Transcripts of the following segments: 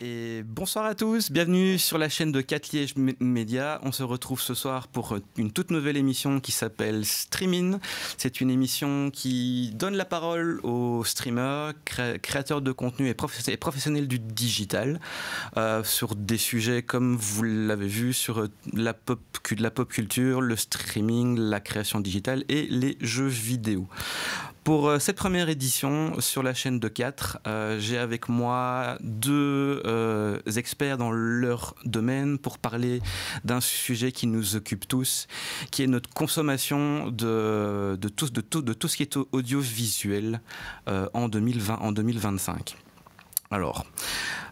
Et bonsoir à tous, bienvenue sur la chaîne de 4 Liège Média. On se retrouve ce soir pour une toute nouvelle émission qui s'appelle Streaming. C'est une émission qui donne la parole aux streamers, créateurs de contenu et professionnels du digital sur des sujets comme vous l'avez vu sur la pop culture, le streaming, la création digitale et les jeux vidéo. Pour cette première édition sur la chaîne de 4, j'ai avec moi deux experts dans leur domaine pour parler d'un sujet qui nous occupe tous, qui est notre consommation de tout ce qui est audiovisuel en 2025. Alors,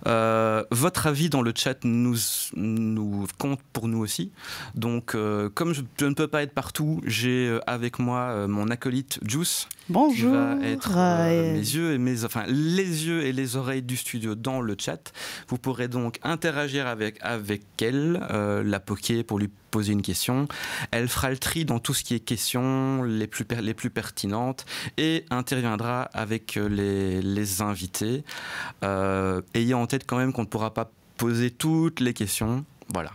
votre avis dans le chat nous compte pour nous aussi. Donc, comme je ne peux pas être partout, j'ai avec moi mon acolyte Juice. Bonjour. Qui va être les yeux et les oreilles du studio dans le chat. Vous pourrez donc interagir avec elle, la poker pour lui poser une question. Elle fera le tri dans tout ce qui est questions les plus pertinentes et interviendra avec les invités, ayant en tête quand même qu'on ne pourra pas poser toutes les questions. Voilà.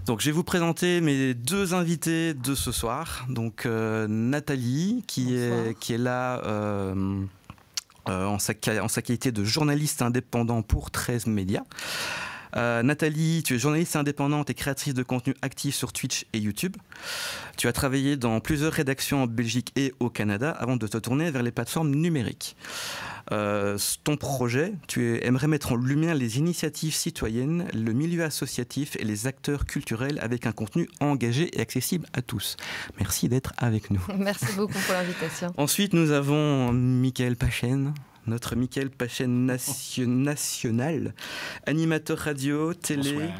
Donc je vais vous présenter mes deux invités de ce soir. Donc Nathalie qui est là en sa qualité de journaliste indépendant pour 13 médias. Nathalie, tu es journaliste indépendante et créatrice de contenu actif sur Twitch et YouTube. Tu as travaillé dans plusieurs rédactions en Belgique et au Canada avant de te tourner vers les plateformes numériques. Ton projet, tu aimerais mettre en lumière les initiatives citoyennes, le milieu associatif et les acteurs culturels avec un contenu engagé et accessible à tous. Merci d'être avec nous. Merci beaucoup pour l'invitation. Ensuite, nous avons Michael Pachen. Notre Michael Pachen national, animateur radio, télé,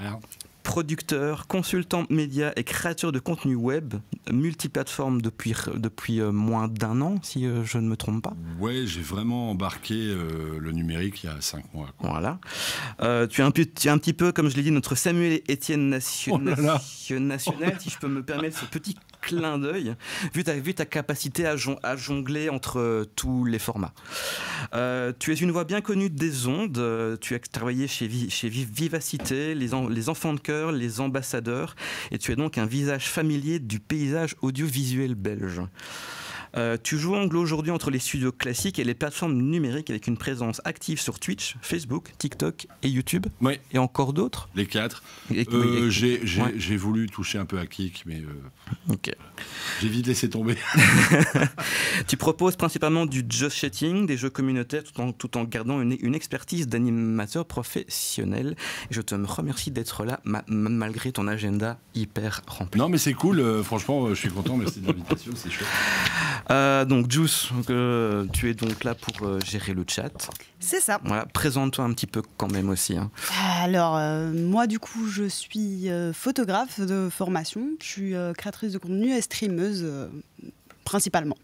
producteur, consultant média et créateur de contenu web, multiplateforme depuis moins d'1 an, si je ne me trompe pas. Ouais, j'ai vraiment embarqué le numérique il y a 5 mois. Quoi. Voilà. Tu es un petit peu, comme je l'ai dit, notre Samuel Etienne national, si je peux me permettre ce petit clin d'œil, vu ta capacité à jongler entre tous les formats. Tu es une voix bien connue des ondes, tu as travaillé chez Vivacité, les Enfants de Cœur, les Ambassadeurs, et tu es donc un visage familier du paysage audiovisuel belge. Tu jongles aujourd'hui entre les studios classiques et les plateformes numériques avec une présence active sur Twitch, Facebook, TikTok et YouTube. Oui. Et encore d'autres. Les 4. J'ai voulu toucher un peu à Kik, mais okay. J'ai vite laissé tomber. Tu proposes principalement du just chatting, des jeux communautaires, tout en gardant une expertise d'animateur professionnel. Et je te remercie d'être là, malgré ton agenda hyper rempli. Non, mais c'est cool. Franchement, je suis content. Merci de l'invitation. C'est chouette. Donc Juice, tu es donc là pour gérer le chat. C'est ça. Voilà, présente-toi un petit peu quand même aussi. Hein. Alors moi du coup je suis photographe de formation, je suis créatrice de contenu et streameuse principalement.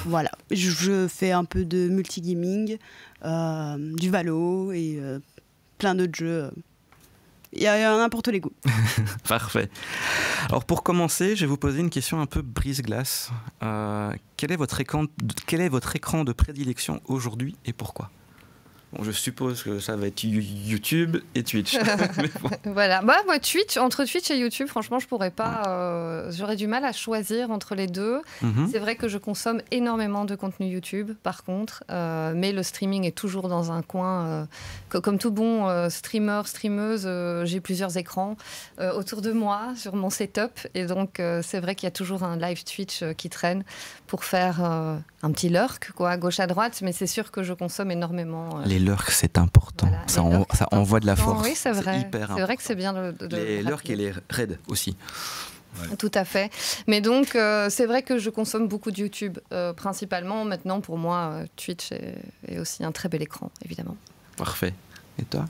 Voilà, je fais un peu de multigaming, du Valo et plein d'autres jeux. Il y a n'importe les goûts. Parfait. Alors pour commencer, je vais vous poser une question un peu brise-glace. Quel est votre écran de prédilection aujourd'hui et pourquoi ? Bon, je suppose que ça va être YouTube et Twitch. Bon. Voilà. Moi, Twitch, entre Twitch et YouTube, franchement, je pourrais pas. J'aurais du mal à choisir entre les deux. C'est vrai que je consomme énormément de contenu YouTube, par contre, mais le streaming est toujours dans un coin. Comme tout bon streameuse, j'ai plusieurs écrans autour de moi, sur mon setup, et donc c'est vrai qu'il y a toujours un live Twitch qui traîne pour faire un petit lurk, quoi, à gauche à droite, mais c'est sûr que je consomme énormément. Les lurks, c'est important. Voilà, ça envoie de la force. Oui, c'est vrai. Hyper important. C'est vrai que c'est bien les lurks et les raids aussi. Ouais. Tout à fait. Mais donc, c'est vrai que je consomme beaucoup de YouTube, principalement. Maintenant, pour moi, Twitch est aussi un très bel écran, évidemment. Parfait. Et toi ?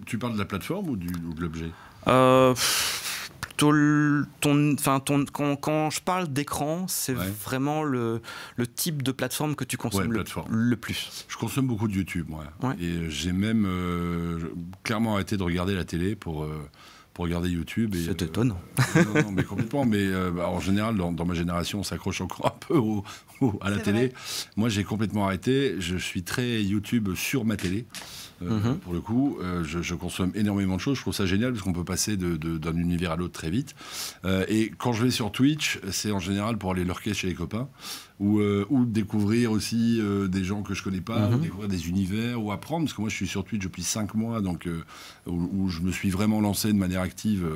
Tu parles de la plateforme ou de l'objet ? Quand je parle d'écran, c'est vraiment le type de plateforme que tu consommes le plus. Je consomme beaucoup de YouTube, moi. Ouais. Et j'ai même clairement arrêté de regarder la télé pour pour regarder YouTube. C'est étonnant. Non, mais complètement. Mais en général, dans ma génération, on s'accroche encore un peu à la télé. Vrai. Moi, j'ai complètement arrêté. Je suis très YouTube sur ma télé. Pour le coup, je consomme énormément de choses. Je trouve ça génial parce qu'on peut passer d'un univers à l'autre très vite. Et quand je vais sur Twitch, c'est en général pour aller lurker chez les copains ou découvrir aussi des gens que je connais pas, ou découvrir des univers ou apprendre. Parce que moi, je suis sur Twitch depuis 5 mois, donc où je me suis vraiment lancé de manière active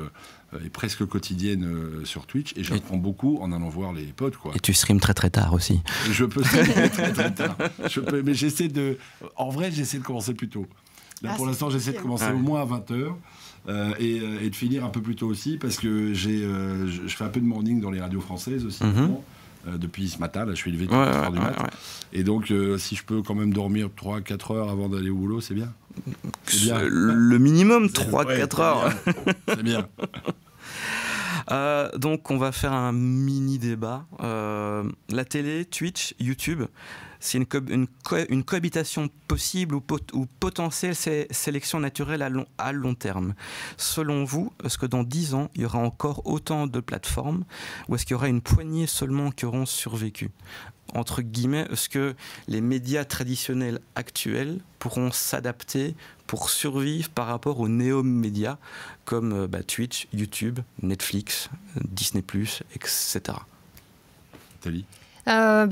et presque quotidienne sur Twitch. Et j'apprends beaucoup en allant voir les potes, quoi. Et tu streams très très tard aussi. Je peux streamer très très tard. Mais j'essaie de... En vrai, j'essaie de commencer plus tôt. Là, pour l'instant, j'essaie de commencer au moins à 20h et de finir un peu plus tôt aussi parce que je fais un peu de morning dans les radios françaises aussi. Depuis ce matin, là, je suis levé à 4h du matin. Et donc, si je peux quand même dormir 3-4 heures avant d'aller au boulot, c'est bien. C'est bien. Le minimum, 3-4 heures. C'est bien. Donc on va faire un mini débat. La télé, Twitch, YouTube, c'est une cohabitation possible ou potentielle sélection naturelle à long terme. Selon vous, est-ce que dans 10 ans, il y aura encore autant de plateformes ou est-ce qu'il y aura une poignée seulement qui auront survécu ? Entre guillemets, est-ce que les médias traditionnels actuels pourront s'adapter pour survivre par rapport aux néo-médias comme Twitch, YouTube, Netflix, Disney+, etc. Thalie ?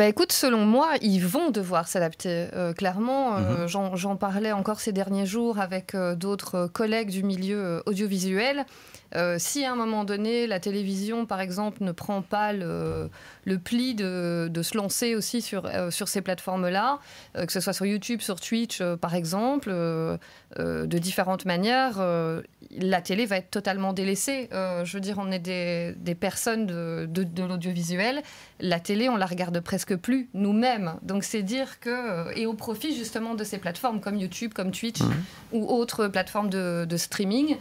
Écoute, selon moi, ils vont devoir s'adapter. Clairement, j'en parlais encore ces derniers jours avec d'autres collègues du milieu audiovisuel. Si à un moment donné, la télévision, par exemple, ne prend pas le pli de se lancer aussi sur ces plateformes-là, que ce soit sur YouTube, sur Twitch, par exemple, de différentes manières, la télé va être totalement délaissée. Je veux dire, on est des personnes de l'audiovisuel. La télé, on la regarde presque plus nous-mêmes. Donc c'est dire que... et au profit justement de ces plateformes comme YouTube, comme Twitch ou autres plateformes de streaming.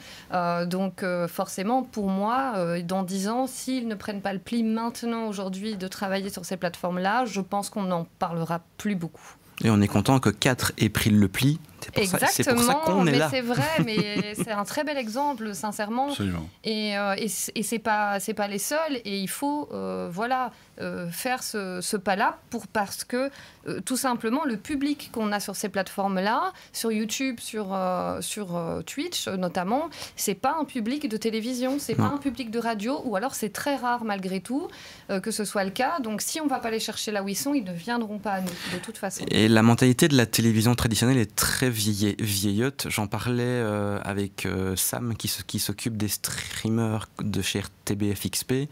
Donc forcément, pour moi, dans 10 ans, s'ils ne prennent pas le pli maintenant, aujourd'hui, de travailler sur ces plateformes-là, je pense qu'on n'en parlera plus beaucoup. Et on est content que 4 aient pris le pli. C'est pour ça qu'on est là. C'est vrai, mais c'est un très bel exemple, sincèrement. Absolument. Et c'est pas les seuls. Et il faut faire ce pas-là parce que tout simplement le public qu'on a sur ces plateformes-là, sur YouTube, sur Twitch notamment, c'est pas un public de télévision, c'est pas un public de radio, ou alors c'est très rare malgré tout que ce soit le cas. Donc si on va pas les chercher là où ils sont, ils ne viendront pas à nous de toute façon. Et la mentalité de la télévision traditionnelle est très vieillotte. J'en parlais avec Sam qui s'occupe des streamers de chez RTBF-XP.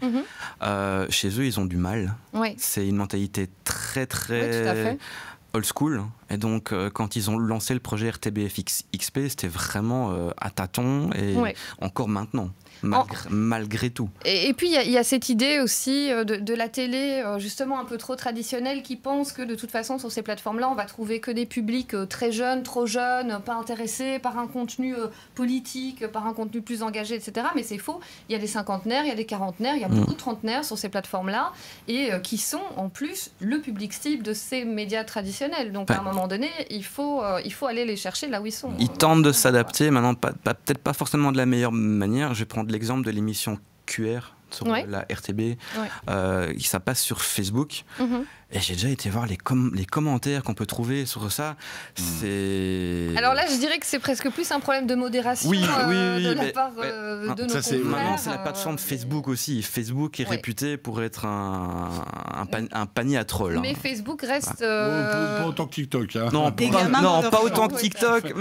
Chez eux, ils ont du mal. Oui. C'est une mentalité très très tout à fait. Old school. Et donc, quand ils ont lancé le projet RTBF-XP, c'était vraiment à tâtons et encore maintenant. Malgré tout. Et puis il y a cette idée aussi de la télé justement un peu trop traditionnelle qui pense que de toute façon sur ces plateformes-là on va trouver que des publics très jeunes, trop jeunes, pas intéressés par un contenu politique, par un contenu plus engagé, etc. Mais c'est faux. Il y a des cinquantenaires, il y a des quarantenaires, il y a beaucoup de trentenaires sur ces plateformes-là et qui sont en plus le public cible de ces médias traditionnels. Donc à un moment donné, il faut aller les chercher là où ils sont. Ils tentent de s'adapter, maintenant peut-être pas forcément de la meilleure manière. Je vais prendre l'exemple de l'émission QR sur la RTB, ça passe sur Facebook. Et j'ai déjà été voir les commentaires qu'on peut trouver sur ça. Alors là, je dirais que c'est presque plus un problème de modération de la part de nos confrères. Maintenant, c'est la plateforme Facebook aussi. Facebook est réputé pour être un panier à trolls. Mais Facebook reste... Pas autant que TikTok. Hein. Non, pas autant que TikTok.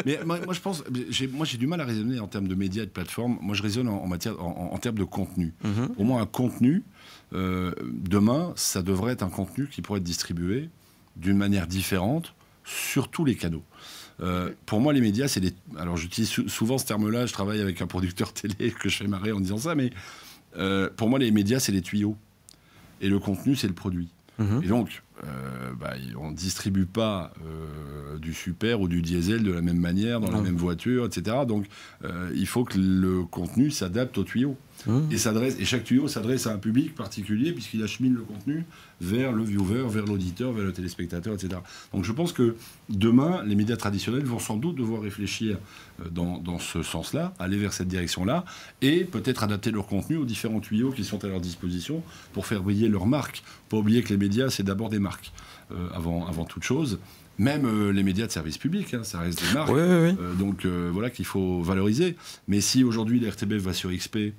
Mais moi, je pense... Moi, j'ai du mal à raisonner en termes de médias et de plateformes. Moi, je raisonne en termes de contenu. Au moins, un contenu... demain, ça devrait être un contenu qui pourrait être distribué d'une manière différente sur tous les canaux. Pour moi, les médias, c'est des... Alors, j'utilise souvent ce terme-là, je travaille avec un producteur télé que je fais marrer en disant ça, mais pour moi, les médias, c'est les tuyaux. Et le contenu, c'est le produit. Et donc, on ne distribue pas du super ou du diesel de la même manière, dans la même voiture, etc. Donc, il faut que le contenu s'adapte au tuyau. Et chaque tuyau s'adresse à un public particulier puisqu'il achemine le contenu vers le viewer, vers l'auditeur, vers le téléspectateur, etc. Donc je pense que demain, les médias traditionnels vont sans doute devoir réfléchir dans ce sens-là, aller vers cette direction-là, et peut-être adapter leur contenu aux différents tuyaux qui sont à leur disposition pour faire briller leur marque. Pas oublier que les médias, c'est d'abord des marques, avant toute chose. Même les médias de service public, hein, ça reste des marques. Donc voilà qu'il faut valoriser. Mais si aujourd'hui l'RTBF va sur XP,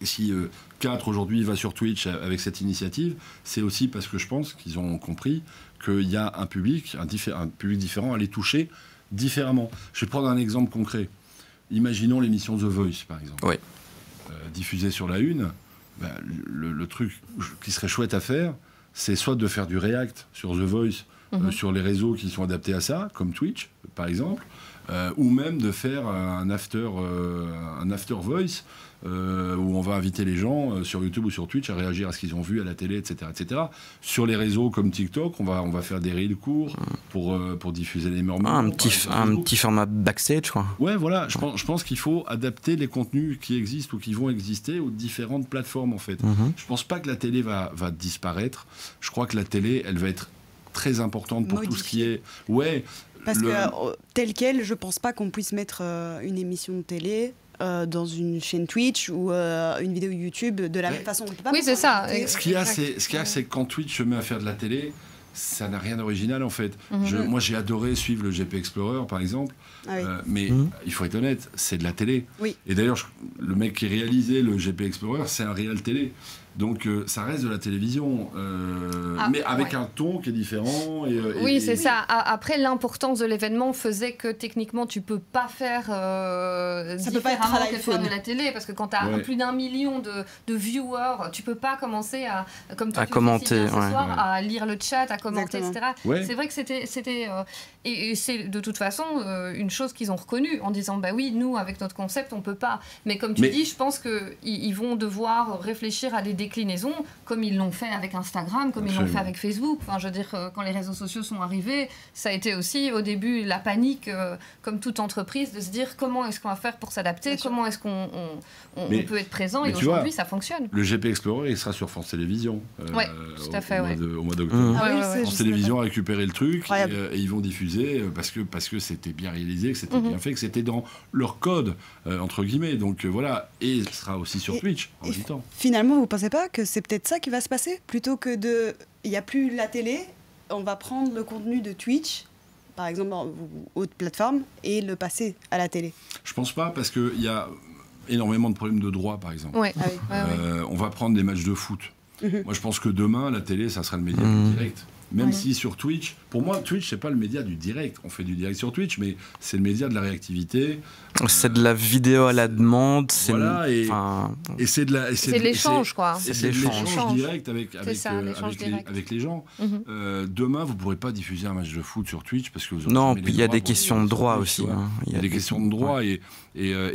et si 4 aujourd'hui va sur Twitch avec cette initiative, c'est aussi parce que je pense qu'ils ont compris qu'il y a un public différent à les toucher différemment. Je vais prendre un exemple concret. Imaginons l'émission The Voice, par exemple. Diffusée sur la Une, le truc qui serait chouette à faire, c'est soit de faire du react sur The Voice, sur les réseaux qui sont adaptés à ça, comme Twitch, par exemple, ou même de faire un after voice, où on va inviter les gens sur YouTube ou sur Twitch à réagir à ce qu'ils ont vu à la télé, etc., etc. Sur les réseaux comme TikTok, on va faire des reels courts pour diffuser les moments. Un petit format backstage, quoi. Ouais, voilà. Je pense qu'il faut adapter les contenus qui existent ou qui vont exister aux différentes plateformes, en fait. Je pense pas que la télé va disparaître. Je crois que la télé, elle va être très importante pour tout ce qui est... Parce que tel quel, je pense pas qu'on puisse mettre une émission de télé dans une chaîne Twitch ou une vidéo YouTube de la même façon. On peut pas c'est ça. Ce qu'il y a, c'est que quand Twitch se met à faire de la télé, ça n'a rien d'original, en fait. Moi, j'ai adoré suivre le GP Explorer, par exemple. Mais il faut être honnête, c'est de la télé. Et d'ailleurs, le mec qui réalisait le GP Explorer, c'est un réal télé. Donc ça reste de la télévision, mais avec un ton qui est différent. C'est ça. Après, l'importance de l'événement faisait que techniquement, tu peux pas faire différemment que faire de la télé, parce que quand tu as plus d'1 million de viewers, tu peux pas commencer à commenter, ce soir, à lire le chat, à commenter, etc. C'est vrai que c'était et c'est de toute façon une chose qu'ils ont reconnue en disant nous avec notre concept on peut pas. Mais comme tu dis, je pense que ils vont devoir réfléchir à des déclinaisons comme ils l'ont fait avec Instagram, comme ils l'ont fait avec Facebook. Enfin, je veux dire, quand les réseaux sociaux sont arrivés, ça a été aussi au début la panique, comme toute entreprise, de se dire comment est-ce qu'on va faire pour s'adapter, comment est-ce qu'on peut être présent. Et aujourd'hui, ça fonctionne. Le GP Explorer, il sera sur France Télévisions. Tout à fait. Au mois d'octobre. France Télévisions a récupéré le truc et ils vont diffuser parce que c'était bien réalisé, que c'était bien fait, que c'était dans leur code entre guillemets. Donc voilà, et il sera aussi sur Twitch en même temps. Finalement, vous pensez pas que c'est peut-être ça qui va se passer plutôt que il n'y a plus la télé, on va prendre le contenu de Twitch, par exemple, autre plateforme, et le passer à la télé? Je pense pas, parce qu'il y a énormément de problèmes de droit, par exemple. On va prendre des matchs de foot. Moi, je pense que demain, la télé, ça sera le média du direct. Même si sur Twitch, pour moi, Twitch, c'est pas le média du direct. On fait du direct sur Twitch, mais c'est le média de la réactivité. C'est de la vidéo à la demande. Voilà, et c'est de l'échange, quoi. C'est de l'échange direct avec les gens. Demain, vous pourrez pas diffuser un match de foot sur Twitch parce que vous non, puis il y a des questions de droit aussi. Il y a des questions de droit et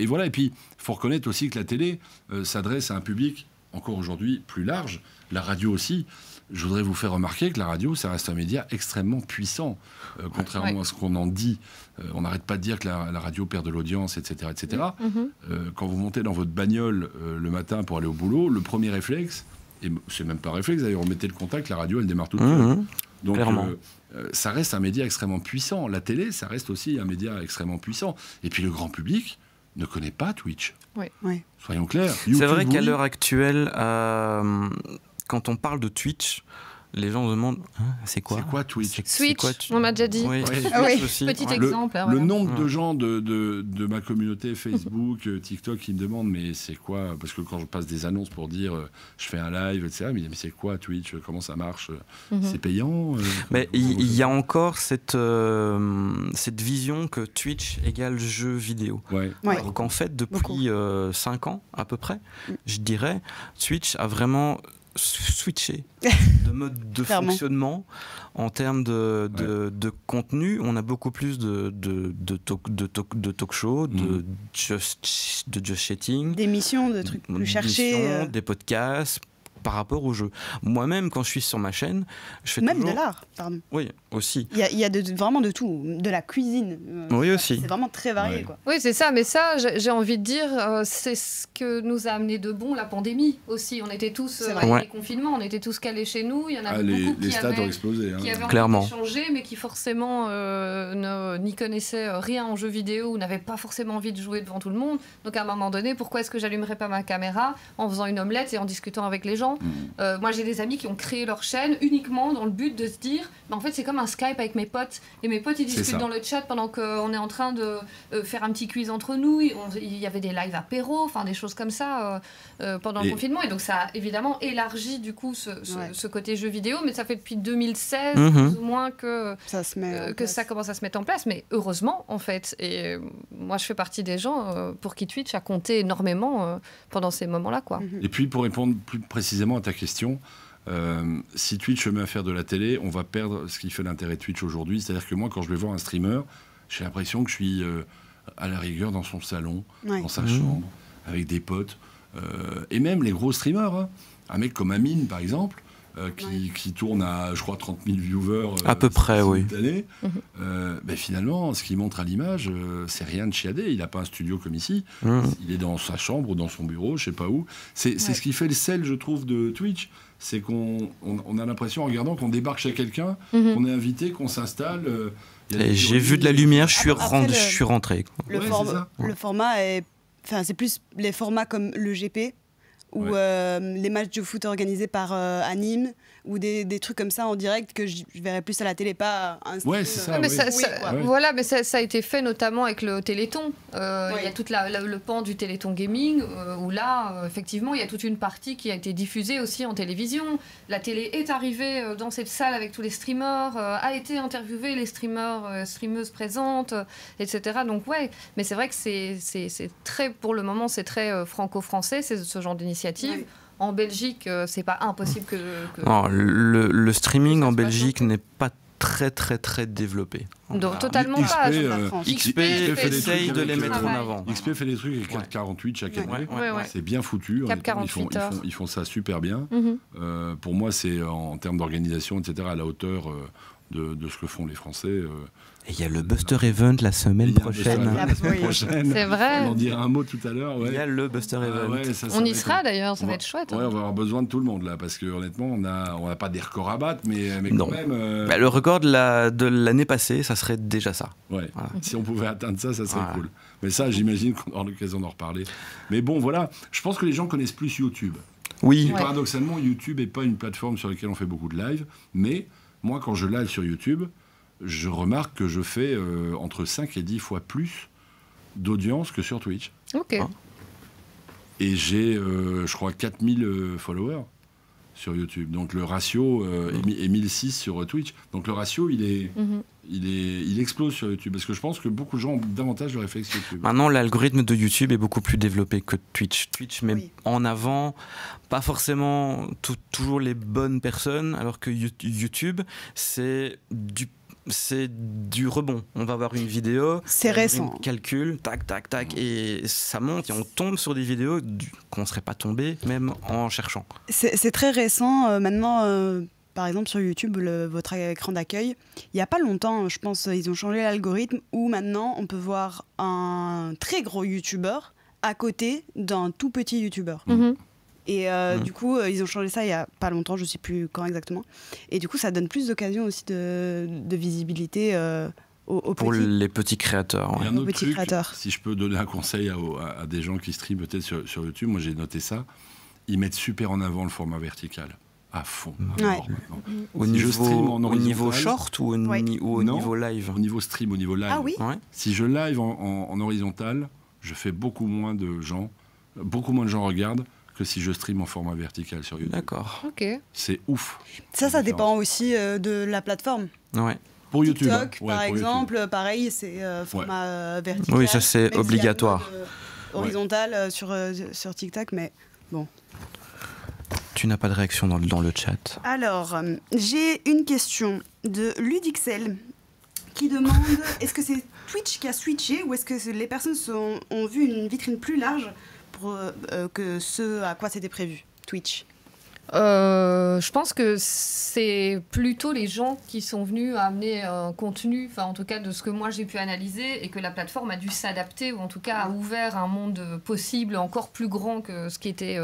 voilà. Et puis, il faut reconnaître aussi que la télé s'adresse à un public encore aujourd'hui plus large. La radio aussi. Je voudrais vous faire remarquer que la radio, ça reste un média extrêmement puissant. Contrairement à ce qu'on en dit, on n'arrête pas de dire que la radio perd de l'audience, etc. etc. Quand vous montez dans votre bagnole le matin pour aller au boulot, le premier réflexe, et c'est même pas un réflexe d'ailleurs, on mettait le contact, la radio, elle démarre toute seule. Donc ça reste un média extrêmement puissant. La télé, ça reste aussi un média extrêmement puissant. Et puis le grand public ne connaît pas Twitch. Soyons clairs. C'est vrai qu'à l'heure actuelle... quand on parle de Twitch, les gens demandent c'est quoi Twitch? On m'a déjà dit. Petit exemple. Le nombre de gens de ma communauté Facebook, TikTok qui me demandent mais c'est quoi? Parce que quand je passe des annonces pour dire je fais un live, etc. Mais c'est quoi Twitch? Comment ça marche? C'est payant? Mais il y a encore cette vision que Twitch égale jeu vidéo. Donc en fait, depuis 5 ans à peu près, je dirais, Twitch a vraiment switcher de mode de fonctionnement en termes de contenu. On a beaucoup plus de talk show, de just chatting, d'émissions, de trucs plus cherchés, des podcasts, par rapport au jeu. Moi-même, quand je suis sur ma chaîne, je fais même toujours... de l'art, pardon. Oui, aussi. Il y a vraiment de tout, de la cuisine. Oui, aussi. C'est vraiment très varié, Ouais. quoi. Oui, c'est ça, mais ça, j'ai envie de dire, c'est ce que nous a amené de bon la pandémie aussi. On était tous, C'est vrai. avec Ouais. les confinements, on était tous calés chez nous. Il y en avait Les beaucoup qui stats ont avaient, explosé. qui avaient envie Clairement. d'échanger, mais qui forcément n'y connaissaient rien en jeux vidéo ou n'avaient pas forcément envie de jouer devant tout le monde. Donc à un moment donné, pourquoi est-ce que j'allumerais pas ma caméra en faisant une omelette et en discutant avec les gens? Moi, j'ai des amis qui ont créé leur chaîne uniquement dans le but de se dire, bah, en fait, c'est comme un Skype avec mes potes. Et mes potes, ils C'est discutent ça. dans le chat pendant qu'on est en train de faire un petit quiz entre nous. Il y avait des lives apéro, enfin des choses comme ça pendant le confinement. Et donc ça a évidemment élargi du coup ce côté jeu vidéo. Mais ça fait depuis 2016 plus ou moins que Ça se met en que place. ça commence à se mettre en place, mais heureusement en fait. Et moi je fais partie des gens pour qui Twitch a compté énormément pendant ces moments-là, quoi. Et puis pour répondre plus précisément à ta question, si Twitch se met à faire de la télé, on va perdre ce qui fait l'intérêt de Twitch aujourd'hui. C'est-à-dire que moi, quand je vais voir un streamer, j'ai l'impression que je suis à la rigueur dans son salon, Ouais. dans sa chambre, avec des potes. Et même les gros streamers, hein. Un mec comme Amine, par exemple, qui tourne à, je crois, 30 000 viewers À peu près, oui. simultanés. Ben finalement, ce qu'il montre à l'image, c'est rien de chiadé. Il n'a pas un studio comme ici. Il est dans sa chambre ou dans son bureau, je sais pas où. C'est ce qui fait le sel, je trouve, de Twitch. C'est qu'on a l'impression, en regardant, qu'on débarque chez quelqu'un, qu'on est invité, qu'on s'installe. Et j'ai vu de la lumière, je suis Après, rentré. Le, Ouais, for- c'est ça. le format est... Enfin, c'est plus les formats comme le GP ou les matchs de foot organisés par Anime ou des trucs comme ça en direct que je verrais plus à la télé, pas un stream. Ouais, c'est ça. Ouais, mais oui. ça, Ouais. voilà, mais ça a été fait notamment avec le Téléthon. Il y a tout le pan du Téléthon Gaming, où là, effectivement, il y a toute une partie qui a été diffusée aussi en télévision. La télé est arrivée dans cette salle avec tous les streamers, a été interviewée, les streamers, streameuses présentes, etc. Donc ouais, mais c'est vrai que c'est très, pour le moment, c'est très franco-français, ce genre d'initiative. Oui. En Belgique, c'est pas impossible que... Non, le streaming Ça se en passe Belgique un peu. n'est pas très développé. Donc totalement XP, pas. la France. XP fait des essaye trucs de les avec, mettre en travail. avant. XP fait des trucs avec Cap 48 chaque année. Ouais. C'est bien foutu. Cap honnêtement. 48 heures. Ils font ça super bien. Mhm. Pour moi, c'est en termes d'organisation, etc., à la hauteur de ce que font les Français. Et il y a le Buster Event la semaine Il y a un Buster prochaine. Event la semaine Oui. prochaine. C'est vrai. On en dira un mot tout à l'heure. Il y a le Buster Event. Ouais, ça On va y être- sera d'ailleurs, ça on va va- être chouette. Ouais, hein. on va avoir besoin de tout le monde là, parce que honnêtement, on n'a pas des records à battre, mais Non. quand même. Bah, le record de l'année passée, ça serait déjà ça. Ouais. Voilà. Si on pouvait atteindre ça, ça serait Voilà. cool. Mais ça, j'imagine qu'on aura l'occasion d'en reparler. Mais bon, voilà. Je pense que les gens connaissent plus YouTube. Oui, Et Ouais. paradoxalement, YouTube n'est pas une plateforme sur laquelle on fait beaucoup de live. Mais moi, quand je live sur YouTube, je remarque que je fais entre 5 et 10 fois plus d'audience que sur Twitch. Ok. Ah. Et j'ai, je crois, 4000 followers sur YouTube. Donc le ratio est 1006 sur Twitch. Donc le ratio, Mhm. il explose sur YouTube. Parce que je pense que beaucoup de gens ont davantage de réflexes YouTube. maintenant l'algorithme de YouTube est beaucoup plus développé que Twitch. Twitch met Oui. en avant pas forcément toujours les bonnes personnes, alors que YouTube, c'est du rebond. On va voir une vidéo, C'est récent. on calcule, tac, tac, tac, et ça monte et on tombe sur des vidéos qu'on ne serait pas tombé même en cherchant. C'est très récent maintenant. Par exemple, sur YouTube, votre écran d'accueil, il n'y a pas longtemps, je pense, ils ont changé l'algorithme où maintenant on peut voir un très gros YouTuber à côté d'un tout petit YouTuber. Mhm. Et du coup, ils ont changé ça il n'y a pas longtemps, je ne sais plus quand exactement. Et du coup, ça donne plus d'occasion aussi de visibilité aux Pour petits. les petits créateurs. Et ouais. un autre petits truc, créateurs. si je peux donner un conseil à des gens qui streament peut-être sur YouTube, moi j'ai noté ça, ils mettent super en avant le format vertical. À fond. à Ouais. mort maintenant. Au Si je stream en niveau, au niveau horizontal- short ou Ouais. au Non. niveau live? Au niveau stream, au niveau live. Ah oui. Ouais. Si je live en horizontal, je fais beaucoup moins de gens regardent que si je stream en format vertical sur YouTube. D'accord. Ok. C'est ouf. Ça dépend aussi de la plateforme. Ouais. Pour YouTube. TikTok, hein. Ouais, par pour exemple, pareil, c'est format vertical. Oui, ça, c'est même s'il y a obligatoire. un mode, horizontal sur TikTok, mais bon. Tu n'as pas de réaction dans le chat. Alors, j'ai une question de Ludixel qui demande est-ce que c'est Twitch qui a switché ou est-ce que les personnes ont vu une vitrine plus large pour que ce à quoi c'était prévu Twitch. Je pense que c'est plutôt les gens qui sont venus amener un contenu, enfin en tout cas de ce que moi j'ai pu analyser, et que la plateforme a dû s'adapter, ou en tout cas a ouvert un monde possible encore plus grand que ce qui était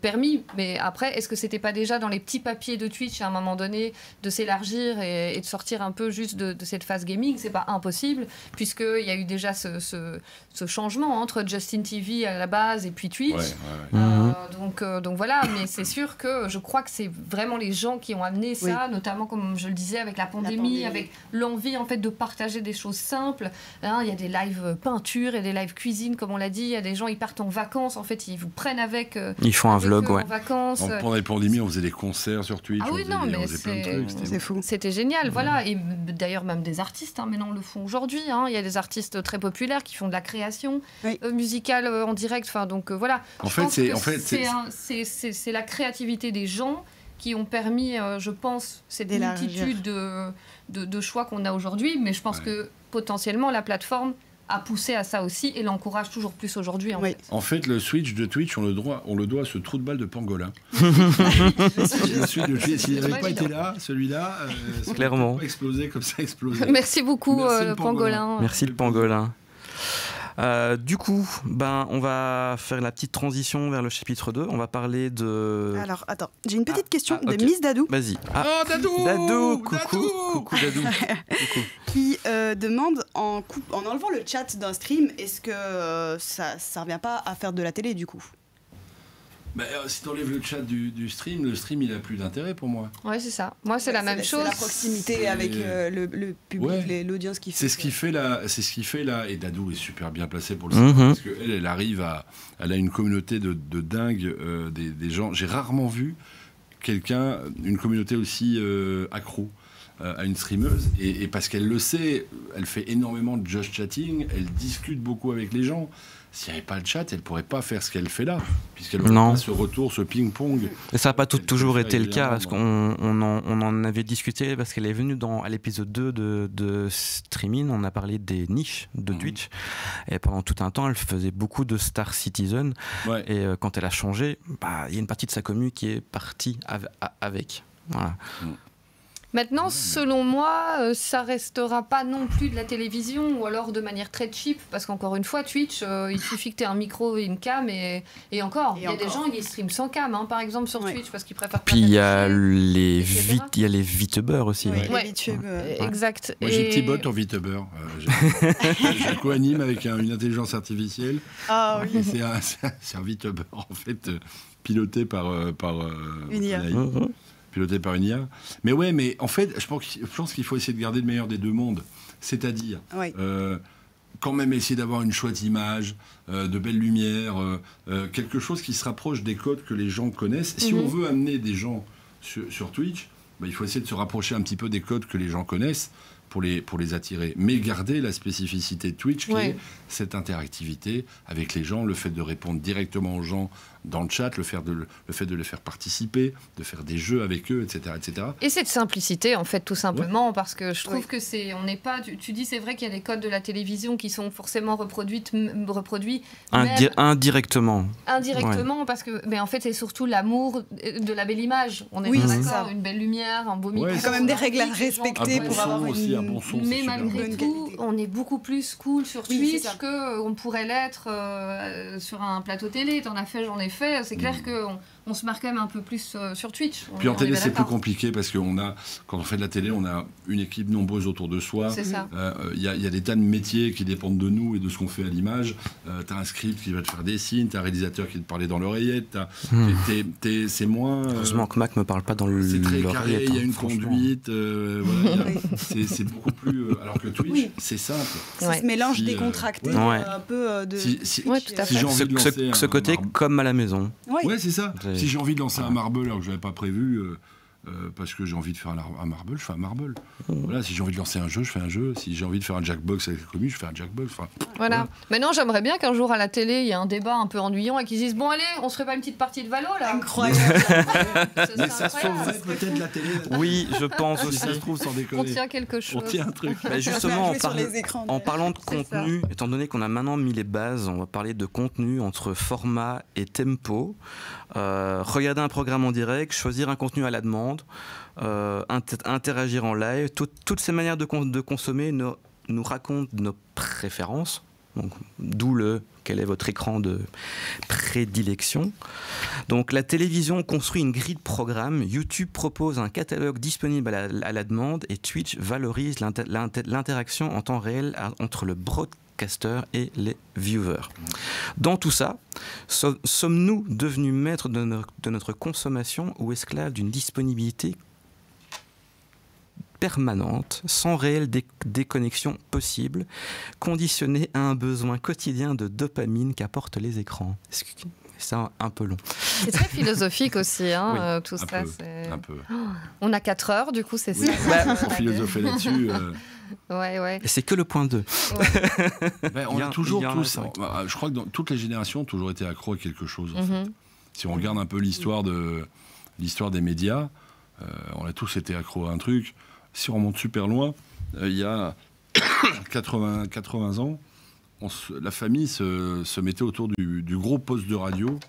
permis. Mais après, est-ce que c'était pas déjà dans les petits papiers de Twitch à un moment donné de s'élargir et de sortir un peu juste de cette phase gaming? C'est pas impossible, puisqu'il y a eu déjà ce changement entre Justin TV à la base et puis Twitch. Donc voilà, mais c'est sûr que je crois que c'est vraiment les gens qui ont amené ça, notamment comme je le disais avec la pandémie, avec l'envie en fait de partager des choses simples. Hein, il y a des lives peinture et des lives cuisine, comme on l'a dit. Il y a des gens, ils partent en vacances, en fait, ils vous prennent avec. Ils font un vlog, en vacances. Pendant la pandémie, on faisait des concerts sur Twitch. Ah oui, non, mais on faisait plein de trucs. C'est fou. C'était génial, voilà. Et d'ailleurs, même des artistes, maintenant le font aujourd'hui. Il y a des artistes très populaires qui font de la création musicale en direct. Enfin, donc voilà. C'est la créativité des gens qui ont permis, je pense, cette multitude de choix qu'on a aujourd'hui. Mais je pense que potentiellement, la plateforme a poussé à ça aussi et l'encourage toujours plus aujourd'hui. En fait, le switch de Twitch, on le doit à ce trou de balle de Pangolin. S'il n'avait pas été là, celui-là, clairement, pas explosé comme ça, explosé. Merci beaucoup, Pangolin. Merci le Pangolin. Du coup, on va faire la petite transition vers le chapitre 2. On va parler de... Alors, attends, j'ai une petite question de Miss Dadou. Vas-y. Dadou, coucou Dadou. Qui demande, en enlevant le chat d'un stream, est-ce que ça ne revient pas à faire de la télé, du coup ? Si tu enlèves le chat du stream, le stream il a plus d'intérêt pour moi. Ouais, c'est ça. Moi, c'est la même chose. C'est la proximité avec le public, l'audience qui fait. C'est ce qui fait là. Et Dadou est super bien placé pour le savoir parce qu'elle arrive elle a une communauté de dingue, des gens. J'ai rarement vu une communauté aussi accro à une streameuse. Et parce qu'elle le sait, elle fait énormément de just chatting, elle discute beaucoup avec les gens. S'il n'y avait pas le chat, elle ne pourrait pas faire ce qu'elle fait là, puisqu'elle n'aurait pas ce retour, ce ping-pong. Et ça n'a pas toujours été le cas, parce qu'on en avait discuté, parce qu'elle est venue à l'épisode 2 de Streaming, on a parlé des niches de Twitch, et pendant tout un temps, elle faisait beaucoup de Star Citizen, et quand elle a changé, il y a une partie de sa commu qui est partie avec. Voilà. Maintenant, selon moi, ça restera pas non plus de la télévision, ou alors de manière très cheap, parce qu'encore une fois, Twitch, il suffit que tu aies un micro et une cam, et encore. Il y a des gens qui streament sans cam, par exemple, sur Twitch, parce qu'ils préfèrent... Puis il y a les VTubers aussi. Exact. Moi, j'ai Petit Bot en VTuber. Je co-anime avec une intelligence artificielle. Ah oui. C'est un VTuber, en fait, piloté par une IA. Piloté par une IA. Mais en fait, je pense qu'il faut essayer de garder le meilleur des deux mondes. C'est-à-dire, quand même essayer d'avoir une chouette image, de belles lumières, quelque chose qui se rapproche des codes que les gens connaissent. Si on veut amener des gens sur Twitch, il faut essayer de se rapprocher un petit peu des codes que les gens connaissent pour les attirer. Mais garder la spécificité de Twitch, qui est cette interactivité avec les gens, le fait de répondre directement aux gens dans le chat, le fait de les faire participer, de faire des jeux avec eux, etc. etc. Et cette simplicité, en fait, tout simplement, parce que je trouve que on n'est pas... Tu dis, c'est vrai qu'il y a des codes de la télévision qui sont forcément reproduits indirectement. Indirectement, parce que... Mais en fait, c'est surtout l'amour de la belle image. On est d'accord, une belle lumière, un beau micro. Il y a quand même des règles à respecter pour avoir un bon son. Mais malgré tout, on est beaucoup plus cool sur Twitch qu'on pourrait l'être sur un plateau télé. T'en as fait, j'en ai fait. C'est clair qu'on se marque quand même un peu plus sur Twitch. Puis en télé, c'est plus compliqué parce que quand on fait de la télé, on a une équipe nombreuse autour de soi. C'est ça. Il y a des tas de métiers qui dépendent de nous et de ce qu'on fait à l'image. T'as un script qui va te faire des signes, t'as un réalisateur qui va te parler dans l'oreillette. C'est moins... Heureusement que Mac me parle pas dans l'oreillette. C'est très carré, il y a une conduite. C'est beaucoup plus... alors que Twitch, c'est simple. Ça se mélange décontracté, un peu de... tout à fait. Ce côté comme à la maison. Ouais, c'est ça. Si j'ai envie de lancer un marble alors que je n'avais pas prévu, parce que j'ai envie de faire un marble, je fais un marble. Voilà, si j'ai envie de lancer un jeu, je fais un jeu. Si j'ai envie de faire un Jackbox avec les communes, je fais un Jackbox. Voilà. Maintenant, j'aimerais bien qu'un jour à la télé, il y ait un débat un peu ennuyant et qu'ils disent bon allez, on se ferait pas une petite partie de Valo là. Incroyable. Mais ça sauverait peut-être la télé. Oui, je pense aussi. Si ça se trouve, sans déconner. On tient quelque chose. On tient un truc. Bah, justement, en parlant de C'est contenu, étant donné qu'on a maintenant mis les bases, on va parler de contenu entre format et tempo. Regarder un programme en direct, choisir un contenu à la demande, interagir en live. Toutes ces manières de consommer nous racontent nos préférences. D'où quel est votre écran de prédilection. Donc la télévision construit une grille de programmes, YouTube propose un catalogue disponible à la demande et Twitch valorise l'interaction en temps réel entre le broadcaster et les viewers. Dans tout ça, sommes-nous devenus maîtres de notre consommation ou esclaves d'une disponibilité permanente, sans réelle déconnexion possible, conditionnée à un besoin quotidien de dopamine qu'apportent les écrans? C'est un peu long. C'est très philosophique aussi, hein, tout ça. Un peu. On a 4 heures, du coup, c'est ça. Pour philosopher là-dessus. Ouais. Et c'est que le point 2. Ouais. On a toujours tous. Je crois que dans toutes les générations ont toujours été accros à quelque chose. En fait. Si on regarde un peu l'histoire des médias, on a tous été accros à un truc. Si on remonte super loin, il y a 80 ans, la famille se mettait autour du gros poste de radio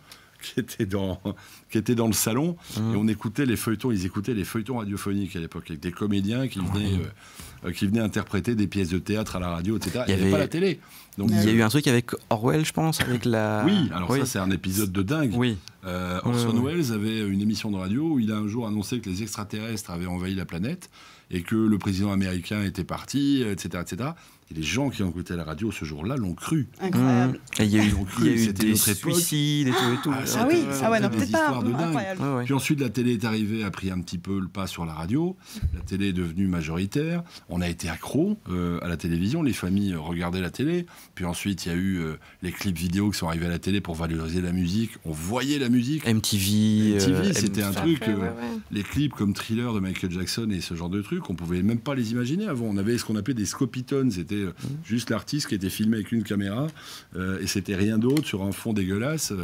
qui était dans le salon et on écoutait les feuilletons. Ils écoutaient les feuilletons radiophoniques à l'époque avec des comédiens qui venaient interpréter des pièces de théâtre à la radio, etc. Il n'y avait pas la télé. Donc, il y a eu un truc avec Orwell, je pense, avec la... Oui, alors ça c'est un épisode de dingue. Oui. Orson Welles avait une émission de radio où il a un jour annoncé que les extraterrestres avaient envahi la planète et que le président américain était parti, etc., etc. Et les gens qui ont écouté la radio ce jour-là l'ont cru. Incroyable. Et il y a eu des suicides et tout. Non, peut-être pas. Incroyable. Ouais. Puis ensuite, la télé est arrivée, a pris un petit peu le pas sur la radio. La télé est devenue majoritaire. On a été accro à la télévision. Les familles regardaient la télé. Puis ensuite, il y a eu les clips vidéo qui sont arrivés à la télé pour valoriser la musique. On voyait la musique. MTV, c'était un truc. Les clips comme Thriller de Michael Jackson et ce genre de trucs, on pouvait même pas les imaginer avant. On avait ce qu'on appelait des scopitones. C'était juste l'artiste qui était filmé avec une caméra et c'était rien d'autre sur un fond dégueulasse.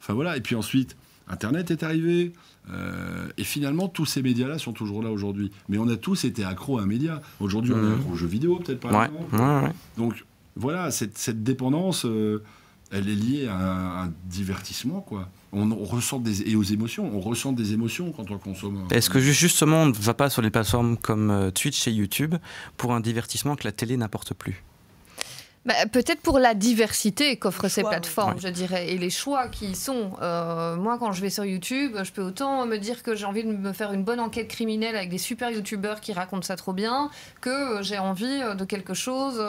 Enfin voilà. Et puis ensuite, Internet est arrivé. Et finalement, tous ces médias-là sont toujours là aujourd'hui. Mais on a tous été accros à un média. Aujourd'hui, on est accro aux jeux vidéo, peut-être par exemple. Ouais. Donc voilà, cette dépendance, elle est liée à un divertissement, quoi. On ressent et aux émotions. On ressent des émotions quand on consomme. Est-ce que justement, on ne va pas sur les plateformes comme Twitch et YouTube pour un divertissement que la télé n'apporte plus? Peut-être pour la diversité qu'offrent ces plateformes, je dirais, et les choix qui y sont. Moi, quand je vais sur YouTube, je peux autant me dire que j'ai envie de me faire une bonne enquête criminelle avec des super youtubeurs qui racontent ça trop bien, que j'ai envie de quelque chose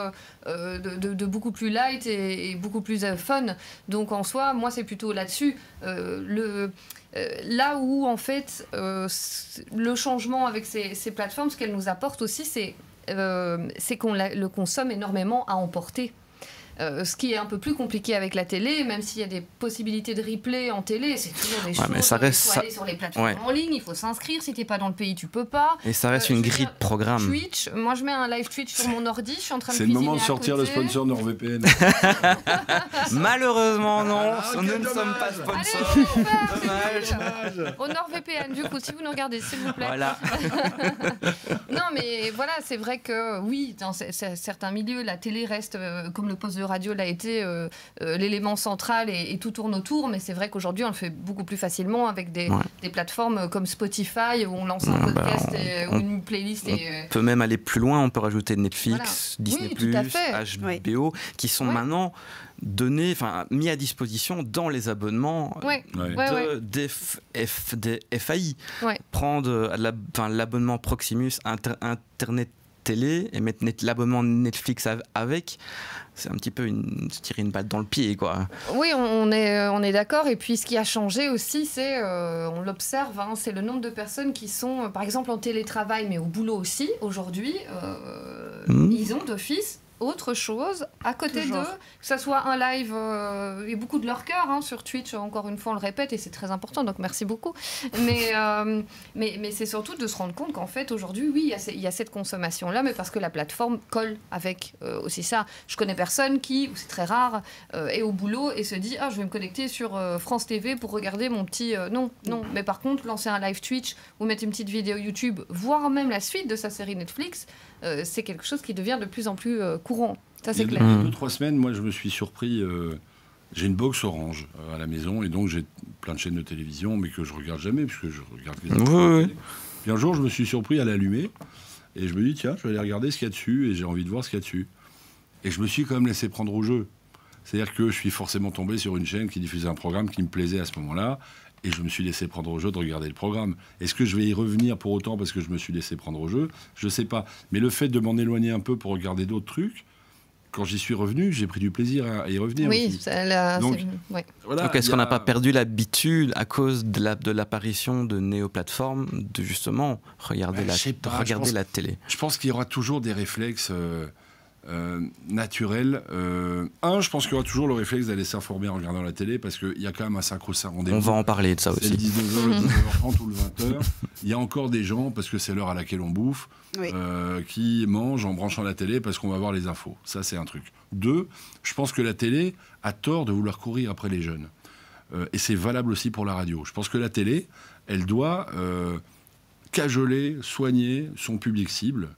de beaucoup plus light et beaucoup plus fun. Donc en soi, moi, c'est plutôt là-dessus. Là où, en fait, le changement avec ces plateformes, ce qu'elles nous apportent aussi, c'est qu'on le consomme énormément à emporter. Ce qui est un peu plus compliqué avec la télé, même s'il y a des possibilités de replay en télé, c'est toujours des choses. Mais ça reste, il faut aller sur les plateformes en ligne, il faut s'inscrire. Si t'es pas dans le pays, tu peux pas. Et ça reste une grille de programme. Twitch, moi je mets un live Twitch sur mon ordi, je suis en train de cuisiner. C'est le moment de sortir le sponsor NordVPN. Malheureusement non, nous ne sommes pas sponsors. Dommage. Au NordVPN, du coup, si vous nous regardez, s'il vous plaît. Voilà. Non, mais voilà, c'est vrai que oui, dans certains milieux, la télé reste comme le poste de radio l'a été l'élément central et tout tourne autour, mais c'est vrai qu'aujourd'hui on le fait beaucoup plus facilement avec des plateformes comme Spotify où on lance un podcast ou une playlist. On peut même aller plus loin, on peut rajouter Netflix, Disney+, HBO, qui sont maintenant mis à disposition dans les abonnements des FAI. Prendre l'abonnement Proximus, Internet télé et mettre l'abonnement Netflix avec, c'est un petit peu se tirer une balle dans le pied, quoi. Oui, on est d'accord. Et puis ce qui a changé aussi, c'est, on l'observe, c'est le nombre de personnes qui sont, par exemple, en télétravail, mais au boulot aussi, aujourd'hui, ils ont d'office autre chose à côté d'eux, que ce soit un live, et beaucoup de leur cœur sur Twitch, encore une fois on le répète et c'est très important, donc merci beaucoup, mais c'est surtout de se rendre compte qu'en fait aujourd'hui oui il y a cette consommation là, mais parce que la plateforme colle avec aussi ça. Je connais personne qui, ou c'est très rare, est au boulot et se dit je vais me connecter sur France TV pour regarder mon petit... non, mais par contre lancer un live Twitch ou mettre une petite vidéo YouTube, voire même la suite de sa série Netflix, c'est quelque chose qui devient de plus en plus courant. Ça, c'est clair. Il y a 2-3 semaines, moi, je me suis surpris. J'ai une box Orange à la maison, et donc j'ai plein de chaînes de télévision, mais que je regarde jamais, puisque je regarde les autres. Puis un jour, je me suis surpris à l'allumer, et je me dis, tiens, je vais aller regarder ce qu'il y a dessus, et j'ai envie de voir ce qu'il y a dessus. Et je me suis quand même laissé prendre au jeu. C'est-à-dire que je suis forcément tombé sur une chaîne qui diffusait un programme qui me plaisait à ce moment-là, et je me suis laissé prendre au jeu de regarder le programme. Est-ce que je vais y revenir pour autant parce que je me suis laissé prendre au jeu? Je ne sais pas. Mais le fait de m'en éloigner un peu pour regarder d'autres trucs, quand j'y suis revenu, j'ai pris du plaisir à y revenir. Oui, donc, voilà, est-ce qu'on n'a pas perdu l'habitude à cause de l'apparition de néo-plateformes de justement regarder la télé? Je pense qu'il y aura toujours des réflexes naturel. Je pense qu'il y aura toujours le réflexe d'aller s'informer en regardant la télé, parce qu'il y a quand même un sacro-saint rendez-vous. On va en parler de ça aussi. C'est le 19h, le 19h30 ou le 20h. Il y a encore des gens, parce que c'est l'heure à laquelle on bouffe, qui mangent en branchant la télé parce qu'on va voir les infos. Ça, c'est un truc. 2, je pense que la télé a tort de vouloir courir après les jeunes. Et c'est valable aussi pour la radio. Je pense que la télé, elle doit cajoler, soigner son public cible,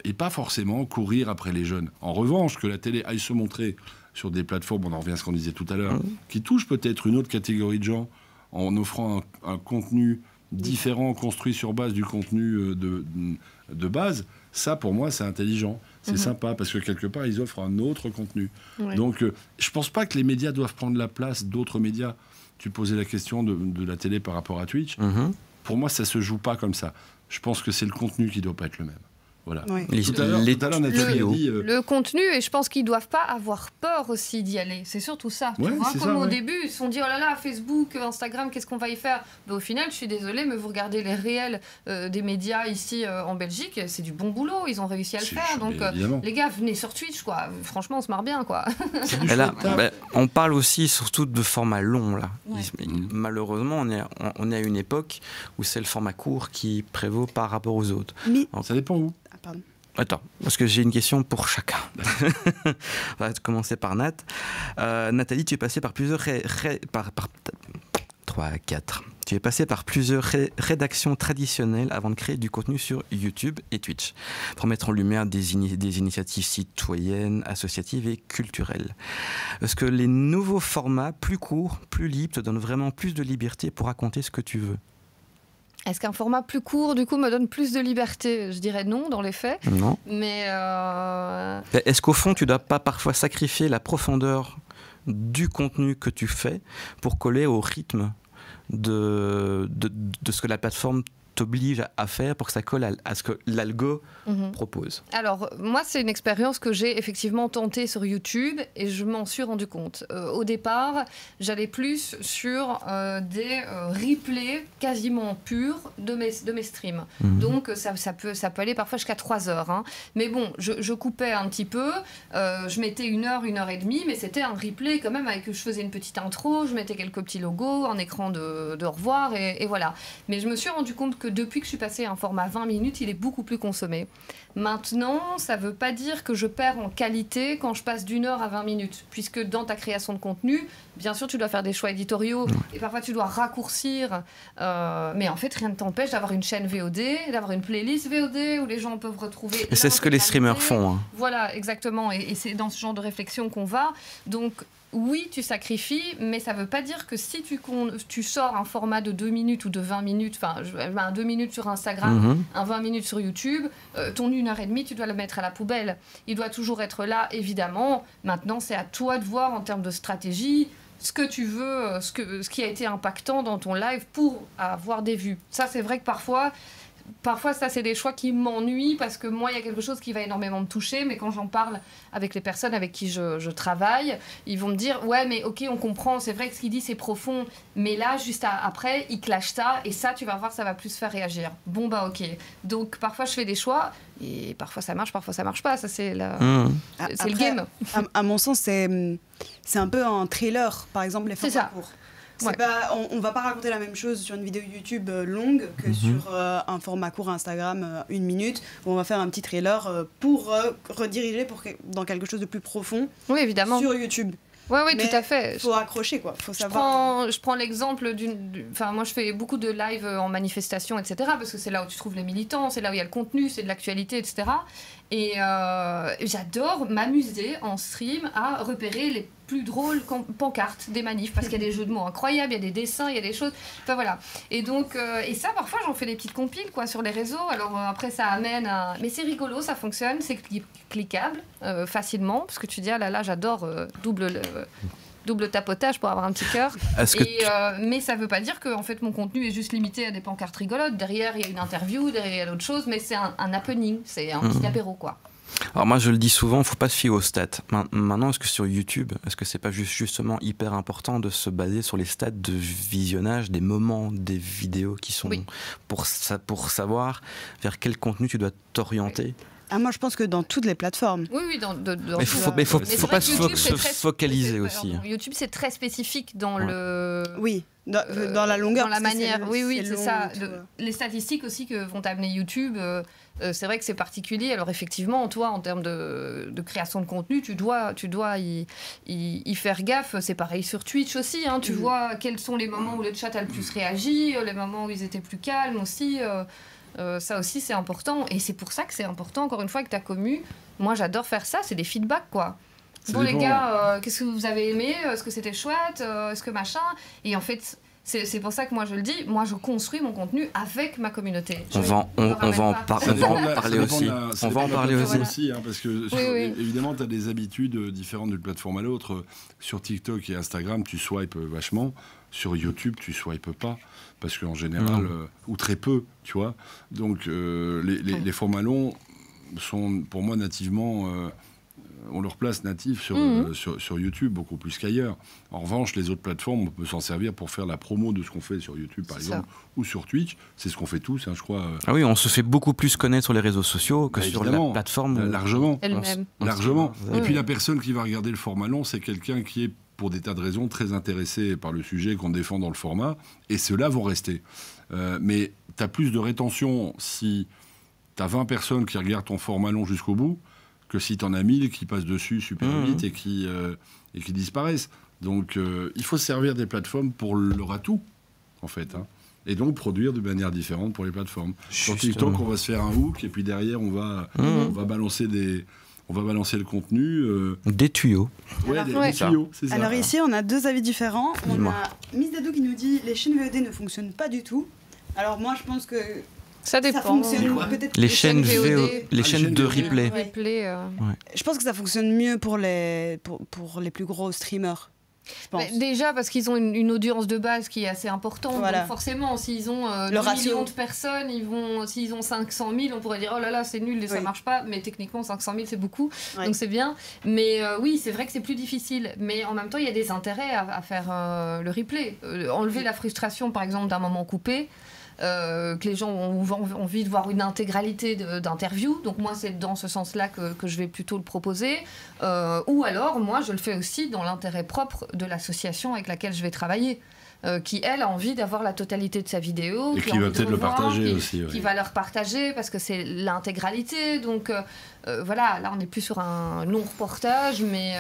et pas forcément courir après les jeunes. En revanche, que la télé aille se montrer sur des plateformes, on en revient à ce qu'on disait tout à l'heure, qui touchent peut-être une autre catégorie de gens en offrant un contenu différent, construit sur base du contenu de base, ça pour moi c'est intelligent, c'est sympa, parce que quelque part ils offrent un autre contenu. Donc je pense pas que les médias doivent prendre la place d'autres médias. Tu posais la question de la télé par rapport à Twitch. Pour moi ça se joue pas comme ça. Je pense que c'est le contenu qui doit pas être le même. Voilà. Tout à l'heure, Nathalie a dit... Le contenu, et je pense qu'ils ne doivent pas avoir peur aussi d'y aller. C'est surtout ça. Tu vois, comme au début, ils se sont dit, oh là là, Facebook, Instagram, qu'est-ce qu'on va y faire? Mais au final, je suis désolée, mais vous regardez les réels des médias ici en Belgique, c'est du bon boulot, ils ont réussi à le faire. Donc les g'a, venez sur Twitch, quoi. Franchement, on se marre bien, quoi. Et là, on parle aussi surtout de format long, là. Malheureusement, on est à une époque où c'est le format court qui prévaut par rapport aux autres. Mais... ça dépend où. Pardon. Attends, parce que j'ai une question pour chacun. On va commencer par Nat. Nathalie, tu es passée par plusieurs 3 à 4. Tu es passée par plusieurs rédactions traditionnelles avant de créer du contenu sur YouTube et Twitch, pour mettre en lumière des initiatives citoyennes, associatives et culturelles. Est-ce que les nouveaux formats plus courts, plus libres, te donnent vraiment plus de liberté pour raconter ce que tu veux? Est-ce qu'un format plus court, du coup, me donne plus de liberté? Je dirais non, dans les faits. Non. Mais est-ce qu'au fond, tu ne dois pas parfois sacrifier la profondeur du contenu que tu fais pour coller au rythme de ce que la plateforme t'oblige à faire pour que ça colle à ce que l'algo propose? Alors, moi, c'est une expérience que j'ai effectivement tentée sur YouTube et je m'en suis rendu compte. Au départ, j'allais plus sur des replays quasiment purs de mes streams. Donc, ça peut aller parfois jusqu'à 3 heures. Hein. Mais bon, je coupais un petit peu, je mettais 1 heure, 1 heure et demie, mais c'était un replay quand même avec je faisais une petite intro, je mettais quelques petits logos, un écran de au revoir et voilà. Mais je me suis rendu compte que depuis que je suis passée à un format 20 minutes, il est beaucoup plus consommé. Maintenant, ça ne veut pas dire que je perds en qualité quand je passe d'1 heure à 20 minutes, puisque dans ta création de contenu, bien sûr, tu dois faire des choix éditoriaux et parfois tu dois raccourcir, mais en fait, rien ne t'empêche d'avoir une chaîne VOD, d'avoir une playlist VOD où les gens peuvent retrouver... Et c'est ce que les streamers font. Hein. Voilà, exactement, et c'est dans ce genre de réflexion qu'on va. Donc, oui, tu sacrifies, mais ça ne veut pas dire que si tu sors un format de 2 minutes ou de 20 minutes, enfin, un 2 minutes sur Instagram, un 20 minutes sur YouTube, ton 1 heure et demie, tu dois le mettre à la poubelle. Il doit toujours être là, évidemment. Maintenant, c'est à toi de voir en termes de stratégie ce que tu veux, ce qui a été impactant dans ton live pour avoir des vues. Ça, c'est vrai que parfois... parfois, ça, c'est des choix qui m'ennuient parce que moi, il y a quelque chose qui va énormément me toucher, mais quand j'en parle avec les personnes avec qui je travaille, ils vont me dire, ouais, mais ok, on comprend, c'est vrai que ce qu'il dit, c'est profond, mais là, juste après, il clash ça, et ça, tu vas voir, ça va plus faire réagir. Bon, bah, ok. Donc, parfois, je fais des choix, et parfois, ça marche pas. Ça, c'est le game. À mon sens, c'est un peu un trailer, par exemple, les formats courts. On va pas raconter la même chose sur une vidéo YouTube longue que sur un format court Instagram, 1 minute, où on va faire un petit trailer pour rediriger dans quelque chose de plus profond sur YouTube. Oui, tout à fait. Il faut accrocher, quoi. Faut savoir. Je prends l'exemple Enfin, moi, je fais beaucoup de live en manifestation, etc. Parce que c'est là où tu trouves les militants, c'est là où il y a le contenu, c'est de l'actualité, etc. Et j'adore m'amuser en stream à repérer les plus drôles pancartes des manifs, parce qu'il y a des jeux de mots incroyables, il y a des dessins, il y a des choses. Enfin, voilà. Et donc, et ça, parfois, j'en fais des petites compiles, quoi, sur les réseaux. Alors, après, ça amène à... Mais c'est rigolo, ça fonctionne, c'est cliquable facilement, parce que tu dis, ah là là, j'adore double tapotage pour avoir un petit cœur. Mais ça ne veut pas dire que en fait, mon contenu est juste limité à des pancartes rigolotes. Derrière, il y a une interview, derrière, il y a d'autres choses, mais c'est un happening, c'est un petit apéro, quoi. Alors moi, je le dis souvent, il ne faut pas se fier aux stats. Maintenant, est-ce que sur YouTube, est-ce que c'est pas justement hyper important de se baser sur les stats de visionnage des moments des vidéos qui sont pour savoir vers quel contenu tu dois t'orienter? Moi, je pense que dans toutes les plateformes. Oui, mais il faut pas se focaliser aussi. YouTube, c'est très spécifique dans le... Oui, dans la longueur. Dans la manière, c'est long, ça. Les statistiques aussi que vont t'amener YouTube, c'est vrai que c'est particulier. Alors effectivement, toi, en termes de création de contenu, tu dois y faire gaffe. C'est pareil sur Twitch aussi. Hein. Tu vois quels sont les moments où le chat a le plus réagi, les moments où ils étaient plus calmes aussi. Ça aussi, c'est important. Et c'est pour ça que c'est important, encore une fois, avec ta commu. Moi, j'adore faire ça. C'est des feedbacks, quoi. Bon, les gars, qu'est-ce que vous avez aimé? Est-ce que c'était chouette? Est-ce que machin? Et en fait, c'est pour ça que moi, je le dis. Moi, je construis mon contenu avec ma communauté. On va en parler aussi. On va en parler aussi. Parce que, évidemment, tu as des habitudes différentes d'une plateforme à l'autre. Sur TikTok et Instagram, tu swipes vachement. Sur YouTube, tu swipes pas. Parce qu'en général, ou très peu, tu vois. Donc, les formats longs sont, pour moi, nativement... ont leur place native sur YouTube, beaucoup plus qu'ailleurs. En revanche, les autres plateformes, on peut s'en servir pour faire la promo de ce qu'on fait sur YouTube, par exemple, ou sur Twitch. C'est ce qu'on fait tous, hein, je crois. Ah oui, on se fait beaucoup plus connaître sur les réseaux sociaux que sur la plateforme. Largement. Largement. Oui, et puis la personne qui va regarder le format long, c'est quelqu'un qui est, pour des tas de raisons, très intéressé par le sujet qu'on défend dans le format, et ceux-là vont rester. Mais tu as plus de rétention si tu as 20 personnes qui regardent ton format long jusqu'au bout, que si tu en as 1000 qui passent dessus super vite et qui disparaissent. Donc, il faut se servir des plateformes pour leur atout, en fait. Hein. Et donc, produire de manière différente pour les plateformes. Sur TikTok, on va se faire un hook, et puis derrière, on va balancer le contenu. Des tuyaux. Ouais, des tuyaux, c'est ça. Alors ici, on a deux avis différents. On a Miss Dadou qui nous dit « Les chaînes VOD ne fonctionnent pas du tout ». Alors moi, je pense que... Ça dépend. Ça fonctionne peut-être les chaînes de replay. Je pense que ça fonctionne mieux pour les plus gros streamers. Déjà parce qu'ils ont une audience de base qui est assez importante. Voilà. Donc forcément, s'ils ont 10 millions de personnes, s'ils ont 500 000, on pourrait dire oh là là, c'est nul et ça marche pas. Mais techniquement, 500 000, c'est beaucoup. Donc c'est bien. Mais oui, c'est vrai que c'est plus difficile. Mais en même temps, il y a des intérêts à faire le replay. Enlever la frustration, par exemple, d'un moment coupé. Que les gens ont envie de voir une intégralité d'interviews. Donc moi, c'est dans ce sens-là que je vais plutôt le proposer. Ou alors, moi, je le fais aussi dans l'intérêt propre de l'association avec laquelle je vais travailler. Qui, elle, a envie d'avoir la totalité de sa vidéo. Et qui va peut-être le partager aussi. Qui va leur partager parce que c'est l'intégralité. Donc voilà, là, on n'est plus sur un long reportage, mais...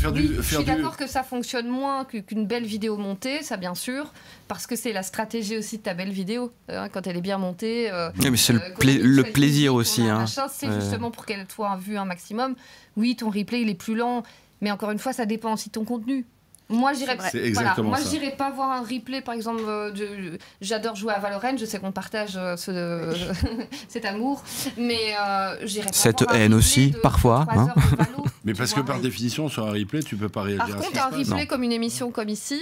je suis d'accord que ça fonctionne moins qu'une belle vidéo montée, ça bien sûr, parce que c'est la stratégie aussi de ta belle vidéo, quand elle est bien montée. Mais c'est le plaisir aussi. C'est justement pour qu'elle soit vue un maximum. Oui, ton replay, il est plus lent, mais encore une fois, ça dépend aussi de ton contenu. Moi, j'irais pas voir un replay, par exemple, j'adore jouer à Valorant, je sais qu'on partage cet amour, mais j'irais pas cette voir un haine aussi, de parfois. 3 heures de Valo, mais parce que par définition, sur un replay, tu peux pas réagir à ce qui se passe. Par contre, un replay comme une émission comme ici,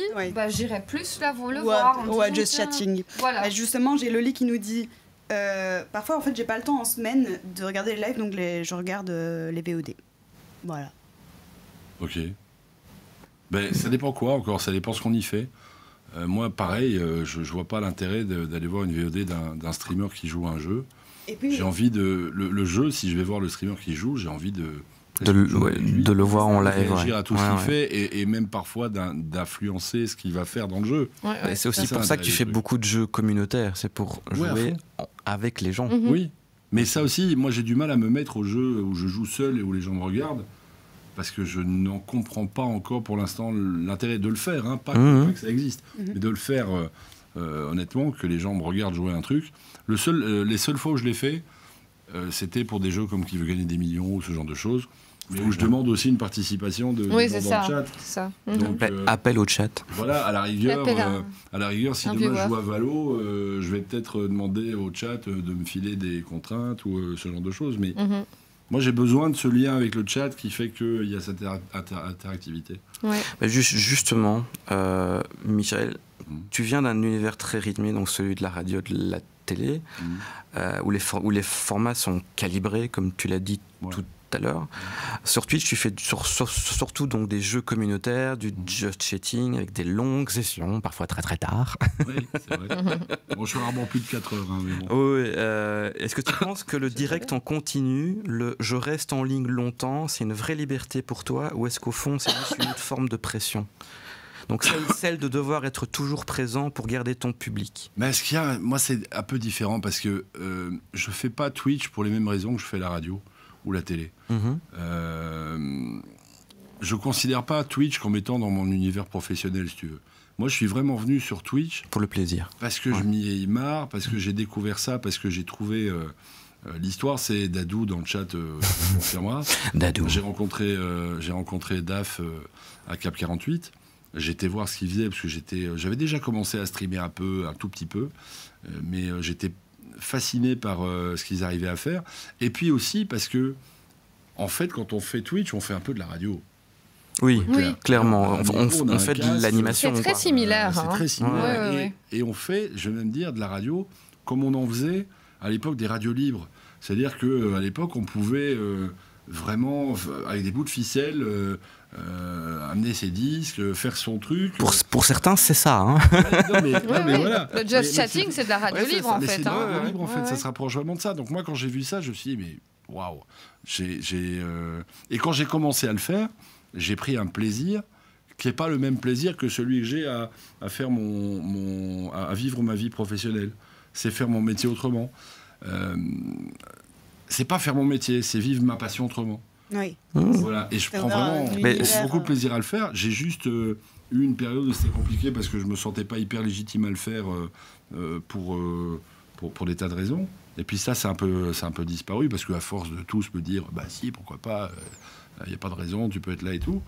j'irais plus le voir. Ou à Just Chatting. Voilà. Justement, j'ai Loli qui nous dit Parfois, en fait, j'ai pas le temps en semaine de regarder les lives, donc je regarde les VOD. Voilà. Ok. Ben, ça dépend quoi encore, ça dépend ce qu'on y fait. Moi, pareil, je vois pas l'intérêt d'aller voir une VOD d'un streamer qui joue un jeu. Et puis, j'ai envie de... Le jeu, si je vais voir le streamer qui joue, j'ai envie de le voir en live. Réagir à tout ce qu'il fait et même parfois d'influencer ce qu'il va faire dans le jeu. C'est aussi pour ça que tu fais beaucoup de jeux communautaires, c'est pour jouer avec les gens. Oui, mais ça aussi, moi j'ai du mal à me mettre au jeu où je joue seul et où les gens me regardent, parce que je n'en comprends pas encore pour l'instant l'intérêt de le faire, hein, pas que ça existe, mais de le faire honnêtement, que les gens me regardent jouer un truc. Les seules fois où je l'ai fait, c'était pour des jeux comme Qui veut gagner des millions ou ce genre de choses, mais où je demande aussi une participation de dans le chat. Ça. Donc, appel au chat. Voilà, à la rigueur, si demain je joue à Valo, je vais peut-être demander au chat de me filer des contraintes ou ce genre de choses. Mais moi, j'ai besoin de ce lien avec le chat qui fait qu'il y a cette interactivité. Ouais. Justement, Michael, tu viens d'un univers très rythmé, donc celui de la radio, de la télé, où les formats sont calibrés, comme tu l'as dit tout à l'heure. Sur Twitch, tu fais surtout donc des jeux communautaires, du just chatting avec des longues sessions, parfois très très tard. Oui, c'est vrai. Bon, je fais rarement plus de 4 heures. Hein, mais bon. Oui, est-ce que tu penses que le direct en continu, le je reste en ligne longtemps, c'est une vraie liberté pour toi, ou est-ce qu'au fond c'est juste une autre forme de pression ? Donc celle de devoir être toujours présent pour garder ton public. Mais moi c'est un peu différent parce que je fais pas Twitch pour les mêmes raisons que je fais la radio ou la télé. Je considère pas Twitch comme étant dans mon univers professionnel, si tu veux. Moi, je suis vraiment venu sur Twitch pour le plaisir. Parce que je m'y ai marre, parce que j'ai découvert ça, parce que j'ai trouvé... l'histoire, c'est Dadou dans le chat, confirmera. Dadou. J'ai rencontré Daf à Cap 48. J'étais voir ce qu'il faisait, parce que j'avais déjà commencé à streamer un tout petit peu, mais j'étais fasciné par ce qu'ils arrivaient à faire. Et puis aussi parce que, en fait, quand on fait Twitch, on fait un peu de la radio. Oui, clairement. On fait de l'animation. C'est très similaire. C'est très similaire. Et on fait, je vais même dire, de la radio comme on en faisait à l'époque des radios libres. C'est-à-dire qu'à l'époque, on pouvait vraiment, avec des bouts de ficelle, amener ses disques, faire son truc. Pour certains, c'est ça. Hein. Mais voilà. Le just chatting, c'est de la radio libre, en fait. C'est de la radio libre, en fait. Ça se rapproche vraiment de ça. Donc moi, quand j'ai vu ça, je me suis dit, mais waouh. Et quand j'ai commencé à le faire, j'ai pris un plaisir qui n'est pas le même plaisir que celui que j'ai à faire à vivre ma vie professionnelle. C'est faire mon métier autrement. C'est pas faire mon métier, c'est vivre ma passion autrement. Oui. Voilà. Et je prends vraiment beaucoup de plaisir à le faire. J'ai juste eu une période où c'était compliqué parce que je me sentais pas hyper légitime à le faire pour des tas de raisons. Et puis ça, c'est un peu disparu parce qu'à force de tous me dire, bah si, pourquoi pas, il n'y a pas de raison, tu peux être là et tout.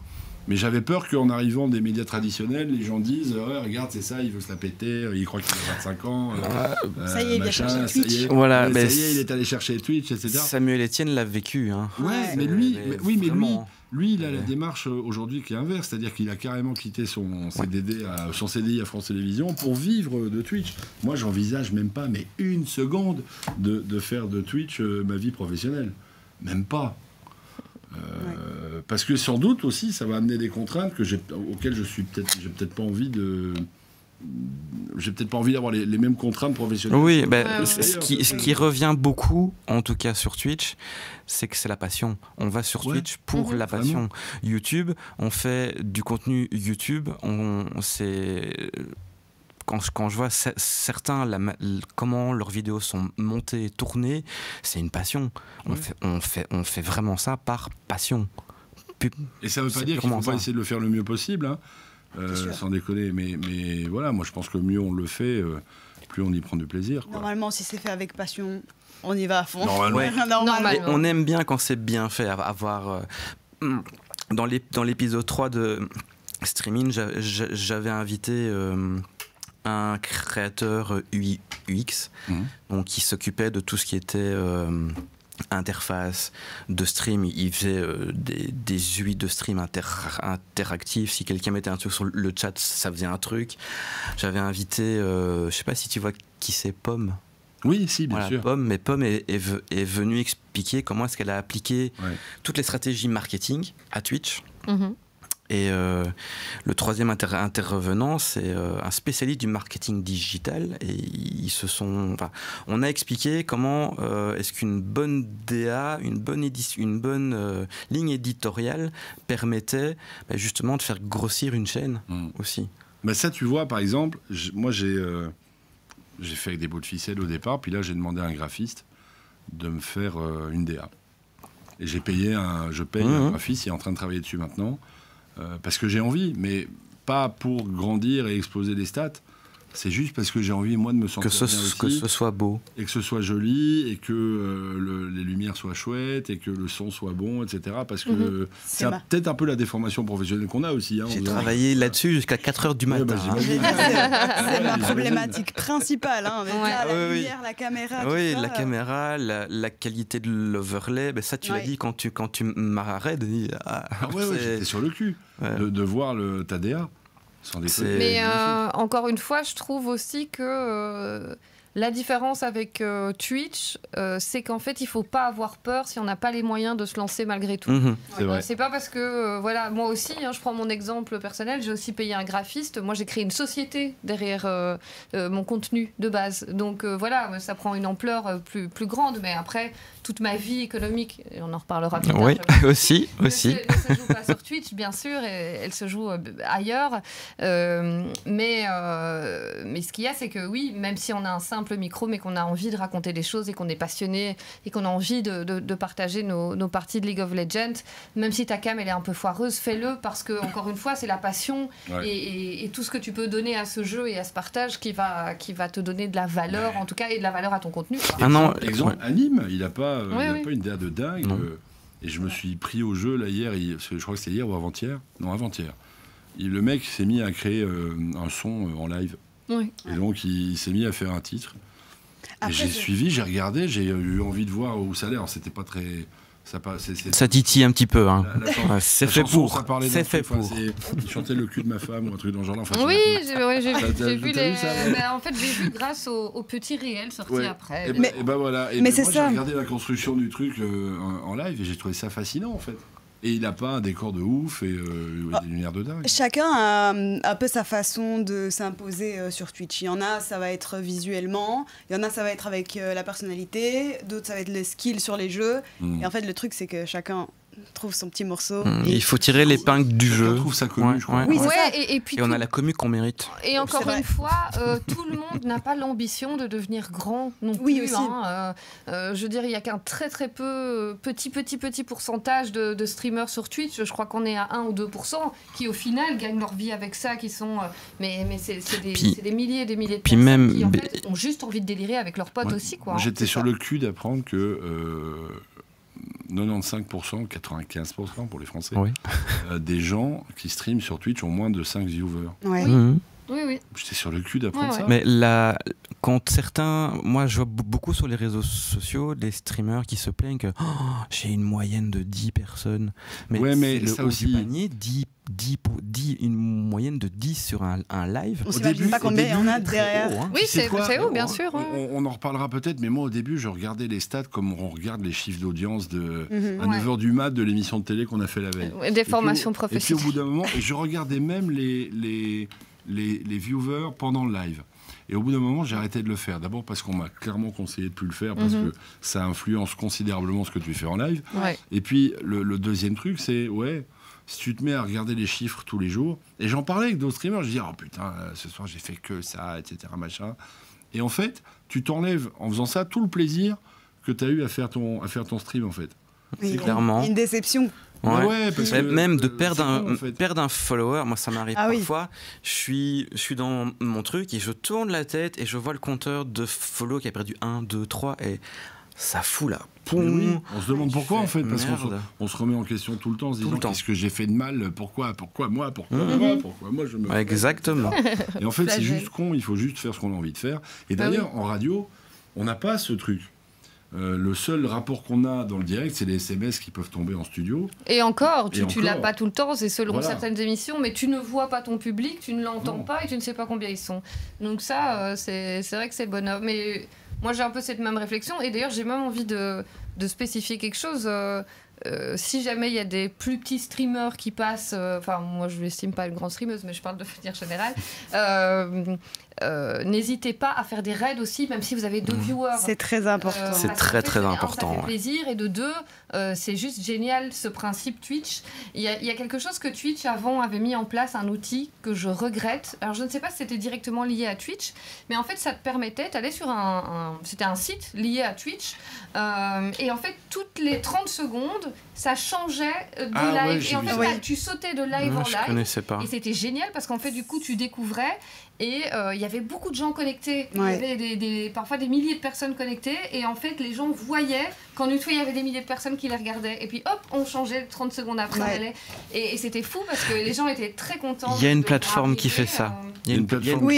Mais j'avais peur qu'en arrivant des médias traditionnels, les gens disent regarde, c'est ça, il veut se la péter, il croit qu'il a 25 ans. Ça y est, il a cherché Twitch. Voilà, ça y est, il est allé chercher Twitch, etc. Samuel Etienne l'a vécu. Hein. Ouais, mais lui, il a la démarche aujourd'hui qui est inverse, c'est-à-dire qu'il a carrément quitté son CDI à France Télévisions pour vivre de Twitch. Moi, j'envisage même pas, mais une seconde, de faire de Twitch ma vie professionnelle. Même pas. Parce que sans doute aussi ça va amener des contraintes auxquelles j'ai peut-être pas envie d'avoir les mêmes contraintes professionnelles. Oui, ce qui revient beaucoup, en tout cas sur Twitch, c'est que c'est la passion. On va sur Twitch pour la passion. Vraiment. YouTube, on fait du contenu YouTube, quand je vois certains, comment leurs vidéos sont montées et tournées, c'est une passion. On fait vraiment ça par passion. Et ça ne veut pas dire qu'il ne faut pas essayer de le faire le mieux possible, hein, sans déconner. Mais voilà, moi je pense que mieux on le fait, plus on y prend du plaisir. Quoi. Normalement, si c'est fait avec passion, on y va à fond. Normalement. Et on aime bien quand c'est bien fait. Dans l'épisode 3 de Streaming, j'avais invité... un créateur UX donc qui s'occupait de tout ce qui était interface de stream. Il faisait des UI de stream interactifs. Si quelqu'un mettait un truc sur le chat, ça faisait un truc. J'avais invité, je sais pas si tu vois qui c'est, Pomme. Oui, si, bien voilà, sûr. Pomme, mais Pomme est venue expliquer comment est-ce qu'elle a appliqué toutes les stratégies marketing à Twitch. Et le troisième intervenant, c'est un spécialiste du marketing digital. Et on a expliqué comment est-ce qu'une bonne DA, une bonne ligne éditoriale permettait justement de faire grossir une chaîne aussi. Mais ça, tu vois, par exemple, moi j'ai fait avec des bouts de ficelle au départ, puis là j'ai demandé à un graphiste de me faire une DA. Et je paye un graphiste, il est en train de travailler dessus maintenant. Parce que j'ai envie, mais pas pour grandir et exploser les stats. C'est juste parce que j'ai envie, moi, de me sentir bien aussi. Que ce soit beau. Et que ce soit joli, et que les lumières soient chouettes, et que le son soit bon, etc. Parce que c'est peut-être un peu la déformation professionnelle qu'on a aussi. Hein, j'ai travaillé là-dessus jusqu'à 4h du matin. C'est ma problématique principale. Hein, avec la lumière, la caméra. Oui, tout ça, la caméra, la qualité de l'overlay. Ben ça, tu l'as dit quand tu m'arrêtes. J'étais sur le cul de voir ta DA. Mais encore une fois, je trouve aussi que la différence avec Twitch, c'est qu'en fait, il ne faut pas avoir peur si on n'a pas les moyens de se lancer malgré tout. C'est pas parce que, voilà, moi aussi, hein, je prends mon exemple personnel, j'ai aussi payé un graphiste. Moi, j'ai créé une société derrière mon contenu de base. Donc voilà, ça prend une ampleur plus grande. Mais après, toute ma vie économique, et on en reparlera plus tard. Oui, aussi. Ne se joue pas sur Twitch, bien sûr, et elle se joue ailleurs. Mais ce qu'il y a, c'est que oui, même si on a un simple micro, mais qu'on a envie de raconter des choses et qu'on est passionné et qu'on a envie de partager nos parties de League of Legends, même si ta cam elle est un peu foireuse, fais-le parce que, encore une fois, c'est la passion et tout ce que tu peux donner à ce jeu et à ce partage qui va te donner de la valeur, en tout cas, et de la valeur à ton contenu. Exemple, Anime, il n'a pas une DA de dingue. Et je me suis pris au jeu là hier, je crois que c'était hier ou avant-hier. Non, avant-hier. Le mec s'est mis à créer un son en live. Et donc il s'est mis à faire un titre. Après, et j'ai suivi, j'ai regardé, j'ai eu envie de voir où ça allait. Alors c'était pas très... Ça titille un petit peu. Hein. C'est fait pour. C'est fait pour. Il chantait le cul de ma femme ou un truc dans le genre. Enfin, oui, j'ai vu les... en fait, j'ai vu grâce aux petits réels sortis après. Et ben voilà. Et moi, j'ai regardé la construction du truc en live et j'ai trouvé ça fascinant en fait. Et il n'a pas un décor de ouf et des lumières de dingue. Chacun a un peu sa façon de s'imposer sur Twitch. Il y en a, ça va être visuellement. Il y en a, ça va être avec la personnalité. D'autres, ça va être le skill sur les jeux. Et en fait, le truc, c'est que chacun trouve son petit morceau. Il faut tirer l'épingle du jeu. Trouve sa commu, je crois. Oui, et puis on a la commu qu'on mérite. Et encore une fois, tout le monde n'a pas l'ambition de devenir grand non plus. Oui, aussi. Je veux dire, il n'y a qu'un très très petit pourcentage de streamers sur Twitch. Je crois qu'on est à 1 ou 2% qui au final gagnent leur vie avec ça, qui sont... mais c'est des milliers et des milliers de personnes qui en fait, ont juste envie de délirer avec leurs potes aussi. Quoi, j'étais sur le cul d'apprendre que... 95%, 95% pour les Français, des gens qui streament sur Twitch ont moins de 5 viewers. Oui. J'étais sur le cul d'apprendre ça. Mais quand certains... Moi, je vois beaucoup sur les réseaux sociaux des streamers qui se plaignent que j'ai une moyenne de 10 personnes. Mais ça aussi... du panier, une moyenne de 10 sur un live. On s'imagine pas combien il y en a derrière. Oui, c'est haut, bien sûr. On en reparlera peut-être, mais moi, au début, je regardais les stats comme on regarde les chiffres d'audience à 9h du mat de l'émission de télé qu'on a fait la veille. Des formations professionnelles. Et puis, au bout d'un moment, je regardais même les viewers pendant le live. Et au bout d'un moment, j'ai arrêté de le faire. D'abord parce qu'on m'a clairement conseillé de ne plus le faire parce que ça influence considérablement ce que tu fais en live. Et puis, le deuxième truc, c'est, si tu te mets à regarder les chiffres tous les jours, et j'en parlais avec d'autres streamers, je dis, oh putain, ce soir, j'ai fait que ça, etc., machin. Et en fait, tu t'enlèves, en faisant ça, tout le plaisir que tu as eu à faire ton stream, en fait. Oui, clairement. Une déception. Parce que, même de perdre un follower, moi ça m'arrive parfois. Je suis dans mon truc et je tourne la tête et je vois le compteur de follow qui a perdu 1, 2, 3 et ça fout là. On se demande pourquoi en fait, parce qu'on se remet en question tout le temps en se disant qu'est-ce que j'ai fait de mal, pourquoi moi je me... Exactement. Et en fait c'est juste con, il faut juste faire ce qu'on a envie de faire. Et d'ailleurs en radio, on n'a pas ce truc. Le seul rapport qu'on a dans le direct, c'est les SMS qui peuvent tomber en studio. Et encore, tu l'as pas tout le temps, c'est selon certaines émissions, mais tu ne vois pas ton public, tu ne l'entends pas et tu ne sais pas combien ils sont. Donc ça, c'est vrai que c'est le bonheur. Mais moi j'ai un peu cette même réflexion. Et d'ailleurs, j'ai même envie de spécifier quelque chose. Si jamais il y a des plus petits streamers qui passent, enfin moi je ne l'estime pas une grande streameuse, mais je parle de manière générale, n'hésitez pas à faire des raids aussi, même si vous avez 2 viewers. C'est très important. C'est très très important. Ça fait plaisir, et de 2, c'est juste génial ce principe Twitch. Il y a quelque chose que Twitch avant avait mis en place, un outil que je regrette. Alors je ne sais pas si c'était directement lié à Twitch, mais en fait ça te permettait, t'allais sur c'était un site lié à Twitch, et en fait toutes les 30 secondes ça changeait de live, et en fait là, tu sautais de live en live, je connaissais pas. et c'était génial parce qu'en fait du coup tu découvrais, et il y avait beaucoup de gens connectés, il y avait parfois des milliers de personnes connectées, et en fait les gens voyaient quand une fois il y avait des milliers de personnes qui les regardaient, et puis hop on changeait 30 secondes après, et c'était fou parce que les gens étaient très contents. Il y a une plateforme qui fait ça. Il y a une plateforme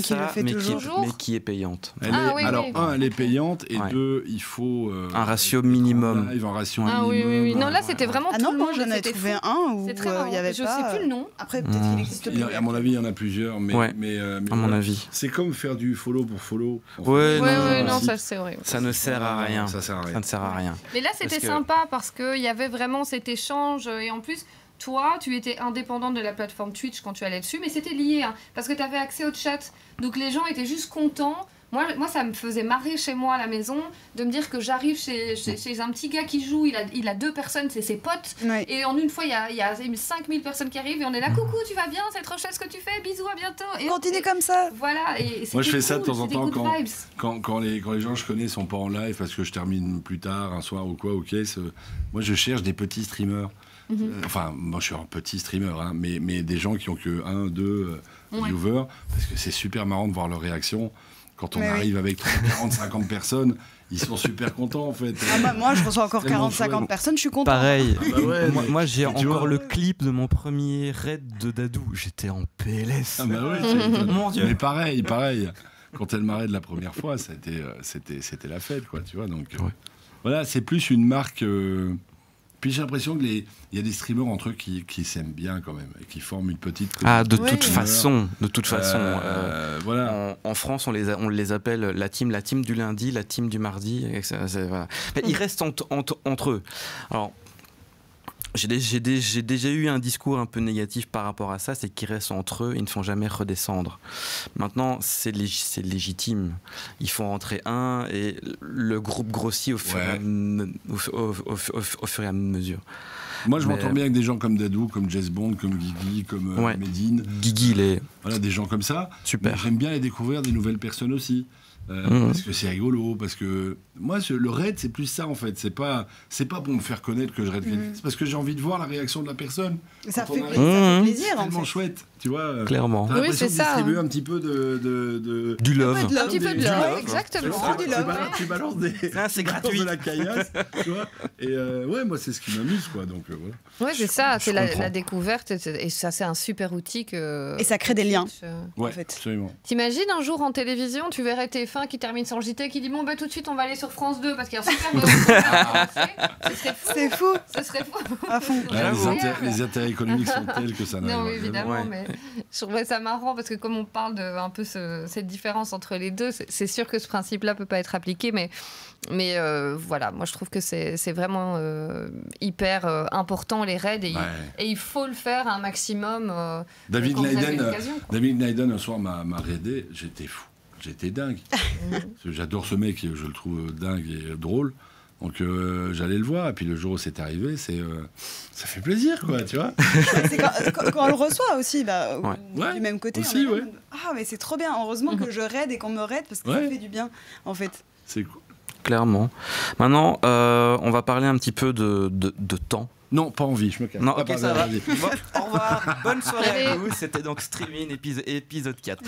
qui le fait toujours, mais qui est payante. Elle est payante, et 2, il faut un ratio minimum. Un ratio minimum. Oui. Non, là c'était vraiment tout le monde. Moi j'en ai trouvé un où il y avait je pas. sais plus le nom. Après peut-être qu'il existe plus. À mon avis il y en a plusieurs, mais à mon avis. C'est comme faire du follow pour follow. Non, ça c'est horrible. Ça ne sert à rien. Ça ne sert à rien. Mais là c'était sympa parce qu'il y avait vraiment cet échange, et en plus toi, tu étais indépendante de la plateforme Twitch quand tu allais dessus, mais c'était lié, parce que tu avais accès au chat. Donc les gens étaient juste contents. Moi, ça me faisait marrer chez moi à la maison de me dire que j'arrive chez un petit gars qui joue, il a 2 personnes, c'est ses potes, et en une fois, il y a 5000 personnes qui arrivent, et on est là, coucou, tu vas bien, c'est trop chouette ce que tu fais, bisous, à bientôt. Et continue comme ça. Voilà. Moi, je fais ça de temps en temps quand les gens que je connais sont pas en live, parce que je termine plus tard, un soir ou quoi, moi, je cherche des petits streamers. Enfin, moi je suis un petit streamer, mais des gens qui ont que 1, 2 viewers, parce que c'est super marrant de voir leur réaction. Quand on arrive avec 30, 40, 50 personnes, ils sont super contents en fait. Moi je reçois encore 40, 50 personnes, je suis content. Pareil. Moi j'ai encore le clip de mon premier raid de Dadou. J'étais en PLS. Mon Dieu. Mais pareil. Quand elle m'a raid la première fois, c'était la fête, quoi, tu vois. Donc voilà, c'est plus une marque. Puis j'ai l'impression qu'il y a des streamers entre eux qui s'aiment bien quand même, et qui forment une petite... de toute façon. Voilà. En France, on les appelle la team du lundi, la team du mardi. Voilà. Mais ils restent entre eux. Alors, j'ai déjà eu un discours un peu négatif par rapport à ça, c'est qu'ils restent entre eux, ils ne font jamais redescendre. Maintenant, c'est légitime. Ils font rentrer un, et le groupe grossit au fur et à mesure. Moi, je m'entends bien avec des gens comme Dadou, comme Jess Bond, comme Guigui, comme Medine. Guigui, voilà, des gens comme ça. Super. J'aime bien les découvrir, des nouvelles personnes aussi. Parce que c'est rigolo, parce que moi le raid c'est plus ça en fait, c'est pas pour me faire connaître que je raid quelqu'un, c'est parce que j'ai envie de voir la réaction de la personne. Ça fait plaisir, c'est tellement chouette, tu vois. Clairement. T'as l'impression de distribuer un petit peu du love. Un petit peu de love, exactement. Tu balances c'est gratuit. De la caillasse, tu vois. Et moi c'est ce qui m'amuse, quoi. Donc voilà. Ouais, c'est ça, c'est la découverte, et ça c'est un super outil que. Et ça crée des liens. En fait. Absolument. T'imagines un jour en télévision, tu verrais TF1 qui termine son JT, qui dit bon tout de suite on va aller sur France 2 parce qu'il y a un super c'est fou. Ce serait fou. À fond. Les intérêts économiques sont tels que ça n'a. Non, évidemment, mais je trouvais ça marrant parce que comme on parle de un peu cette différence entre les deux, c'est sûr que ce principe-là peut pas être appliqué, mais voilà, moi je trouve que c'est vraiment hyper important les raids, et il faut le faire un maximum. David Naiden un soir m'a raidé, j'étais fou. J'étais dingue. J'adore ce mec, je le trouve dingue et drôle. Donc j'allais le voir, et puis le jour où c'est arrivé, ça fait plaisir, quoi, tu vois. Quand on le reçoit aussi, du même côté. Aussi, mais c'est trop bien. Heureusement que je raide et qu'on me raide, parce que ça fait du bien, en fait. C'est cool. Clairement. Maintenant, on va parler un petit peu de temps. Non, pas envie, je me casse. Non, ok, ça va. Au revoir, bonne soirée à vous. C'était donc Streaming épisode 4.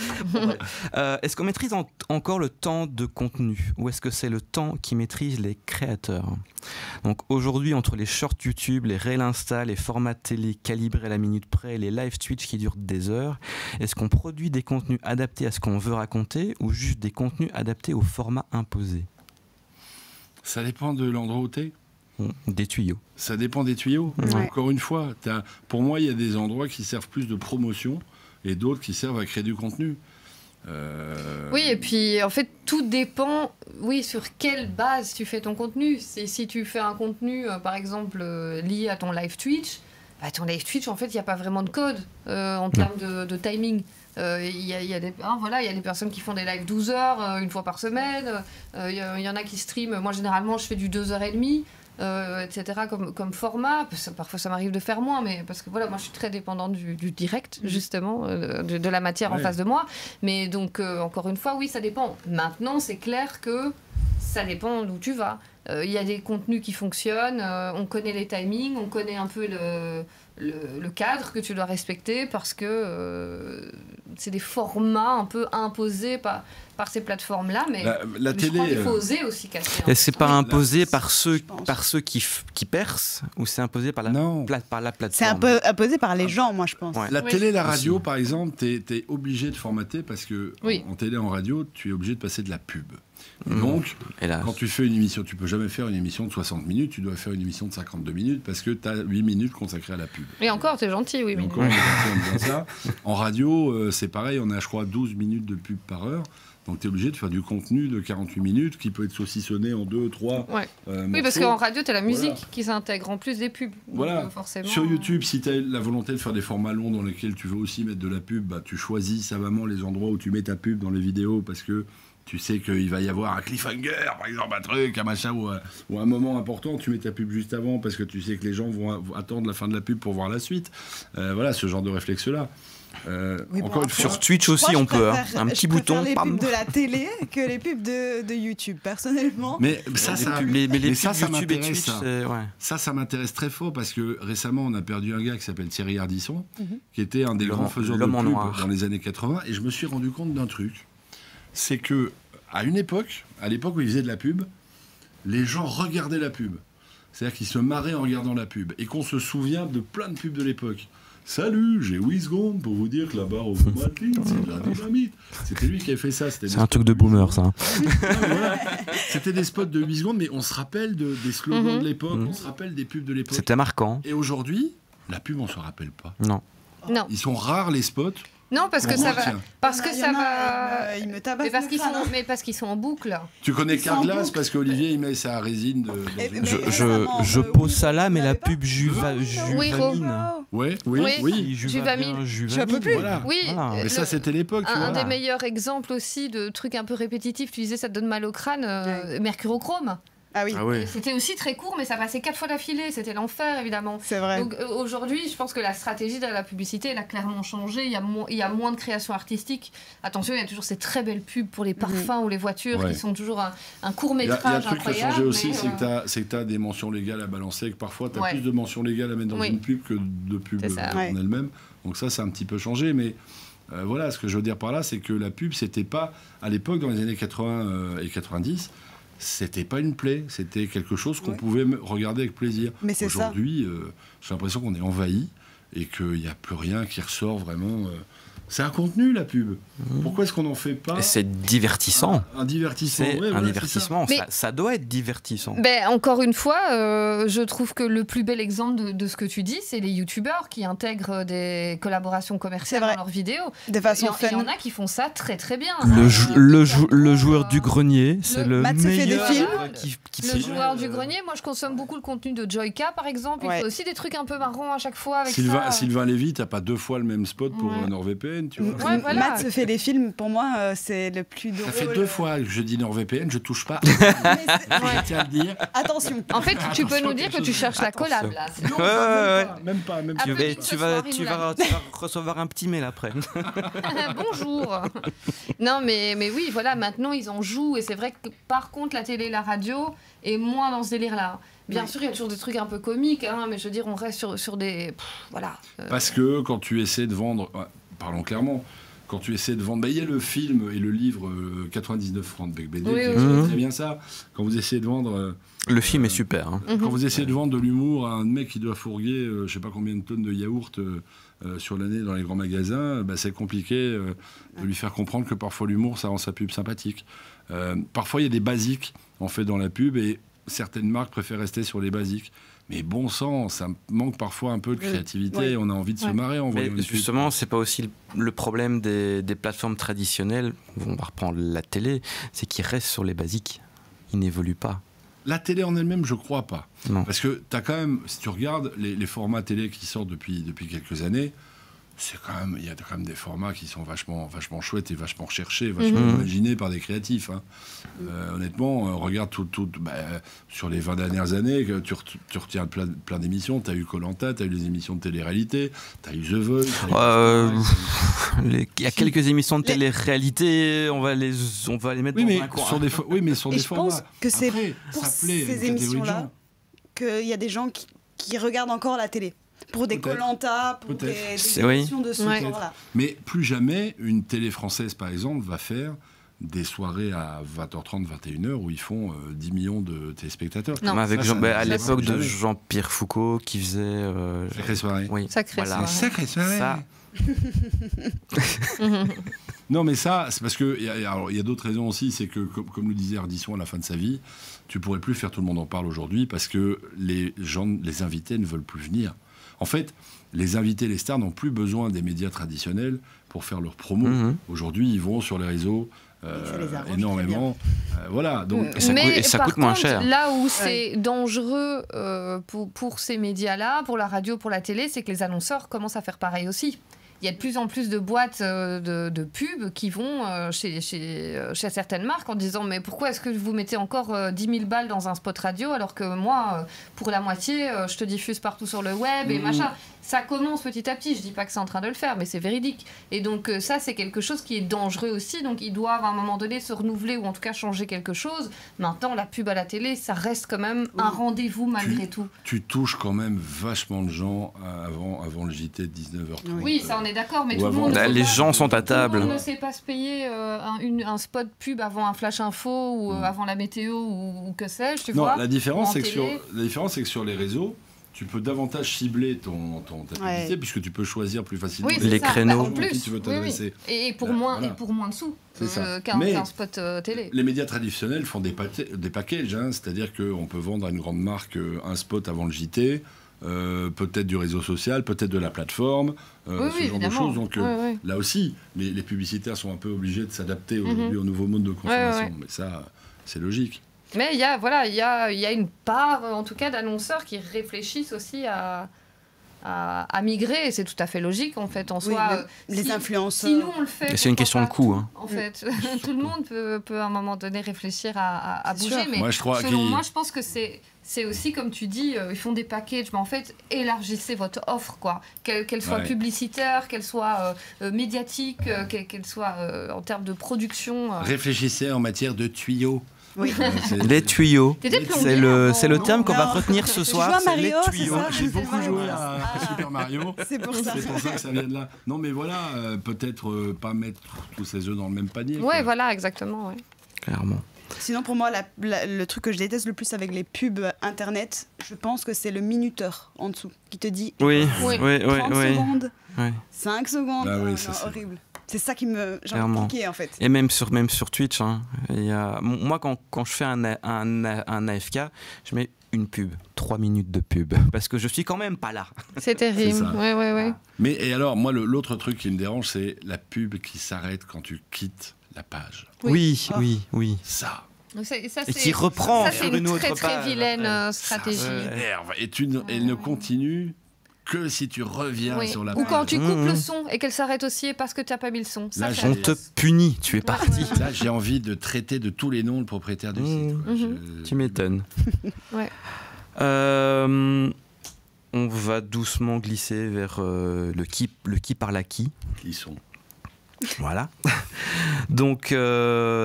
Est-ce qu'on maîtrise encore le temps de contenu, ou est-ce que c'est le temps qui maîtrise les créateurs? Donc aujourd'hui, entre les shorts YouTube, les Reel Insta, les formats télé calibrés à la minute près, les live Twitch qui durent des heures, est-ce qu'on produit des contenus adaptés à ce qu'on veut raconter, ou juste des contenus adaptés au format imposé? Ça dépend de l'endroit où t'es. Des tuyaux. Ça dépend des tuyaux. Encore une fois, pour moi, il y a des endroits qui servent plus de promotion et d'autres qui servent à créer du contenu. Oui, et puis en fait, tout dépend, sur quelle base tu fais ton contenu. Si tu fais un contenu, par exemple, lié à ton live Twitch, ton live Twitch, en fait, il n'y a pas vraiment de code en termes de timing. Il y a des personnes qui font des lives 12 heures une fois par semaine. Il y en a qui streament. Moi, généralement, je fais du 2h30. Etc. comme format. Parfois ça m'arrive de faire moins, mais parce que moi je suis très dépendante du direct, justement, de la matière en face de moi. Mais donc, encore une fois, oui, ça dépend. Maintenant, c'est clair que ça dépend d'où tu vas. Il y a des contenus qui fonctionnent, on connaît les timings, on connaît un peu le cadre que tu dois respecter parce que c'est des formats un peu imposés par ces plateformes-là, mais la télé, je crois qu'il faut oser aussi casser. Et c'est pas imposé par ceux qui percent ou c'est imposé par la plateforme? C'est un peu imposé par les gens, moi je pense. La télé, la radio, par exemple, t'es obligé de formater parce que en télé, en radio, tu es obligé de passer de la pub. Et donc, quand tu fais une émission, tu peux jamais faire une émission de 60 minutes, tu dois faire une émission de 52 minutes parce que tu as 8 minutes consacrées à la pub. Et encore, t'es gentil, oui. Encore, on ça. En radio, c'est pareil, on a, je crois, 12 minutes de pub par heure. Donc tu es obligé de faire du contenu de 48 minutes qui peut être saucissonné en 2, 3 morceaux. Oui, parce qu'en radio, tu as la musique qui s'intègre en plus des pubs. Donc, forcément, sur YouTube, si tu as la volonté de faire des formats longs dans lesquels tu veux aussi mettre de la pub, tu choisis savamment les endroits où tu mets ta pub dans les vidéos parce que tu sais qu'il va y avoir un cliffhanger, par exemple, un truc, un machin, ou un moment important, tu mets ta pub juste avant parce que tu sais que les gens vont attendre la fin de la pub pour voir la suite. Voilà, ce genre de réflexe-là. Encore une fois, sur Twitch aussi, on peut. Un petit bouton. Les pubs de la télé que les pubs de YouTube, personnellement. Mais ça m'intéresse. Ça m'intéresse très fort parce que récemment, on a perdu un gars qui s'appelle Thierry Ardisson, qui était un des grands faiseurs de pub dans les années 80. Et je me suis rendu compte d'un truc. C'est que à l'époque où il faisait de la pub, les gens regardaient la pub. C'est-à-dire qu'ils se marraient en regardant la pub. Et qu'on se souvient de plein de pubs de l'époque. Salut, j'ai 8 secondes pour vous dire que la barre au matin, c'est de la dynamite. C'était lui qui avait fait ça. C'est un truc de boomer, ça. Voilà. C'était des spots de 8 secondes, mais on se rappelle des slogans de l'époque, on se rappelle des pubs de l'époque. C'était marquant. Et aujourd'hui, la pub, on ne se rappelle pas. Non. Ils sont rares, les spots. Non, parce que ça va. Parce que ça va. Il me tabasse. Mais parce qu'ils sont en boucle. Tu connais Carglass parce qu'Olivier il met sa résine. Je pose ça là, mais la pub Juvamine. Oui. Juvamine. Je peux plus. Voilà. Oui. Mais ça, c'était l'époque. Un des meilleurs exemples aussi de trucs un peu répétitifs. Tu disais, ça te donne mal au crâne. Mercurochrome. Ah oui. C'était aussi très court, mais ça passait 4 fois d'affilée. C'était l'enfer, évidemment. C'est vrai. Donc aujourd'hui, je pense que la stratégie de la publicité, elle a clairement changé. Il y a moins de création artistique. Attention, il y a toujours ces très belles pubs pour les parfums ou les voitures qui sont toujours un court-métrage incroyable. Il y a un truc qui a changé aussi, c'est que tu as des mentions légales à balancer, que parfois tu as plus de mentions légales à mettre dans une pub que de pub en elle-même. Donc ça a un petit peu changé, mais... voilà, ce que je veux dire par là, c'est que la pub, c'était pas... À l'époque, dans les années 80 et 90... C'était pas une plaie, c'était quelque chose qu'on pouvait regarder avec plaisir. Mais c'est aujourd'hui, j'ai l'impression qu'on est envahi et qu'il n'y a plus rien qui ressort vraiment. C'est un contenu, la pub. Pourquoi est-ce qu'on n'en fait pas? C'est divertissant. Un divertissement. C'est un divertissement. Ça doit être divertissant. Encore une fois, je trouve que le plus bel exemple de ce que tu dis, c'est les youtubeurs qui intègrent des collaborations commerciales dans leurs vidéos. De façon il y en a qui font ça très très bien. Le joueur du grenier, c'est le Matt meilleur. Fait des films. Le joueur du grenier, moi je consomme beaucoup le contenu de Joyka par exemple. Il fait aussi des trucs un peu marrants à chaque fois avec Sylvain Lévy, t'as pas 2 fois le même spot pour NordVPN, tu vois. Matt se fait des films, pour moi, c'est le plus drôle. Ça fait 2 fois que je dis NordVPN, je touche pas. Je tiens à le dire. Attention. En fait, tu peux nous dire que tu cherches la collab là. Même pas. Tu vas recevoir un petit mail après. Bonjour. Non, mais oui, voilà, maintenant ils en jouent et c'est vrai que par contre la télé et la radio est moins dans ce délire-là. Bien sûr, il y a toujours des trucs un peu comiques, mais je veux dire, on reste sur des... voilà. Parce que quand tu essaies de vendre... Parlons clairement. Quand tu essaies de vendre... il y a le film et le livre 99 francs de Bec BD, c'est très bien ça. Quand vous essayez de vendre... le film est super. Quand vous essayez de vendre de l'humour à un mec qui doit fourguer je sais pas combien de tonnes de yaourt sur l'année dans les grands magasins, c'est compliqué de lui faire comprendre que parfois l'humour, ça rend sa pub sympathique. Parfois, il y a des basiques en fait dans la pub et certaines marques préfèrent rester sur les basiques. Mais bon sang, ça manque parfois un peu de créativité. On a envie de se marrer en voyant. Mais justement, c'est pas aussi le problème des plateformes traditionnelles. On va reprendre la télé, c'est qu'ils restent sur les basiques. Ils n'évoluent pas. La télé en elle-même, je crois pas. Non. Parce que t'as quand même, si tu regardes les formats télé qui sortent depuis quelques années, il y a quand même des formats qui sont vachement chouettes et vachement recherchés, vachement imaginés par des créatifs. Hein. Honnêtement, regarde sur les 20 dernières années, tu retiens plein d'émissions. Tu as eu Koh-Lanta, tu as eu les émissions de télé-réalité, tu as eu The Voice. Il y a quelques émissions de télé-réalité, on va les mettre dans un coin. Oui, mais sur des formats. Je pense que c'est pour ces émissions-là qu'il y a des gens qui regardent encore la télé. Pour des Koh-Lanta, pour des émissions de ce genre-là. Mais plus jamais, une télé française, par exemple, va faire des soirées à 20h30, 21h où ils font 10 millions de téléspectateurs. Non. À l'époque de Jean-Pierre Foucault qui faisait... Sacrée soirée. Oui. Sacrée soirée. Sacrée soirée. Ça. Non, mais ça, c'est parce qu'il y a d'autres raisons aussi. C'est que, comme le disait Ardisson à la fin de sa vie, tu pourrais plus faire Tout le monde en parle aujourd'hui parce que les invités ne veulent plus venir. En fait, les invités, les stars n'ont plus besoin des médias traditionnels pour faire leur promo. Aujourd'hui, ils vont sur les réseaux énormément. Voilà. Donc, et ça coûte moins cher. Là où c'est dangereux pour ces médias-là, pour la radio, pour la télé, c'est que les annonceurs commencent à faire pareil aussi. Il y a de plus en plus de boîtes de pubs qui vont chez certaines marques en disant mais pourquoi est-ce que vous mettez encore 10 000 balles dans un spot radio alors que moi, pour la moitié, je te diffuse partout sur le web et machin. Ça commence petit à petit, je dis pas que c'est en train de le faire, mais c'est véridique. Et donc ça, c'est quelque chose qui est dangereux aussi. Donc ils doivent à un moment donné se renouveler ou en tout cas changer quelque chose. Maintenant, la pub à la télé, ça reste quand même un rendez-vous malgré tout. Tu touches quand même vachement de gens avant le JT de 19h30. Oui, ça on est d'accord, mais tout le monde... Les gens sont à table. Tout le monde ne sait pas se payer un spot pub avant un flash info ou avant la météo ou que sais-je, tu vois. La différence, c'est que sur les réseaux, tu peux davantage cibler ta publicité puisque tu peux choisir plus facilement les créneaux qui tu veux t'adresser. Et pour moins de sous qu'un spot télé. Les médias traditionnels font des packages, hein, c'est-à-dire qu'on peut vendre à une grande marque un spot avant le JT, peut-être du réseau social, peut-être de la plateforme, ce genre de choses. Donc là aussi, les publicitaires sont un peu obligés de s'adapter aujourd'hui au nouveau mode de consommation. Mais ça, c'est logique. Mais il y a une part, en tout cas, d'annonceurs qui réfléchissent aussi à migrer. Et c'est tout à fait logique, en fait, en soi. Les influenceurs. Si nous, on le fait... Et c'est une question de coût. Hein. En fait, tout le monde peut, à un moment donné, réfléchir à bouger. Sûr. Mais moi, je pense que c'est aussi, comme tu dis, ils font des packages. Mais en fait, élargissez votre offre, quoi. Qu'elle soit publicitaire, qu'elle soit médiatique, qu'elle soit en termes de production. Réfléchissez en matière de tuyaux. Oui. Les tuyaux. C'est le terme qu'on va retenir ce soir. C'est les tuyaux. J'ai beaucoup joué à Super Mario. C'est pour ça. C'est pour ça que ça vient de là. Non, mais voilà, peut-être pas mettre tous ses œufs dans le même panier. Ouais, voilà, exactement. Ouais. Clairement. Sinon, pour moi, le truc que je déteste le plus avec les pubs internet, je pense que c'est le minuteur en dessous qui te dit 30 secondes, 5 secondes. Ah oui, c'est horrible. C'est ça qui me... J'ai envie de piquer, en fait. Et même sur Twitch, hein, moi, quand je fais un AFK, je mets une pub, 3 minutes de pub, parce que je suis quand même pas là. C'est terrible, ouais. Mais et alors, moi, l'autre truc qui me dérange, c'est la pub qui s'arrête quand tu quittes la page. Oui. Ça. Et qui reprend sur une autre page. C'est une très vilaine stratégie. Et elle ne continue que si tu reviens sur la page. Ou quand tu coupes le son et qu'elle s'arrête aussi parce que tu n'as pas mis le son. Là, on te punit, tu es parti. Là, j'ai envie de traiter de tous les noms le propriétaire du site. Tu m'étonnes. On va doucement glisser vers le qui par la qui. Qui sont. Voilà. Donc,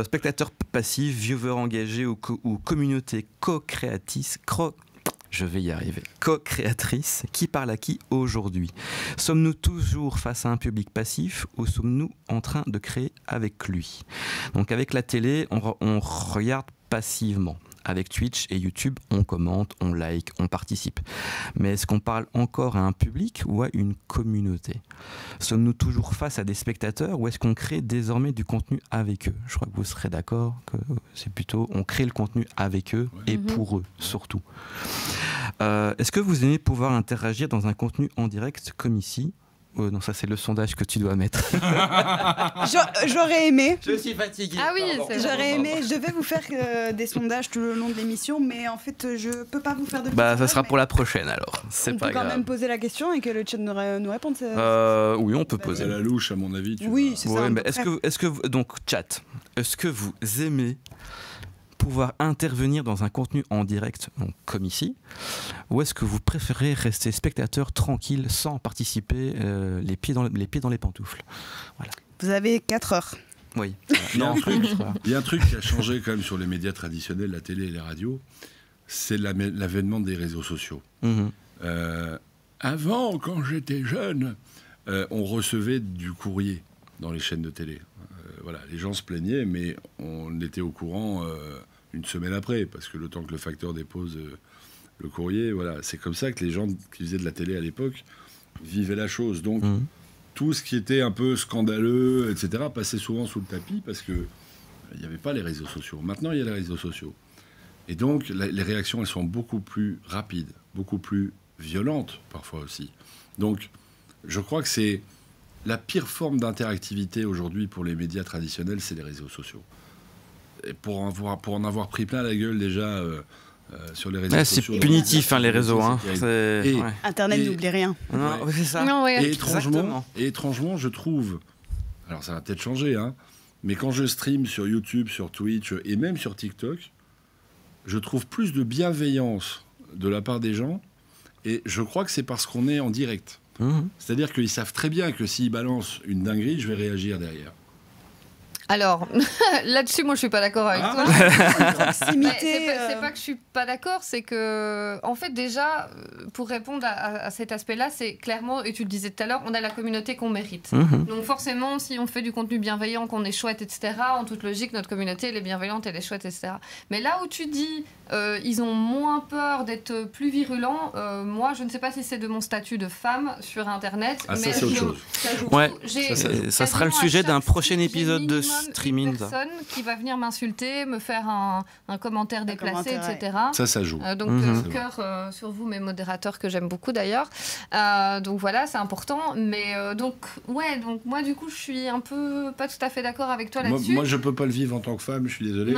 spectateur passif, viewer engagé ou communauté co-créatrice, co-créatrice, qui parle à qui aujourd'hui? Sommes-nous toujours face à un public passif ou sommes-nous en train de créer avec lui? Donc avec la télé, on regarde passivement. Avec Twitch et YouTube, on commente, on like, on participe. Mais est-ce qu'on parle encore à un public ou à une communauté? Sommes-nous toujours face à des spectateurs ou est-ce qu'on crée désormais du contenu avec eux? Je crois que vous serez d'accord que c'est plutôt on crée le contenu avec eux et pour eux surtout. Est-ce que vous aimez pouvoir interagir dans un contenu en direct comme ici? Non, ça c'est le sondage que tu dois mettre. J'aurais aimé. Je suis fatigué. Ah oui, J'aurais aimé. Je devais vous faire des sondages tout le long de l'émission, mais en fait, je peux pas vous faire de. Ça sera pour la prochaine alors. C'est pas grave. On peut quand même poser la question et que le chat nous réponde. Oui, on peut poser. À la louche, à mon avis. Oui, c'est ça. Mais est-ce que donc chat, est-ce que vous aimez pouvoir intervenir dans un contenu en direct, donc comme ici, ou est-ce que vous préférez rester spectateur tranquille sans participer, les pieds dans les pantoufles? Voilà. Vous avez 4 heures. Oui. Il y a un truc qui a changé quand même sur les médias traditionnels, la télé et les radios, c'est l'avènement des réseaux sociaux. Avant, quand j'étais jeune, on recevait du courrier dans les chaînes de télé. Voilà, les gens se plaignaient, mais on était au courant une semaine après, parce que le temps que le facteur dépose le courrier, voilà, c'est comme ça que les gens qui faisaient de la télé à l'époque vivaient la chose. Donc, tout ce qui était un peu scandaleux, etc., passait souvent sous le tapis, parce qu'il n'y avait pas les réseaux sociaux. Maintenant, il y a les réseaux sociaux. Et donc, les réactions, elles sont beaucoup plus rapides, beaucoup plus violentes, parfois aussi. Donc, je crois que c'est la pire forme d'interactivité aujourd'hui pour les médias traditionnels, c'est les réseaux sociaux. Et pour en avoir pris plein la gueule déjà sur les réseaux sociaux. C'est punitif, les réseaux. Internet n'oublie rien. Non, c'est ça. Et étrangement, je trouve, alors ça va peut-être changer, mais quand je stream sur YouTube, sur Twitch et même sur TikTok, je trouve plus de bienveillance de la part des gens. Et je crois que c'est parce qu'on est en direct. C'est-à-dire qu'ils savent très bien que s'ils balancent une dinguerie, je vais réagir derrière. Alors, là-dessus, moi, je suis pas d'accord avec toi. C'est pas que je suis pas d'accord, c'est que, en fait, déjà, pour répondre à cet aspect-là, c'est clairement, et tu le disais tout à l'heure, on a la communauté qu'on mérite. Donc, forcément, si on fait du contenu bienveillant, qu'on est chouette, etc., en toute logique, notre communauté, elle est bienveillante, elle est chouette, etc. Mais là où tu dis, ils ont moins peur d'être plus virulents, moi, je ne sais pas si c'est de mon statut de femme sur Internet. Ah, mais ça, c'est autre chose. Ça sera le sujet d'un prochain épisode de streaming. Une personne qui va venir m'insulter, me faire un commentaire déplacé, etc. Ça joue. Donc, cœur sur vous, mes modérateurs, que j'aime beaucoup d'ailleurs. Donc voilà, c'est important. Mais donc moi, du coup, je suis un peu pas tout à fait d'accord avec toi là-dessus. Moi, je peux pas le vivre en tant que femme, je suis désolé.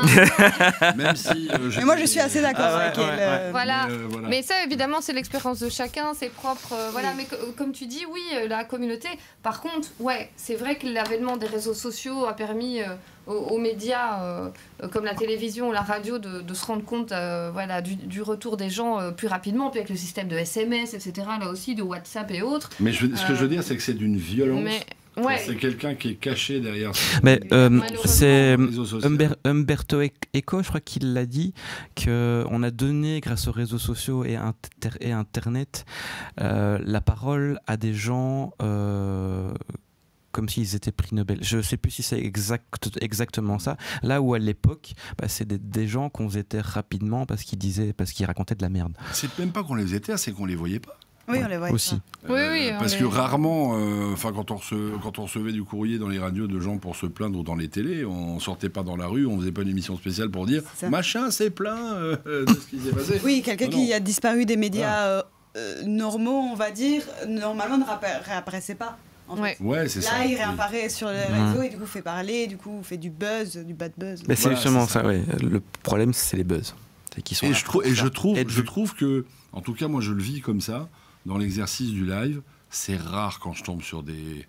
Même si. Mais moi, je suis assez d'accord avec elle. Voilà. Mais ça, évidemment, c'est l'expérience de chacun, c'est propre. Voilà. Mais comme tu dis, oui, la communauté. Par contre, c'est vrai que l'avènement des réseaux sociaux a permis aux médias comme la télévision ou la radio de se rendre compte du retour des gens plus rapidement, puis avec le système de SMS, etc., là aussi, de WhatsApp et autres. Mais ce que je veux dire, c'est que c'est d'une violence. C'est quelqu'un qui est caché derrière. Mais c'est Umberto Eco, je crois qu'il l'a dit, qu'on a donné, grâce aux réseaux sociaux et Internet, la parole à des gens comme s'ils étaient prix Nobel. Je ne sais plus si c'est exactement ça. Là où à l'époque, c'est des gens qu'on faisait taire rapidement parce qu'ils racontaient de la merde. C'est même pas qu'on les faisait taire, c'est qu'on les voyait pas. Oui, on les voit aussi. Parce que rarement, quand on recevait du courrier dans les radios de gens pour se plaindre ou dans les télés, on sortait pas dans la rue, on faisait pas une émission spéciale pour dire machin s'est plaint de ce qui s'est passé. Oui, quelqu'un qui a disparu des médias normaux, on va dire, normalement ne réapparaissait pas. C'est ça. Là, il réapparaît sur les réseaux et du coup fait parler, du coup fait du buzz, du bad buzz. Mais c'est justement ça. Le problème, c'est les buzz. Je trouve que, en tout cas, moi, je le vis comme ça. Dans l'exercice du live, c'est rare quand je tombe sur des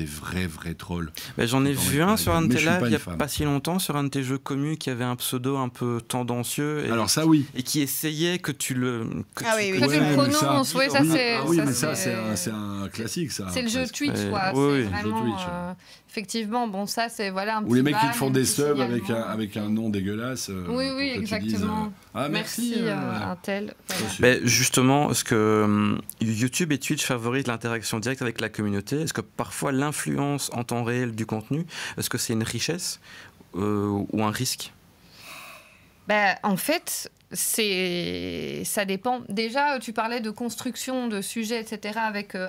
vrais trolls. J'en ai vu un sur un de tes lives il n'y a pas si longtemps, sur un de tes jeux communs qui avait un pseudo un peu tendancieux. Alors ça, oui. Et qui essayait que tu le... Que tu le prononces, c'est un classique, ça. C'est le jeu Twitch, quoi. Oui, vraiment... Effectivement, bon, ça, c'est un petit. Ou les mecs qui te font des subs avec un nom dégueulasse. Oui, exactement. Merci, un tel. Justement, est-ce que YouTube et Twitch favorisent l'interaction directe avec la communauté? Est-ce que parfois l'influence en temps réel du contenu, est-ce que c'est une richesse ou un risque? En fait, ça dépend. Déjà, tu parlais de construction de sujets, etc.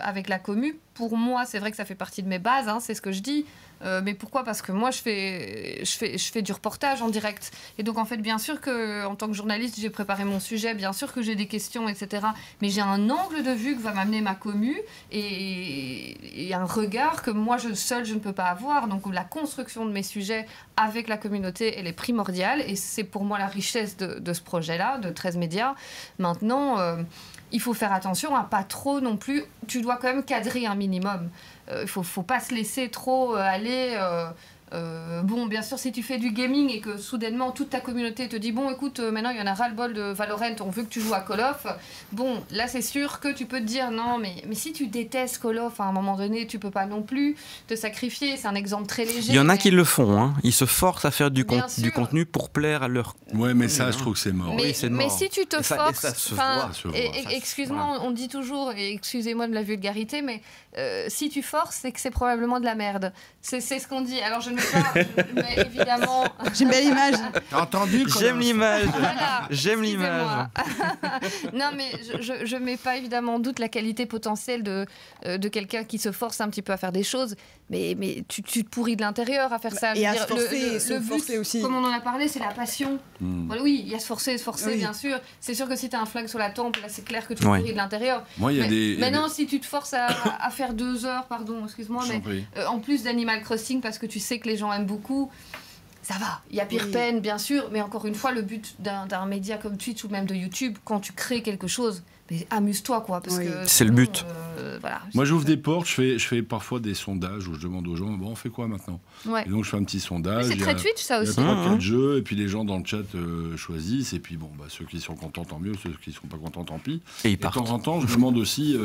avec la commu. Pour moi, c'est vrai que ça fait partie de mes bases, hein, c'est ce que je dis. Mais pourquoi ? Parce que moi, je fais du reportage en direct. Et donc, en fait, bien sûr qu'en tant que journaliste, j'ai préparé mon sujet, bien sûr que j'ai des questions, etc. Mais j'ai un angle de vue que va m'amener ma commu et un regard que moi, seule, je ne peux pas avoir. Donc, la construction de mes sujets avec la communauté, elle est primordiale. Et c'est pour moi la richesse de ce projet-là, de 13 médias. Maintenant, il faut faire attention à pas trop non plus. Tu dois quand même cadrer un minimum. Il faut pas se laisser trop aller... bon, bien sûr, si tu fais du gaming et que soudainement toute ta communauté te dit bon, écoute, maintenant il y en a ras-le-bol de Valorant, on veut que tu joues à Call of. Bon, là c'est sûr que tu peux te dire non, mais si tu détestes Call of, à un moment donné, tu peux pas non plus te sacrifier. C'est un exemple très léger. Il y en a qui le font, hein. Ils se forcent à faire du contenu pour plaire à leur. Ouais, mais ça, je trouve que c'est mort. Mais, oui, c'est mort. Mais si tu te forces, excuse-moi, voilà. on dit toujours, et excusez-moi de la vulgarité, mais si tu forces, c'est que c'est probablement de la merde. C'est ce qu'on dit. Alors je ne mais évidemment... J'aime bien l'image. T'as entendu ? J'aime l'image. Voilà, J'aime l'image. Non, mais je mets pas évidemment en doute la qualité potentielle de quelqu'un qui se force un petit peu à faire des choses, mais tu te pourris de l'intérieur à faire ça. Et à se forcer, but, aussi. Comme on en a parlé, c'est la passion. Voilà, oui, il y a se forcer, oui. Bien sûr. C'est sûr que si tu as un flingue sur la tempe, là, c'est clair que tu te pourris de l'intérieur. Moi, Maintenant, si tu te forces à faire 2 heures, pardon, excuse-moi, mais en plus d'Animal Crossing, parce que tu sais que les gens aiment beaucoup, ça va. Il y a pire peine, bien sûr, mais encore une fois, le but d'un média comme Twitch ou même de YouTube, quand tu crées quelque chose, mais amuse-toi, quoi, parce que c'est le but. Voilà. Moi, j'ouvre des portes, je fais parfois des sondages où je demande aux gens, bon, on fait quoi maintenant ? Et donc, je fais un petit sondage. C'est très Twitch, ça aussi. Il y a 3-4 jeux, et puis les gens dans le chat choisissent, et puis bon, ceux qui sont contents, tant mieux, ceux qui ne sont pas contents, tant pis. Et de temps en temps, je demande aussi,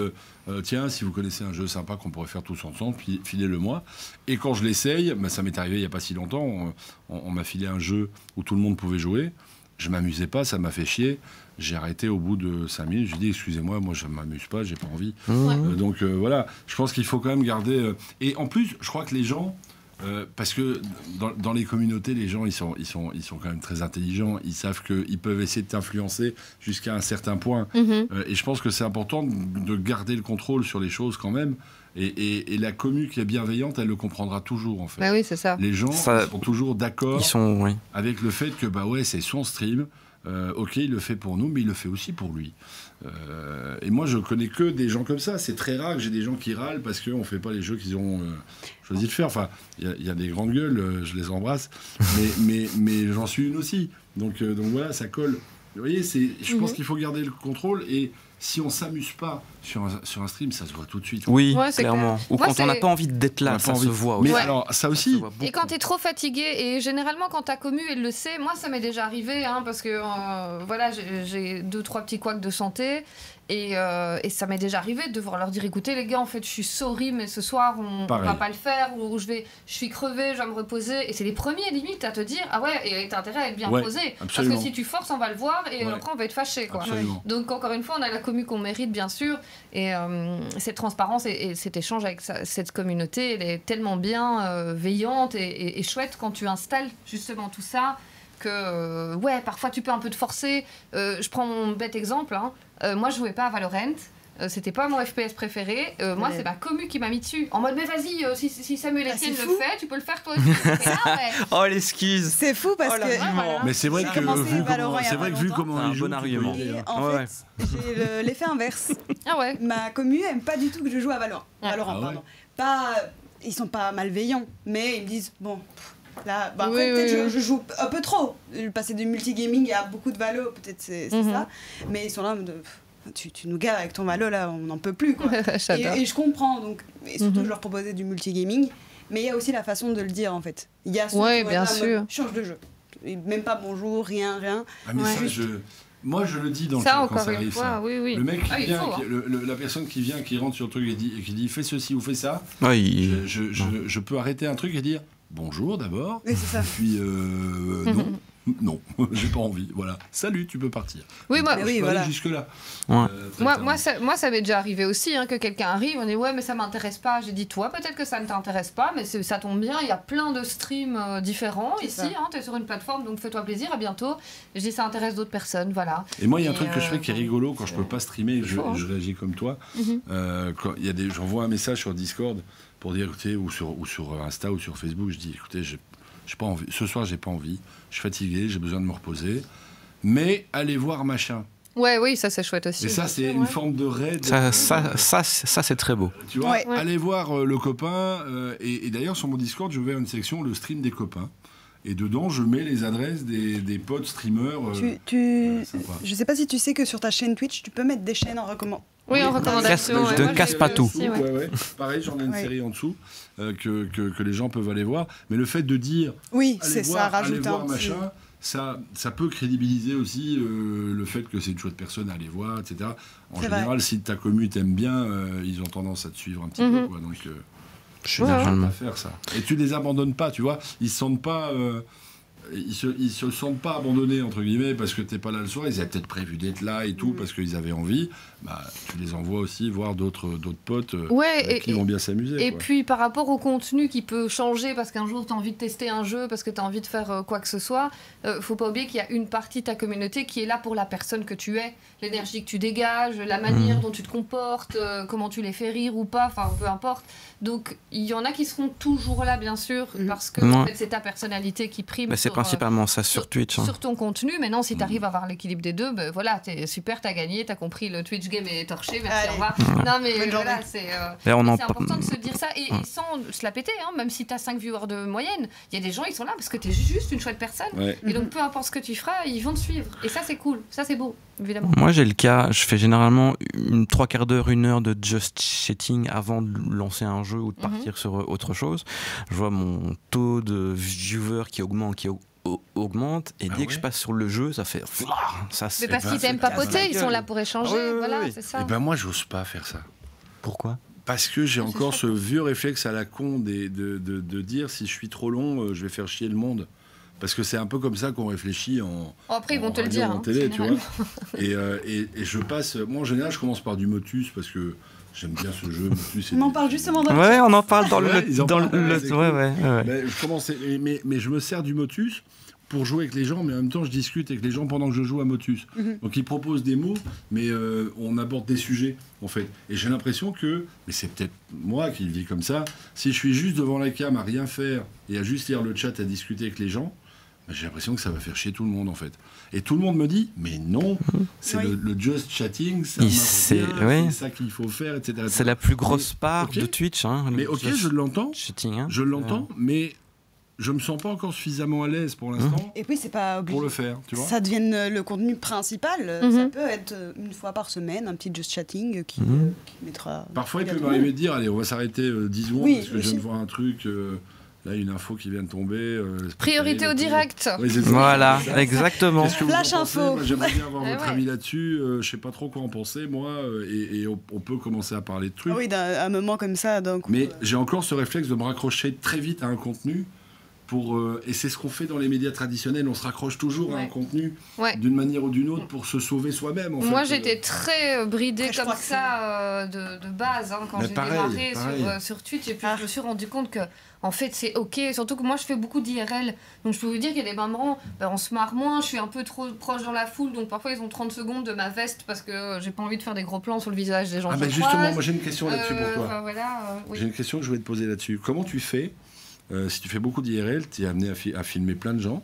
tiens, si vous connaissez un jeu sympa qu'on pourrait faire tous ensemble, filez-le-moi. Et quand je l'essaye, ça m'est arrivé il n'y a pas si longtemps, on m'a filé un jeu où tout le monde pouvait jouer. Je ne m'amusais pas, ça m'a fait chier. J'ai arrêté au bout de 5 minutes. J'ai dit, excusez-moi, moi, je ne m'amuse pas, j'ai pas envie. Donc, voilà, je pense qu'il faut quand même garder... Et en plus, je crois que les gens... parce que dans les communautés, les gens, ils sont quand même très intelligents. Ils savent qu'ils peuvent essayer de t'influencer jusqu'à un certain point. Et je pense que c'est important de garder le contrôle sur les choses quand même. Et la commu qui est bienveillante, elle le comprendra toujours, en fait. Bah oui, c'est ça. Les gens sont toujours d'accord avec le fait que, c'est son stream. Ok, il le fait pour nous, mais il le fait aussi pour lui. Et moi, je connais que des gens comme ça. C'est très rare que j'ai des gens qui râlent parce qu'on ne fait pas les jeux qu'ils ont choisi de faire. Enfin, il y a des grandes gueules, je les embrasse, mais j'en suis une aussi. Donc voilà, ça colle. Vous voyez, je pense qu'il faut garder le contrôle et si on ne s'amuse pas sur un stream, ça se voit tout de suite. Oui, clairement. Ou quand on n'a pas envie d'être là, ça se voit aussi. Mais alors, ça aussi... Et quand tu es trop fatigué, et généralement quand ta commu, elle le sait, moi ça m'est déjà arrivé, parce que voilà, j'ai 2-3 petits couacs de santé, et ça m'est déjà arrivé de devoir leur dire, écoutez les gars, en fait je suis sorry, mais ce soir on va pas le faire, ou je suis crevé, je vais me reposer, et c'est les premiers limite à te dire, ah ouais, et t'as intérêt à être bien posé, parce que si tu forces, on va le voir, et après on va être fâché, quoi. Donc encore une fois, on a la commu qu'on mérite, bien sûr, et cette transparence et cet échange avec cette communauté, elle est tellement bienveillante et chouette quand tu installes justement tout ça, que parfois tu peux un peu te forcer. Je prends mon bête exemple, moi je jouais pas à Valorant, c'était pas mon FPS préféré, moi c'est ma commu qui m'a mis dessus, en mode mais vas-y, si Samuel Etienne le fait, tu peux le faire toi aussi. Oh l'excuse. C'est fou parce que... Mais c'est vrai que vu comment on joue, bon argument. En fait, j'ai l'effet inverse. Ma commu aime pas du tout que je joue à Valorant. Ils sont pas malveillants, mais ils me disent bon... Là, peut-être je joue un peu trop. Passer du multigaming à beaucoup de Valo, peut-être c'est ça. Mais ils sont là, tu nous gaves avec ton Valo, là, on n'en peut plus, quoi. et je comprends, donc, et surtout je leur proposais du multigaming. Mais il y a aussi la façon de le dire, en fait. Il y a bien sûr. Change de jeu. Et même pas bonjour, rien. Ah, mais ça, moi, je le dis dans le chat quand ça arrive. Le mec qui vient, la personne qui vient, qui rentre sur le truc et qui dit fais ceci ou fais ça, je peux arrêter un truc et dire bonjour d'abord, oui, c'est ça. Puis non. Non, j'ai pas envie. Voilà. Salut, tu peux partir. Oui, moi, oui, voilà. Jusque-là. Ouais. Moi, ça m'est déjà arrivé aussi, que quelqu'un arrive, on dit ouais, mais ça m'intéresse pas. J'ai dit toi, peut-être que ça ne t'intéresse pas, mais ça tombe bien. Il y a plein de streams différents ici. T'es sur une plateforme, donc fais-toi plaisir. À bientôt. Je dis ça intéresse d'autres personnes, voilà. Et moi, il y a un truc que je fais qui est rigolo quand je peux pas streamer. Je réagis comme toi. Quand j'envoie un message sur Discord pour dire, écoutez, ou sur Insta ou sur Facebook, je dis, écoutez, j'ai pas envie. Ce soir, j'ai pas envie. Je suis fatigué, j'ai besoin de me reposer. Mais allez voir machin. Oui, ça c'est chouette aussi. Et ça, c'est une forme de raid. Ça c'est très beau. Tu vois, allez voir le copain. Et d'ailleurs, sur mon Discord, je vais à une section, le stream des copains. Et dedans, je mets les adresses des potes streamers. Je sais pas si tu sais que sur ta chaîne Twitch, tu peux mettre des chaînes en recommandation. Oui, en recommandation. De casse pas tout. Pareil, j'en ai une série en dessous que les gens peuvent aller voir. Mais le fait de dire ça rajoute voir machin, ça peut crédibiliser aussi le fait que c'est une chouette personne à aller voir, etc. En général, si ta commu t'aime bien, ils ont tendance à te suivre un petit peu. Quoi, donc, je suis d'accord à faire ça. Et tu les abandonnes pas, tu vois. Ils se sentent pas. Ils se sentent pas abandonnés entre guillemets parce que t'es pas là le soir. Ils avaient peut-être prévu d'être là et tout parce qu'ils avaient envie. Bah, tu les envoies aussi voir d'autres potes qui vont bien s'amuser. Et puis par rapport au contenu qui peut changer parce qu'un jour tu as envie de tester un jeu, parce que tu as envie de faire quoi que ce soit, faut pas oublier qu'il y a une partie de ta communauté qui est là pour la personne que tu es, l'énergie que tu dégages, la manière dont tu te comportes, comment tu les fais rire ou pas, enfin peu importe. Donc il y en a qui seront toujours là bien sûr parce que en fait, c'est ta personnalité qui prime. C'est principalement ça sur Twitch. Sur ton contenu. Maintenant si tu arrives à avoir l'équilibre des deux, voilà, t'es super, t'as gagné, t'as compris, le Twitch game est torché, merci, au revoir. Non mais voilà, c'est important de se dire ça et sans se la péter, même si t'as 5 viewers de moyenne, il y a des gens, ils sont là parce que t'es juste une chouette personne et donc peu importe ce que tu feras, ils vont te suivre et ça c'est cool, ça c'est beau, évidemment. Moi j'ai le cas, je fais généralement 3/4 d'heure, 1 heure de just chatting avant de lancer un jeu ou de partir sur autre chose. Je vois mon taux de viewers qui augmente et dès que je passe sur le jeu, ça fait mais parce qu'ils t'aiment papoter, ils sont là pour échanger, voilà, c'est ça. Et ben moi j'ose pas faire ça. Pourquoi ? Parce que j'ai encore ce vieux réflexe à la con de dire si je suis trop long, je vais faire chier le monde. Parce que c'est un peu comme ça qu'on réfléchit après ils vont te le dire en télé, tu vois. Et je passe, moi en général je commence par du Motus parce que j'aime bien ce jeu. Motus, on en parle justement dans le chat. On en parle dans le Mais je commence, mais je me sers du Motus pour jouer avec les gens, mais en même temps je discute avec les gens pendant que je joue à Motus. Donc ils proposent des mots, mais on aborde des sujets en fait. Et j'ai l'impression que, mais c'est peut-être moi qui le vis comme ça, si je suis juste devant la cam à rien faire et à juste lire le chat, à discuter avec les gens, j'ai l'impression que ça va faire chier tout le monde en fait. Et tout le monde me dit, mais non, c'est le just chatting, c'est ça qu'il faut faire, etc. C'est la plus grosse part de Twitch. Mais je l'entends, je l'entends, mais je me sens pas encore suffisamment à l'aise pour l'instant. Et puis c'est pas obligé pour le faire, tu vois. Ça devienne le contenu principal. Ça peut être une fois par semaine, un petit just chatting qui mettra. Parfois il peut m'arriver de dire, allez, on va s'arrêter 10 secondes parce que je viens de voir un truc. Là, une info qui vient de tomber. Priorité au direct. Voilà, exactement. Flash info. Moi, j'aimerais bien avoir votre avis là-dessus. Je sais pas trop quoi en penser, moi. Et on peut commencer à parler de trucs. Oui, d'un moment comme ça. Mais j'ai encore ce réflexe de me raccrocher très vite à un contenu. Et c'est ce qu'on fait dans les médias traditionnels, on se raccroche toujours à un contenu d'une manière ou d'une autre pour se sauver soi-même. Moi j'étais très bridée comme ça de base quand j'ai démarré sur Twitch et puis je me suis rendu compte que en fait c'est ok, surtout que moi je fais beaucoup d'IRL, donc je peux vous dire qu'il y a des moments on se marre moins, je suis un peu trop proche dans la foule, donc parfois ils ont 30 secondes de ma veste parce que j'ai pas envie de faire des gros plans sur le visage des gens. Justement, moi j'ai une question là-dessus pour toi. J'ai une question que je voulais te poser là-dessus. Comment tu fais si tu fais beaucoup d'IRL, tu es amené à filmer plein de gens.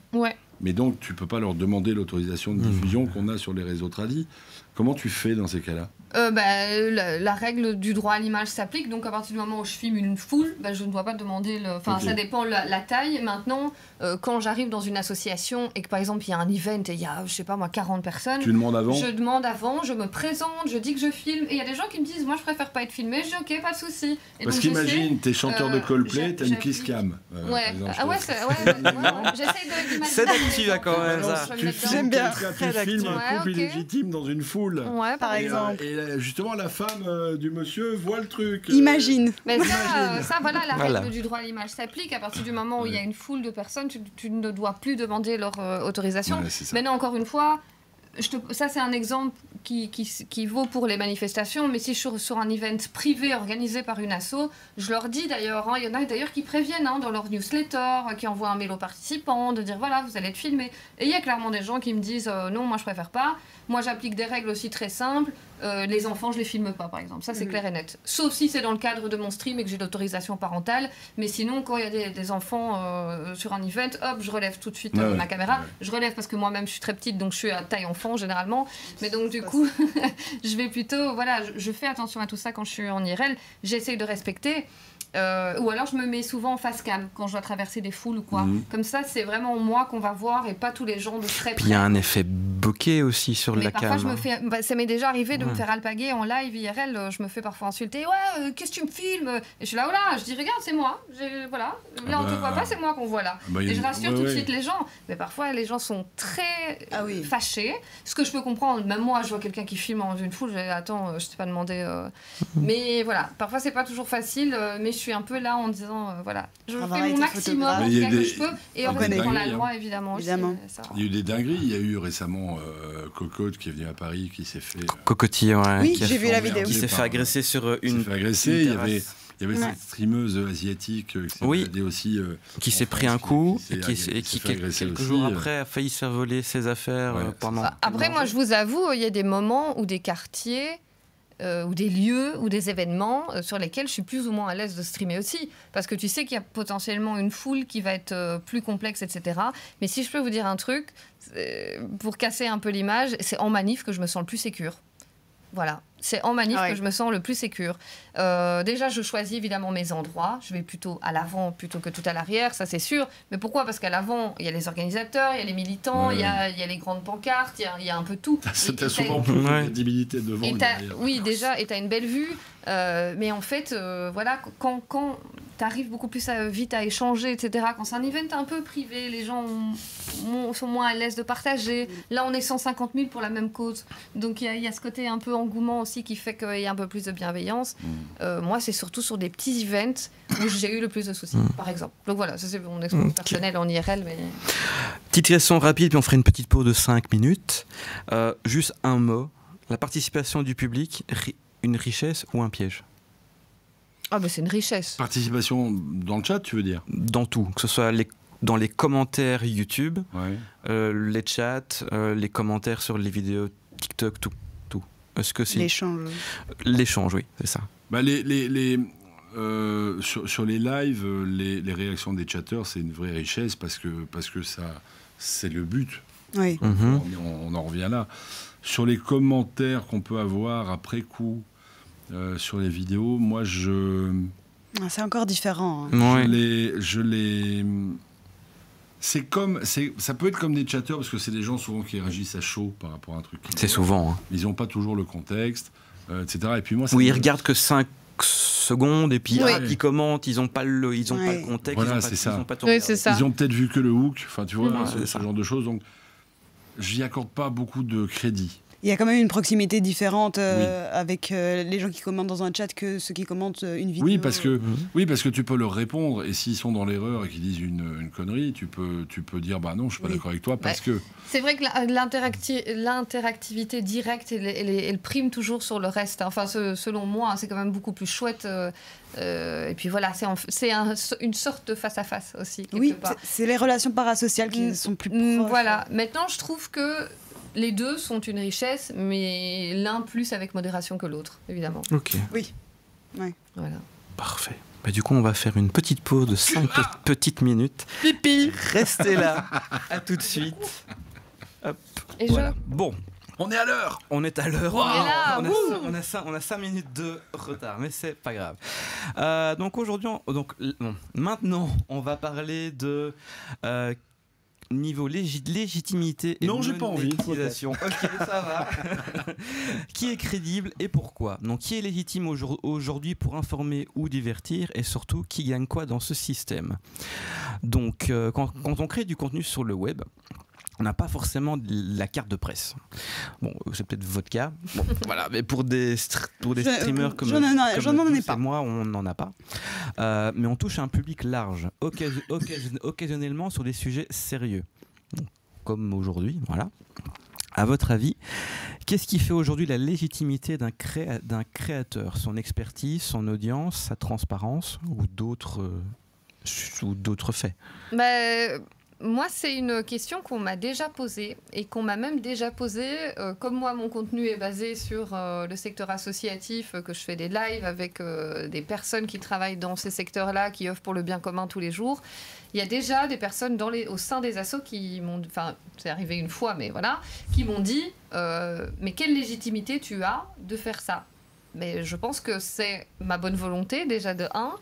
Mais donc, tu peux pas leur demander l'autorisation de diffusion qu'on a sur les réseaux tradis. Comment tu fais dans ces cas-là ? La règle du droit à l'image s'applique, donc à partir du moment où je filme une foule, je ne dois pas demander ça dépend la taille. Maintenant, quand j'arrive dans une association et que par exemple il y a un event et il y a, je sais pas moi, 40 personnes, tu demandes avant ? Je demande avant, je me présente, je dis que je filme, et il y a des gens qui me disent moi je préfère pas être filmé, je dis ok, pas de souci. Parce qu'imagine, t'es chanteur de Coldplay, t'as une kiss cam. J'essaie d'imaginer. C'est d'actu quand même ça. J'aime bien. Tu filmes un couple illégitime dans une foule. Par exemple. Et justement, la femme du monsieur voit le truc. Imagine. Mais ça, voilà, la règle du droit à l'image s'applique. À partir du moment où il y a une foule de personnes, tu ne dois plus demander leur autorisation. Maintenant, encore une fois, ça c'est un exemple qui vaut pour les manifestations, mais si je suis sur un event privé organisé par une asso, je leur dis d'ailleurs, il y en a d'ailleurs qui préviennent dans leur newsletter, qui envoient un mail aux participants, de dire voilà, vous allez être filmés. Et il y a clairement des gens qui me disent non, moi je préfère pas. Moi j'applique des règles aussi très simples. Les enfants, je les filme pas par exemple. Ça c'est clair et net. Sauf si c'est dans le cadre de mon stream et que j'ai l'autorisation parentale. Mais sinon, quand il y a des enfants sur un event, hop, je relève tout de suite ma caméra. Je relève parce que moi-même je suis très petite, donc je suis à taille enfant généralement. Mais donc du coup, je vais plutôt, voilà, je fais attention à tout ça quand je suis en IRL. J'essaye de respecter. Ou alors je me mets souvent en face cam quand je dois traverser des foules ou quoi. Comme ça, c'est vraiment moi qu'on va voir et pas tous les gens de très près. Puis il y a un effet bokeh aussi sur la cam. Ça m'est déjà arrivé de me faire alpaguer en live IRL. Je me fais parfois insulter. Ouais, qu'est-ce que tu me filmes? Et je suis là, je dis regarde, c'est moi. Voilà. Là, on te voit pas, c'est moi qu'on voit là. Et je rassure tout de suite les gens. Mais parfois, les gens sont très fâchés. Ce que je peux comprendre. Même moi, je vois quelqu'un qui filme dans une foule. Attends, je t'ai pas demandé. Mais voilà, parfois c'est pas toujours facile. Mais je suis un peu là en disant voilà, je fais mon maximum en tout cas que je peux et en respectant la loi évidemment. Il y a eu des dingueries. Il y a eu récemment Cocotte qui est venu à Paris, qui s'est fait Cocotier, oui, j'ai vu la vidéo, qui s'est fait agresser sur une. Il y avait cette streameuse asiatique aussi, qui s'est pris un coup et qui quelques jours après a failli se faire voler ses affaires pendant. Après, moi, je vous avoue, il y a des moments où des quartiers ou des lieux ou des événements sur lesquels je suis plus ou moins à l'aise de streamer aussi. Parce que tu sais qu'il y a potentiellement une foule qui va être plus complexe, etc. Mais si je peux vous dire un truc, pour casser un peu l'image, c'est en manif que je me sens le plus sécure. Voilà, c'est en manif que je me sens le plus sécure. Déjà, je choisis évidemment mes endroits. Je vais plutôt à l'avant plutôt que tout à l'arrière, ça c'est sûr. Mais pourquoi? Parce qu'à l'avant, il y a les organisateurs, il y a les militants, il y a les grandes pancartes, il y a un peu tout. T'as souvent plus de crédibilité devant. Oui, déjà, et t'as une belle vue. Mais en fait, voilà, quand t'arrives beaucoup plus vite à échanger, etc. Quand c'est un event un peu privé, les gens sont moins à l'aise de partager. Là, on est 150 000 pour la même cause. Donc, il y a ce côté un peu engouement aussi qui fait qu'il y a un peu plus de bienveillance. Moi, c'est surtout sur des petits events où j'ai eu le plus de soucis, par exemple. Donc voilà, ça c'est mon expérience personnelle en IRL. Mais... Petite question rapide, puis on ferait une petite pause de 5 minutes. Juste un mot. La participation du public, une richesse ou un piège? Ah bah c'est une richesse. Participation dans le chat, tu veux dire? Dans tout, que ce soit dans les commentaires YouTube, les chats, les commentaires sur les vidéos TikTok, tout. Est-ce que c'est l'échange, oui, c'est ça. Bah sur les lives, les réactions des chatteurs, c'est une vraie richesse parce que ça, c'est le but. Oui. On en revient là. Sur les commentaires qu'on peut avoir après coup. Sur les vidéos, moi c'est encore différent. Ça peut être comme des chatteurs parce que c'est des gens souvent qui réagissent à chaud par rapport à un truc. C'est souvent. Hein. Ils n'ont pas toujours le contexte, etc. Et puis moi, ils regardent que 5 secondes et puis ils commentent, ils n'ont pas le contexte. Voilà, c'est ça. Ils ont peut-être vu que le hook, enfin tu vois, ce genre de choses. Donc, j'y accorde pas beaucoup de crédit. Il y a quand même une proximité différente avec les gens qui commentent dans un chat que ceux qui commentent une vidéo. Oui, parce que tu peux leur répondre et s'ils sont dans l'erreur et qu'ils disent une connerie, tu peux dire bah non, je suis pas d'accord avec toi parce que. C'est vrai que l'interactivité directe, elle prime toujours sur le reste. Enfin, selon moi, c'est quand même beaucoup plus chouette. Et puis voilà, c'est une sorte de face à face aussi. Oui, c'est les relations parasociales qui sont plus proches. Voilà. Maintenant, je trouve que les deux sont une richesse, mais l'un plus avec modération que l'autre, évidemment. Ok. Oui. Voilà. Parfait. Bah, du coup, on va faire une petite pause de 5 petites minutes. Pipi. Restez là. À tout de suite. Hop. Et voilà. Bon. On est à l'heure. On est à l'heure. On est là. On a 5 minutes de retard, mais c'est pas grave. Donc aujourd'hui, maintenant, on va parler de niveau légitimité et monétisation. Ok, ça va. Qui est crédible et pourquoi? Donc, qui est légitime aujourd'hui pour informer ou divertir et surtout, qui gagne quoi dans ce système? Donc, quand on crée du contenu sur le web, on n'a pas forcément la carte de presse. Bon, c'est peut-être votre cas. Bon, voilà, mais pour des streamers comme moi, on n'en a pas. Mais on touche à un public large, occasionnellement sur des sujets sérieux, comme aujourd'hui. Voilà. À votre avis, qu'est-ce qui fait aujourd'hui la légitimité d'un créateur? Son expertise, son audience, sa transparence ou d'autres faits? Moi, c'est une question qu'on m'a déjà posée et qu'on m'a même déjà posée. Comme moi, mon contenu est basé sur le secteur associatif, que je fais des lives avec des personnes qui travaillent dans ces secteurs-là, qui œuvrent pour le bien commun tous les jours. Il y a déjà des personnes au sein des assos qui m'ont... Enfin, c'est arrivé une fois, mais voilà, qui m'ont dit mais quelle légitimité tu as de faire ça? Mais je pense que c'est ma bonne volonté, déjà de 1,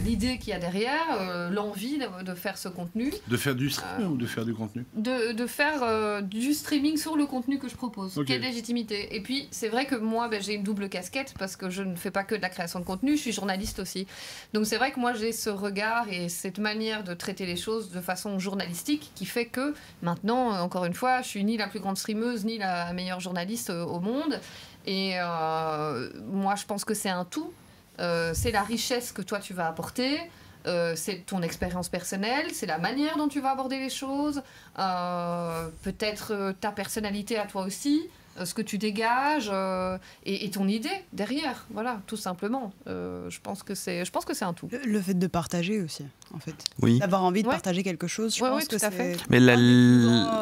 l'idée qu'il y a derrière, l'envie de faire ce contenu. De faire du streaming ou de faire du contenu? De faire du streaming sur le contenu que je propose. Okay. Quelle légitimité? Et puis, c'est vrai que moi, j'ai une double casquette parce que je ne fais pas que de la création de contenu, je suis journaliste aussi. Donc, c'est vrai que moi, j'ai ce regard et cette manière de traiter les choses de façon journalistique qui fait que maintenant, encore une fois, je suis ni la plus grande streameuse, ni la meilleure journaliste au monde. Et moi, je pense que c'est un tout. C'est la richesse que toi, tu vas apporter. C'est ton expérience personnelle. C'est la manière dont tu vas aborder les choses. Peut-être ta personnalité à toi aussi. Ce que tu dégages et ton idée derrière. Voilà, tout simplement. Je pense que c'est un tout. Le fait de partager aussi, en fait. Oui. D'avoir envie de partager quelque chose, je pense que c'est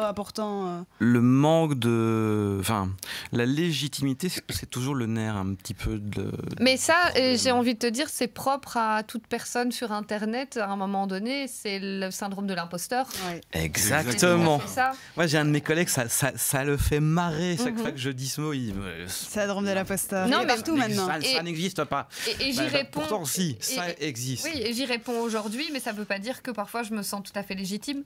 important. Le manque de... Enfin, la légitimité, c'est toujours le nerf un petit peu de... Mais ça, j'ai envie de te dire, c'est propre à toute personne sur Internet. À un moment donné, c'est le syndrome de l'imposteur. Ouais. Exactement. Moi, j'ai un de mes collègues, ça le fait marrer chaque fois que je dis ce mot. Syndrome de l'imposteur. Non, mais partout maintenant. Ça n'existe pas. Et j'y réponds. Pourtant, si, ça existe. Oui, et j'y réponds aujourd'hui, mais ça ne veut pas dire que parfois je me sens tout à fait légitime.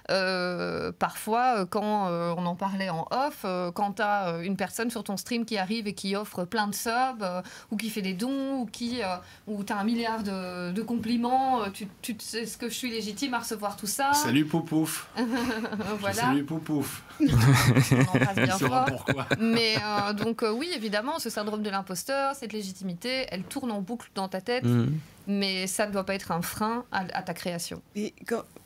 Parfois, quand on en parlait en off, quand tu as une personne sur ton stream qui arrive et qui offre plein de subs, ou qui fait des dons, ou tu as 1 milliard de compliments, tu sais ce que je suis légitime à recevoir tout ça. Salut Poupouf. Voilà. Salut Poupouf. On en passe bien fort. Pourquoi. Mais donc oui, évidemment, ce syndrome de l'imposteur, cette légitimité, elle tourne en boucle dans ta tête, mais ça ne doit pas être un frein à ta création. Et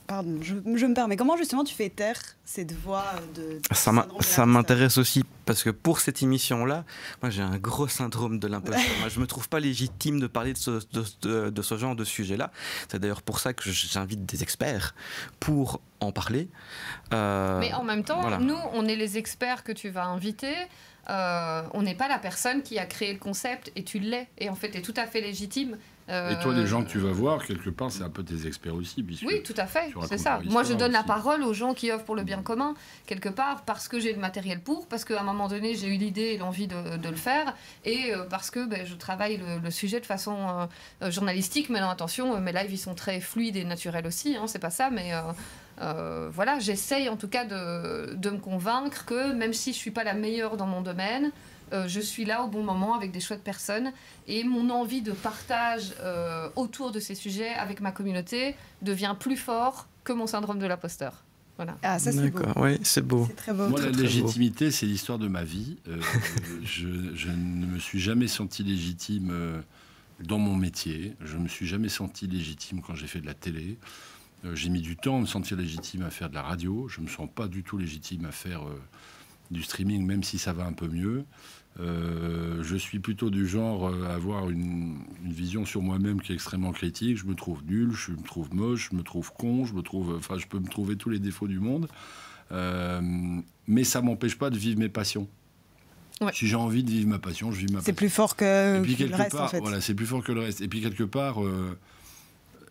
pardon, je me permets, comment justement tu fais taire cette voix de ça m'intéresse aussi, parce que pour cette émission-là, moi j'ai un gros syndrome de l'imposteur. Moi je me trouve pas légitime de parler de ce genre de sujet-là. C'est d'ailleurs pour ça que j'invite des experts pour en parler. Mais en même temps, voilà. Nous, on est les experts que tu vas inviter. On n'est pas la personne qui a créé le concept, et tu l'es. Et en fait, tu es tout à fait légitime. Et toi, les gens que tu vas voir, quelque part, c'est un peu tes experts aussi. Oui, tout à fait, c'est ça. Moi, je donne la parole aux gens qui œuvrent pour le bien commun, quelque part, parce que j'ai le matériel parce qu'à un moment donné, j'ai eu l'idée et l'envie de le faire, et parce que je travaille le sujet de façon journalistique. Mais non, attention, mes lives, ils sont très fluides et naturels aussi, hein, c'est pas ça, mais... voilà, j'essaye en tout cas de me convaincre que même si je ne suis pas la meilleure dans mon domaine, je suis là au bon moment avec des chouettes personnes, et mon envie de partage autour de ces sujets avec ma communauté devient plus fort que mon syndrome de l'imposteur. Voilà. Ah, ça c'est beau. Oui, c'est beau. C'est très beau. Moi, très, la légitimité, c'est l'histoire de ma vie. Je ne me suis jamais senti légitime dans mon métier. Je ne me suis jamais senti légitime quand j'ai fait de la télé. J'ai mis du temps à me sentir légitime à faire de la radio. Je ne me sens pas du tout légitime à faire du streaming, même si ça va un peu mieux. Je suis plutôt du genre à avoir une vision sur moi-même qui est extrêmement critique. Je me trouve nul, je me trouve moche, je me trouve con, je peux me trouver tous les défauts du monde. Mais ça ne m'empêche pas de vivre mes passions. Ouais. Si j'ai envie de vivre ma passion, je vis ma passion. C'est plus fort que le reste, part, en fait. Voilà, c'est plus fort que le reste. Et puis quelque part...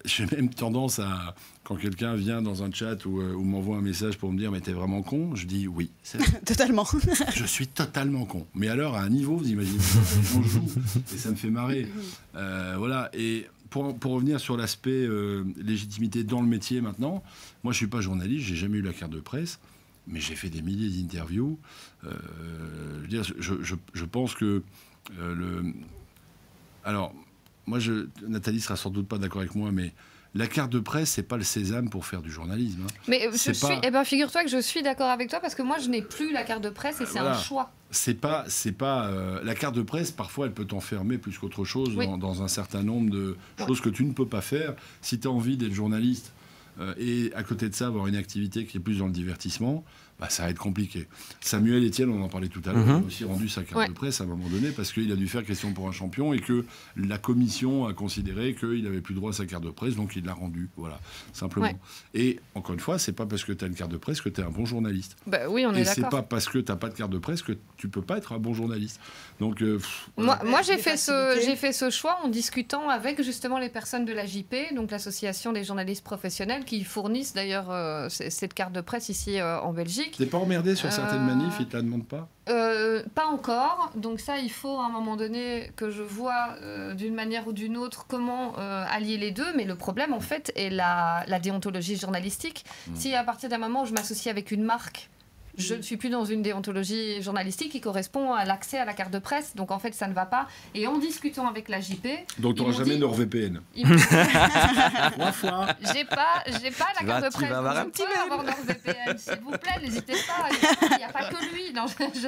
j'ai même tendance à, quand quelqu'un vient dans un chat ou m'envoie un message pour me dire « mais t'es vraiment con ?» Je dis « oui, c'est vrai. » Totalement. Je suis totalement con. Mais alors, à un niveau, vous imaginez, on joue, et ça me fait marrer. Voilà, et pour revenir sur l'aspect légitimité dans le métier maintenant, moi je ne suis pas journaliste, j'ai jamais eu la carte de presse, mais j'ai fait des milliers d'interviews. Je pense que Alors, moi, Nathalie sera sans doute pas d'accord avec moi, mais la carte de presse, c'est pas le sésame pour faire du journalisme. Hein. Mais figure-toi que je suis d'accord avec toi parce que moi, je n'ai plus la carte de presse et c'est un choix. C'est pas la carte de presse, parfois, elle peut t'enfermer plus qu'autre chose dans un certain nombre de choses que tu ne peux pas faire. Si tu as envie d'être journaliste et à côté de ça, avoir une activité qui est plus dans le divertissement, ça va être compliqué. Samuel Etienne, on en parlait tout à l'heure, il a aussi rendu sa carte de presse à un moment donné parce qu'il a dû faire question pour un champion et que la commission a considéré qu'il n'avait plus droit à sa carte de presse, donc il l'a rendue. Voilà, simplement. Ouais. Et encore une fois, c'est pas parce que tu as une carte de presse que tu es un bon journaliste. Oui, on est d'accord. Et c'est pas parce que tu n'as pas de carte de presse que tu peux pas être un bon journaliste. Donc, moi j'ai fait ce choix en discutant avec justement les personnes de l'AJP, donc l'association des journalistes professionnels, qui fournissent d'ailleurs cette carte de presse ici en Belgique. T'es pas emmerdé sur certaines manifs, ils te la demandent pas ? Pas encore. Donc ça, il faut à un moment donné que je vois d'une manière ou d'une autre comment allier les deux. Mais le problème, en fait, est la déontologie journalistique. Si à partir d'un moment où je m'associe avec une marque, je ne suis plus dans une déontologie journalistique qui correspond à l'accès à la carte de presse. Donc, en fait, ça ne va pas. Et en discutant avec l'AJP... Donc, tu n'auras jamais NordVPN. Trois fois. J'ai pas la carte de presse. Tu vas avoir un petit peu avoir NordVPN. S'il vous plaît, n'hésitez pas. Il n'y a pas que lui. Non, non, je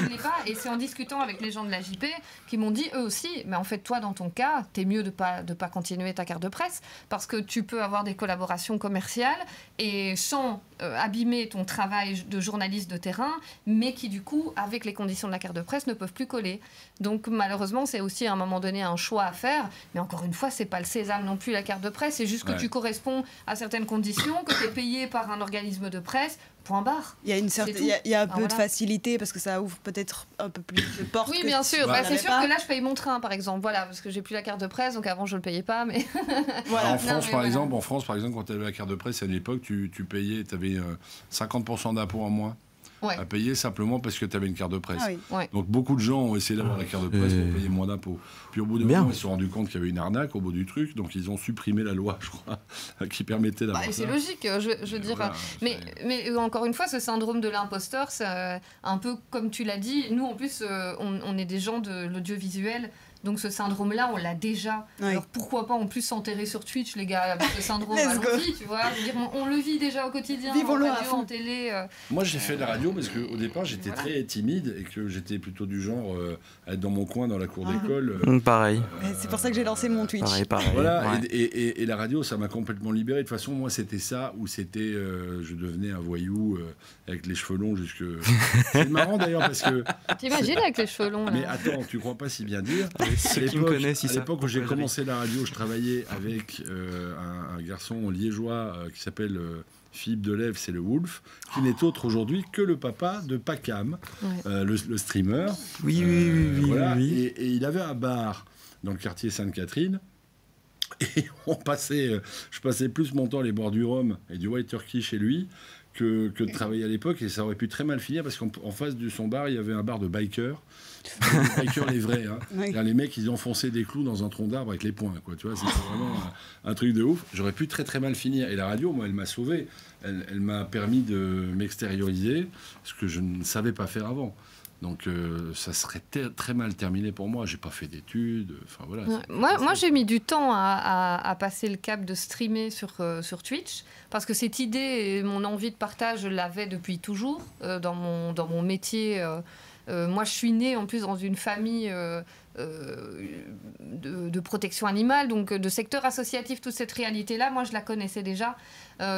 ne l'ai pas. Et c'est en discutant avec les gens de l'AJP qui m'ont dit, eux aussi, mais en fait, toi, dans ton cas, t'es mieux de pas continuer ta carte de presse parce que tu peux avoir des collaborations commerciales et sans abîmer ton travail de journaliste de terrain, mais qui du coup, avec les conditions de la carte de presse, ne peuvent plus coller. Donc malheureusement, c'est aussi à un moment donné un choix à faire, mais encore une fois, c'est pas le sésame non plus la carte de presse, c'est juste que tu corresponds à certaines conditions, que tu es payé par un organisme de presse, point barre. Il y a un peu de facilité parce que ça ouvre peut-être un peu plus de portes. Oui, bien sûr. C'est sûr que là, je paye mon train, par exemple. Voilà, parce que j'ai plus la carte de presse, donc avant, je le payais pas. Mais voilà. En France, par exemple, quand tu avais la carte de presse à l'époque, tu payais, tu avais 50% d'impôts en moins. À payer simplement parce que tu avais une carte de presse. Donc beaucoup de gens ont essayé d'avoir la carte de presse pour payer moins d'impôts. Puis au bout d'un moment, ils se sont rendus compte qu'il y avait une arnaque au bout du truc, donc ils ont supprimé la loi, je crois, qui permettait d'avoir ça. C'est logique, je veux dire. Voilà, mais encore une fois, ce syndrome de l'imposteur, c'est un peu comme tu l'as dit. Nous, en plus, on est des gens de l'audiovisuel. Donc ce syndrome-là, on l'a déjà. Alors pourquoi pas en plus s'enterrer sur Twitch, les gars, avec ce syndrome allons-y, tu vois. Je veux dire, on le vit déjà au quotidien, en radio, en télé. Moi, j'ai fait de la radio parce qu'au départ, j'étais très timide et que j'étais plutôt du genre à être dans mon coin, dans la cour d'école. Pareil. C'est pour ça que j'ai lancé mon Twitch. Pareil. Voilà, et la radio, ça m'a complètement libéré. De toute façon, moi, c'était ça, où c'était, je devenais un voyou avec les cheveux longs jusque... C'est marrant d'ailleurs parce que... T'imagines avec les cheveux longs, là. Mais attends, tu crois pas si bien dire. Ceux qui me connaissent, à l'époque où j'ai commencé la radio, je travaillais avec un garçon liégeois qui s'appelle Philippe Delève, c'est le Wolf, qui n'est autre aujourd'hui que le papa de Pacam, le streamer. Oui. Et il avait un bar dans le quartier Sainte-Catherine. Et je passais plus mon temps à aller boire du rhum et du white turkey chez lui que de travailler à l'époque, et ça aurait pu très mal finir parce qu'en face de son bar, il y avait un bar de bikers. Les bikers, les vrais. Hein. Les mecs, ils enfonçaient des clous dans un tronc d'arbre avec les poings. Quoi. Tu vois, c'était vraiment un truc de ouf. J'aurais pu très très mal finir. Et la radio, moi, elle m'a sauvé. Elle m'a permis de m'extérioriser, ce que je ne savais pas faire avant. Donc ça serait très mal terminé pour moi. J'ai pas fait d'études. Enfin voilà. Moi j'ai mis du temps à passer le cap de streamer sur Twitch parce que cette idée et mon envie de partage, je l'avais depuis toujours dans mon métier. Moi je suis née en plus dans une famille de protection animale, donc de secteur associatif, toute cette réalité-là, moi je la connaissais déjà.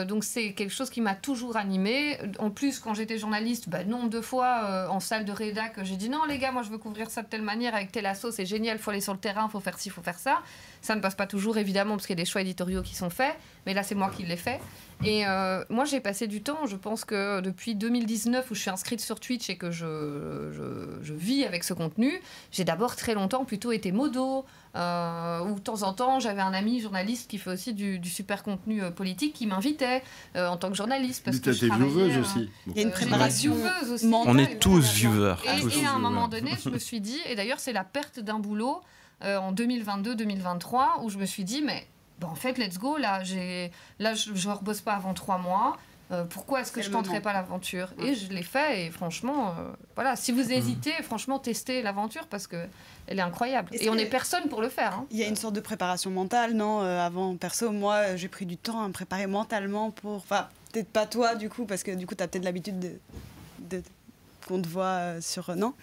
Donc c'est quelque chose qui m'a toujours animée. En plus, quand j'étais journaliste, nombre de fois en salle de rédac, j'ai dit non les gars, moi je veux couvrir ça de telle manière, avec tel asso, c'est génial, il faut aller sur le terrain, il faut faire ci, il faut faire ça. Ça ne passe pas toujours évidemment parce qu'il y a des choix éditoriaux qui sont faits, mais là c'est moi qui l'ai fait. Et moi j'ai passé du temps, je pense que depuis 2019 où je suis inscrite sur Twitch et que je vis avec ce contenu, j'ai d'abord très longtemps plutôt été modo, où de temps en temps j'avais un ami journaliste qui fait aussi du super contenu politique qui m'invitait en tant que journaliste. Parce que tu étais vieweuse aussi. Il y a une préparation aussi. On est tous viewers. Et à un moment donné, je me suis dit, et d'ailleurs c'est la perte d'un boulot en 2022-2023 où je me suis dit, mais en fait, let's go, là je ne rebosse pas avant 3 mois. Pourquoi est-ce que je ne tenterais pas l'aventure? Et je l'ai fait, et franchement, voilà, si vous hésitez, franchement, testez l'aventure, parce qu'elle est incroyable. Et on n'est personne pour le faire. Hein. Il y a une sorte de préparation mentale, non? Avant, perso, moi, j'ai pris du temps à me préparer mentalement pour... Enfin, peut-être pas toi, du coup, parce que du coup, tu as peut-être l'habitude de qu'on te voit sur... Non?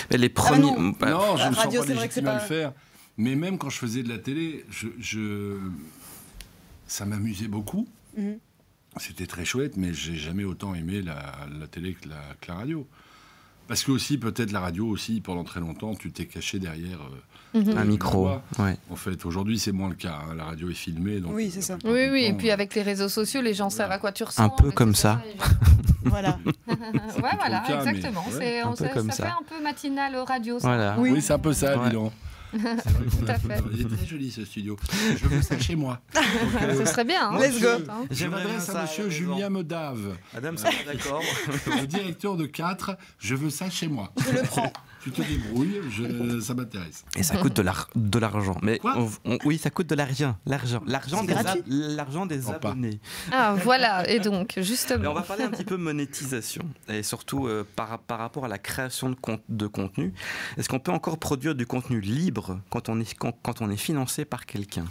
Mais les premiers... non, je ne me sens radio, pas légitime à le faire. Mais même quand je faisais de la télé, ça m'amusait beaucoup. C'était très chouette, mais j'ai jamais autant aimé la télé que la radio. Parce que aussi, peut-être la radio aussi, pendant très longtemps, tu t'es caché derrière un micro. Ouais. En fait, aujourd'hui, c'est moins le cas. Hein. La radio est filmée. Donc oui, c'est ça. Oui, et puis avec les réseaux sociaux, les gens savent à quoi tu ressembles. Un peu comme ça. Voilà. Voilà, exactement. Un peu comme ça. fait un peu matinal radio. Ça. Voilà. Oui, c'est un peu ça, dis donc. Tout à fait. Il est très joli ce studio. Je veux ça chez moi. Ce serait bien. Hein. Let's go. Je m'adresse à monsieur Julien Medave. Madame, ça va, d'accord. Le directeur de 4, je veux ça chez moi. Je le prends. Tu te débrouilles, ça m'intéresse. Et ça coûte de l'argent. Mais quoi oui, ça coûte de l'argent. L'argent des abonnés. Ah, voilà. Et donc, justement. Mais on va parler un petit peu monétisation. Et surtout par rapport à la création de contenu. Est-ce qu'on peut encore produire du contenu libre quand on est financé par quelqu'un ?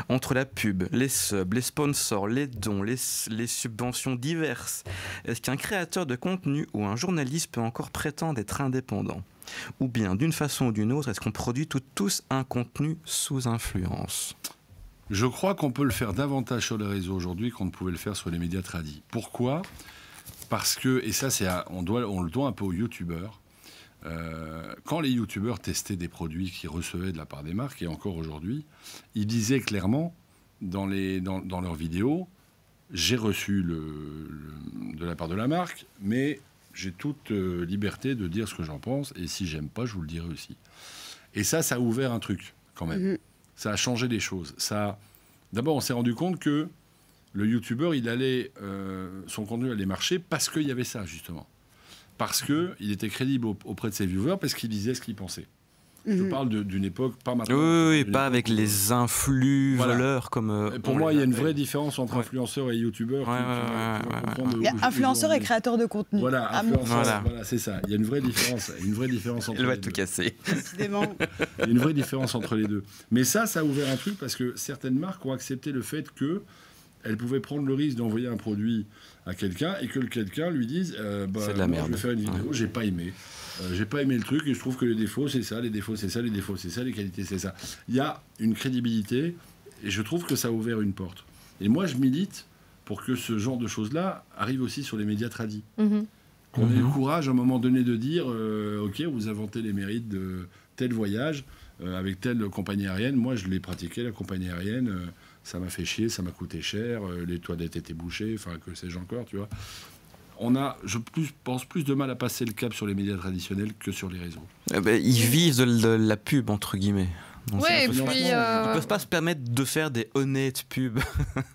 Entre la pub, les subs, les sponsors, les dons, les subventions diverses, est-ce qu'un créateur de contenu ou un journaliste peut encore prétendre être indépendant ? Ou bien, d'une façon ou d'une autre, est-ce qu'on produit tous un contenu sous influence ? Je crois qu'on peut le faire davantage sur les réseaux aujourd'hui qu'on ne pouvait le faire sur les médias tradis. Pourquoi ? Parce que, et ça on le doit un peu aux youtubeurs, quand les youtubeurs testaient des produits qu'ils recevaient de la part des marques, et encore aujourd'hui, ils disaient clairement dans leurs vidéos, j'ai reçu de la part de la marque, mais j'ai toute liberté de dire ce que j'en pense, et si j'aime pas, je vous le dirai aussi. Et ça a ouvert un truc, quand même. Ça a changé les choses. D'abord, on s'est rendu compte que le youtubeur, son contenu allait marcher parce qu'il y avait ça, justement. Parce qu'il était crédible auprès de ses viewers, parce qu'il disait ce qu'il pensait. Je parle d'une époque, pas maintenant. Oui, pas avec les influx voleurs comme... pour moi, il y a une vraie différence entre influenceurs et youtubeurs. Il y a influenceurs et créateurs de contenu. Voilà, c'est ça. Il y a une vraie différence entre Elle va tout casser. Décidément. Il y a une vraie différence entre les deux. Mais ça a ouvert un truc parce que certaines marques ont accepté le fait qu'elles pouvaient prendre le risque d'envoyer un produit à quelqu'un et que quelqu'un lui dise c'est de la merde. Je vais faire une vidéo, j'ai pas aimé. J'ai pas aimé le truc et je trouve que les défauts c'est ça, les défauts c'est ça, les défauts c'est ça, les qualités c'est ça. Il y a une crédibilité et je trouve que ça a ouvert une porte. Et moi je milite pour que ce genre de choses-là arrive aussi sur les médias tradis. Qu'on ait le courage à un moment donné de dire ok, vous inventez les mérites de tel voyage avec telle compagnie aérienne. Moi je l'ai pratiqué, la compagnie aérienne. Ça m'a fait chier, ça m'a coûté cher, les toilettes étaient bouchées, enfin que sais-je encore, tu vois. Je pense plus de mal à passer le cap sur les médias traditionnels que sur les réseaux. Ils vivent de la pub, entre guillemets. Oui, et puis... Ils ne peuvent pas se permettre de faire des honnêtes pubs.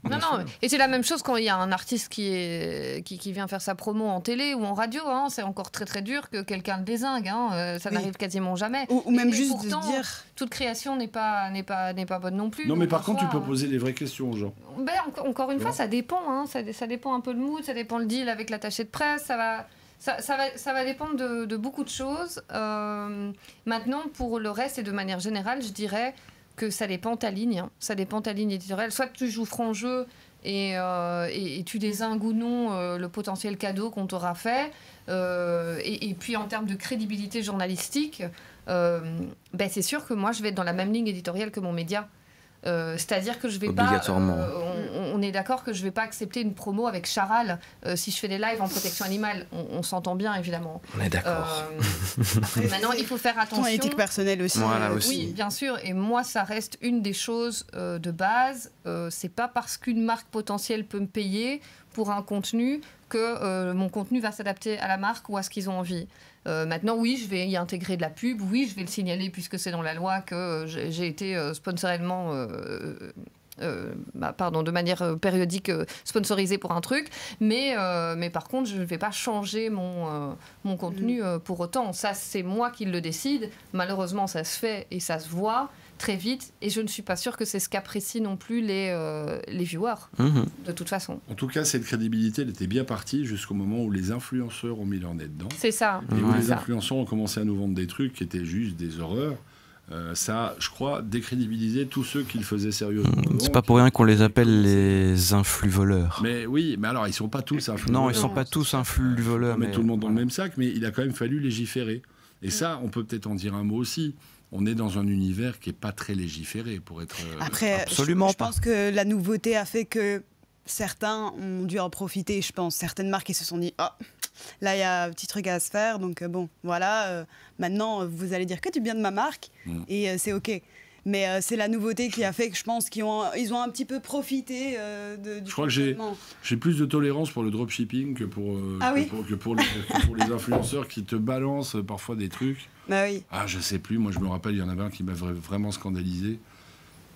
Non, et c'est la même chose quand il y a un artiste qui vient faire sa promo en télé ou en radio. Hein, c'est encore très très dur que quelqu'un le désingue. Hein, ça n'arrive quasiment jamais. Ou même juste pourtant, de dire... toute création n'est pas bonne non plus. Non, mais par contre, tu peux poser les vraies questions aux gens. Encore une fois, ça dépend. Hein, ça dépend un peu le mood, ça dépend le deal avec l'attaché de presse. Ça va dépendre de beaucoup de choses. Maintenant, pour le reste et de manière générale, je dirais que ça dépend de ta ligne. Hein. Ça dépend de ta ligne éditoriale. Soit tu joues franc jeu et tu désingues ou non le potentiel cadeau qu'on t'aura fait. Et puis en termes de crédibilité journalistique, c'est sûr que moi, je vais être dans la même ligne éditoriale que mon média. C'est-à-dire que je vais pas. On est d'accord que je vais pas accepter une promo avec Charal si je fais des lives en protection animale. On s'entend bien évidemment. On est d'accord. Maintenant, il faut faire attention. Ton éthique personnelle aussi. Voilà, aussi. Oui, bien sûr. Et moi, ça reste une des choses de base. C'est pas parce qu'une marque potentielle peut me payer pour un contenu que mon contenu va s'adapter à la marque ou à ce qu'ils ont envie. Maintenant, oui, je vais y intégrer de la pub. Oui, je vais le signaler puisque c'est dans la loi que j'ai été sponsorément de manière périodique sponsorisée pour un truc, mais par contre, je ne vais pas changer mon contenu pour autant. Ça, c'est moi qui le décide. Malheureusement, ça se fait et ça se voit très vite, et je ne suis pas sûre que c'est ce qu'apprécient non plus les viewers, de toute façon. En tout cas, cette crédibilité, elle était bien partie jusqu'au moment où les influenceurs ont mis leur nez dedans. C'est ça. Et où les influenceurs ont commencé à nous vendre des trucs qui étaient juste des horreurs. Ça, je crois, décrédibilisait tous ceux qui le faisaient sérieusement. C'est pas pour rien qu'on les appelle les influx-voleurs. Mais oui, mais alors, ils sont pas tous influx-voleurs. Non, ils sont pas tous influx-voleurs. On met tout le monde dans le même sac, mais il a quand même fallu légiférer. Et ça, on peut peut-être en dire un mot aussi. On est dans un univers qui n'est pas très légiféré pour être... Après, absolument je pense que la nouveauté a fait que certains ont dû en profiter, je pense. Certaines marques, ils se sont dit, oh, là, il y a un petit truc à se faire, donc bon, voilà, maintenant, vous allez dire que du bien de ma marque, et c'est OK. Mais c'est la nouveauté qui a fait que je pense qu'ils ont un petit peu profité du... Je crois que j'ai plus de tolérance pour le dropshipping que pour les influenceurs qui te balancent parfois des trucs. Bah oui. Ah, je sais plus, moi je me rappelle, il y en avait un qui m'a vraiment scandalisé.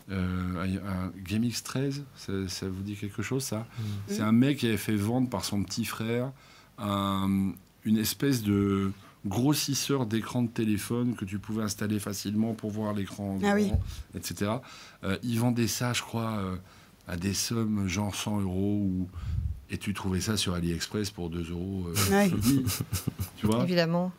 Un GameX13, ça vous dit quelque chose, ça? C'est un mec qui avait fait vendre par son petit frère une espèce de grossisseur d'écran de téléphone que tu pouvais installer facilement pour voir l'écran, etc. Ils vendaient ça, je crois, à des sommes genre 100 €, et tu trouvais ça sur AliExpress pour 2 €. Tu vois? Évidemment.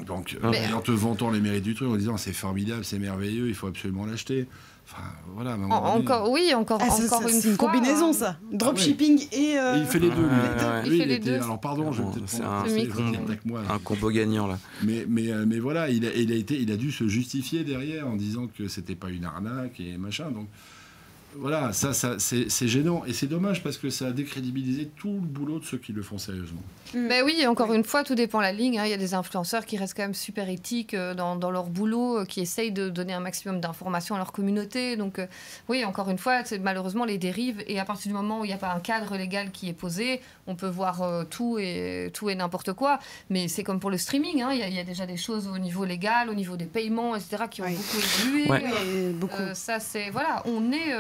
Donc, et en te vantant les mérites du truc, en disant c'est formidable, c'est merveilleux, il faut absolument l'acheter. Enfin, voilà. Encore une fois. C'est une combinaison, ça. Dropshipping et... il fait les deux, lui. Il fait les deux. Alors, pardon, je vais peut-être prendre un combo gagnant, là. Mais voilà, il a dû se justifier derrière en disant que c'était pas une arnaque et machin. Donc, voilà, ça c'est gênant. Et c'est dommage parce que ça a décrédibilisé tout le boulot de ceux qui le font sérieusement. Ben oui, encore une fois, tout dépend de la ligne. Il y a des influenceurs qui restent quand même super éthiques dans leur boulot, qui essayent de donner un maximum d'informations à leur communauté. Donc oui, encore une fois, c'est malheureusement les dérives. Et à partir du moment où il n'y a pas un cadre légal qui est posé, on peut voir tout et n'importe quoi. Mais c'est comme pour le streaming. Il y a déjà des choses au niveau légal, au niveau des paiements, etc., qui ont beaucoup évolué. Ça, c'est... Voilà, on est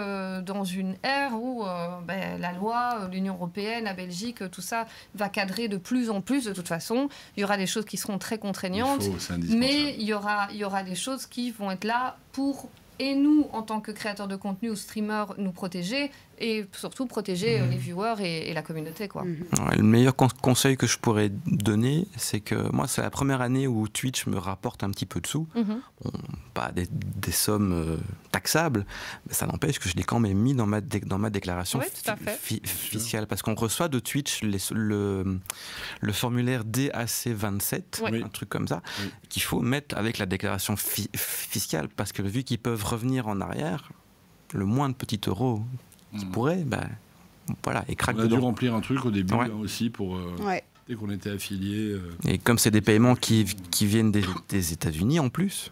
dans une ère où la loi, l'Union européenne, la Belgique, tout ça va cadrer de plus en plus de toute façon. Il y aura des choses qui seront très contraignantes, mais il y aura des choses qui vont être là pour, et nous, en tant que créateurs de contenu ou streamers, nous protéger, et surtout protéger les viewers et la communauté, quoi. Le meilleur conseil que je pourrais donner, c'est que moi, c'est la première année où Twitch me rapporte un petit peu de sous. Bon, pas des sommes taxables, mais ça n'empêche que je l'ai quand même mis dans ma déclaration fiscale, parce qu'on reçoit de Twitch le formulaire DAC27, un truc comme ça, qu'il faut mettre avec la déclaration fiscale, parce que vu qu'ils peuvent revenir en arrière, le moins de petits euros qui pourrait, voilà, et craque dedans. On a dû remplir un truc au début aussi pour dès qu'on était affilié. Et comme c'est des paiements qui viennent des États-Unis en plus,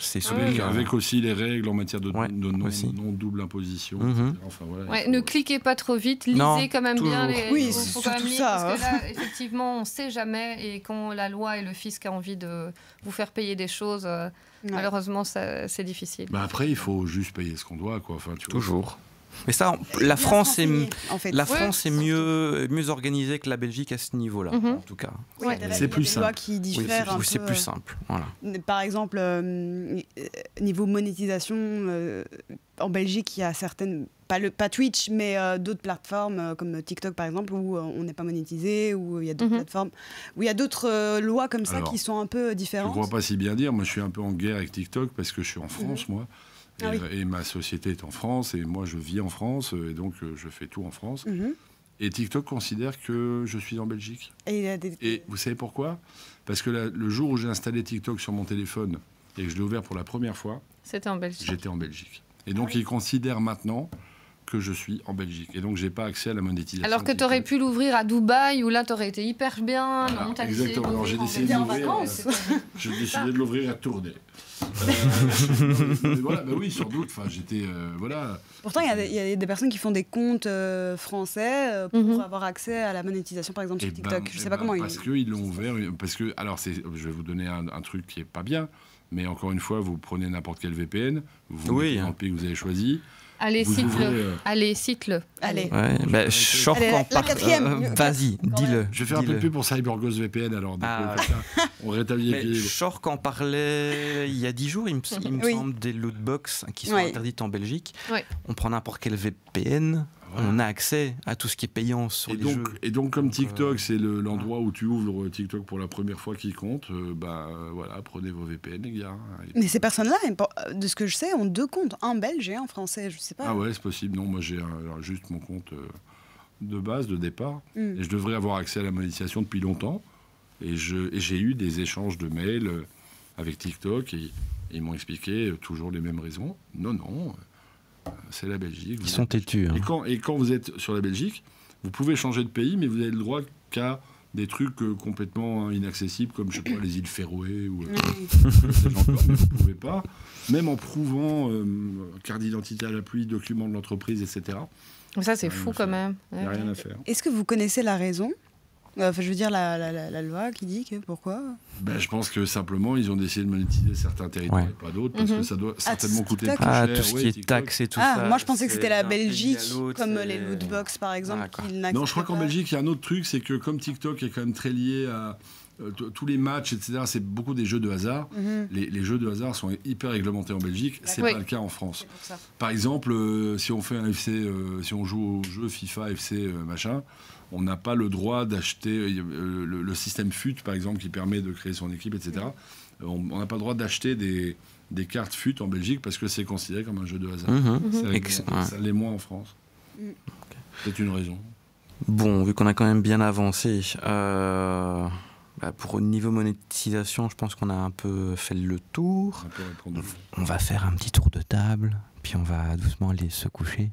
c'est avec aussi les règles en matière de non double imposition. Enfin, voilà, ne cliquez pas trop vite, lisez quand même bien les. Oui, c'est surtout ça. Parce que là, effectivement, on ne sait jamais, et quand la loi et le fisc a envie de vous faire payer des choses, malheureusement, c'est difficile. Après, il faut juste payer ce qu'on doit, quoi. Enfin, toujours. Mais ça, la France est mieux organisée que la Belgique à ce niveau-là, en tout cas. C'est plus simple. C'est plus simple. Voilà. Par exemple, niveau monétisation, en Belgique, il y a certaines, pas Twitch, mais d'autres plateformes comme TikTok par exemple, où on n'est pas monétisé, où il y a d'autres plateformes, où il y a d'autres lois comme ça qui sont un peu différentes. Je ne crois pas si bien dire. Moi, je suis un peu en guerre avec TikTok parce que je suis en France, moi. Et ma société est en France, et moi je vis en France, et donc je fais tout en France. Et TikTok considère que je suis en Belgique. Et vous savez pourquoi? Parce que le jour où j'ai installé TikTok sur mon téléphone et que je l'ai ouvert pour la première fois, c'était en Belgique. J'étais en Belgique. Et donc ils considèrent maintenant que je suis en Belgique. Et donc, j'ai pas accès à la monétisation. Alors que tu aurais pu l'ouvrir à Dubaï, où là, tu aurais été hyper bien. Voilà, exactement. Alors, j'ai décidé de l'ouvrir. J'ai décidé de l'ouvrir à Tournai. Voilà, bah oui, sans doute. Enfin, j'étais voilà. Pourtant, il y a des personnes qui font des comptes français pour avoir accès à la monétisation, par exemple, sur TikTok. Je sais pas comment parce qu'ils l'ont ouvert. Parce que, alors, je vais vous donner un truc qui est pas bien. Mais encore une fois, vous prenez n'importe quel VPN, vous mettez dans le pays que vous avez choisi. Allez, cite-le. Allez, cite-le. Allez. Ouais, bah, Shork en parle. Vas-y, dis-le. Je vais faire un peu plus pour CyberGhost VPN alors. On rétablit l'équilibre. Shork en parlait il y a 10 jours, il me semble, des lootbox qui sont interdites en Belgique. Oui. On prend n'importe quel VPN. Voilà. On a accès à tout ce qui est payant sur les jeux. Et donc, comme TikTok, c'est l'endroit où tu ouvres TikTok pour la première fois qui compte, voilà, prenez vos VPN, les gars. Mais ces personnes-là, de ce que je sais, ont 2 comptes, un belge et un français, je sais pas. Ah ouais, c'est possible. Non, moi j'ai juste mon compte de base, de départ. Et je devrais avoir accès à la monétisation depuis longtemps. Et j'ai eu des échanges de mails avec TikTok et ils m'ont expliqué toujours les mêmes raisons. Non. C'est la Belgique. Ils sont têtus. Hein. Et quand vous êtes sur la Belgique, vous pouvez changer de pays, mais vous avez le droit qu'à des trucs complètement inaccessibles, comme, je sais pas, les îles Féroé ou ces gens-là, mais vous ne pouvez pas. Même en prouvant carte d'identité à l'appui, documents de l'entreprise, etc. Ça, c'est fou quand même. Il n'y a rien à faire. Est-ce que vous connaissez la raison ? Enfin, je veux dire, la loi qui dit que pourquoi je pense que simplement, ils ont décidé de monétiser certains territoires et pas d'autres, parce que ça doit certainement coûter plus cher. Tout ce qui est taxes et tout ça. Moi, je pensais que c'était la Belgique, comme les lootbox, par exemple. Non, je crois qu'en Belgique, il y a un autre truc, c'est que comme TikTok est quand même très lié à tous les matchs, etc., c'est beaucoup des jeux de hasard. Les jeux de hasard sont hyper réglementés en Belgique, c'est pas le cas en France. Par exemple, si on fait un FC, si on joue au jeu FIFA, FC, machin, on n'a pas le droit d'acheter le système FUT, par exemple, qui permet de créer son équipe, etc. On n'a pas le droit d'acheter des cartes FUT en Belgique parce que c'est considéré comme un jeu de hasard. Ça l'est moins en France. C'est une raison. Bon, vu qu'on a quand même bien avancé, pour niveau monétisation, je pense qu'on a un peu fait le tour. On va faire un petit tour de table. Puis on va doucement aller se coucher.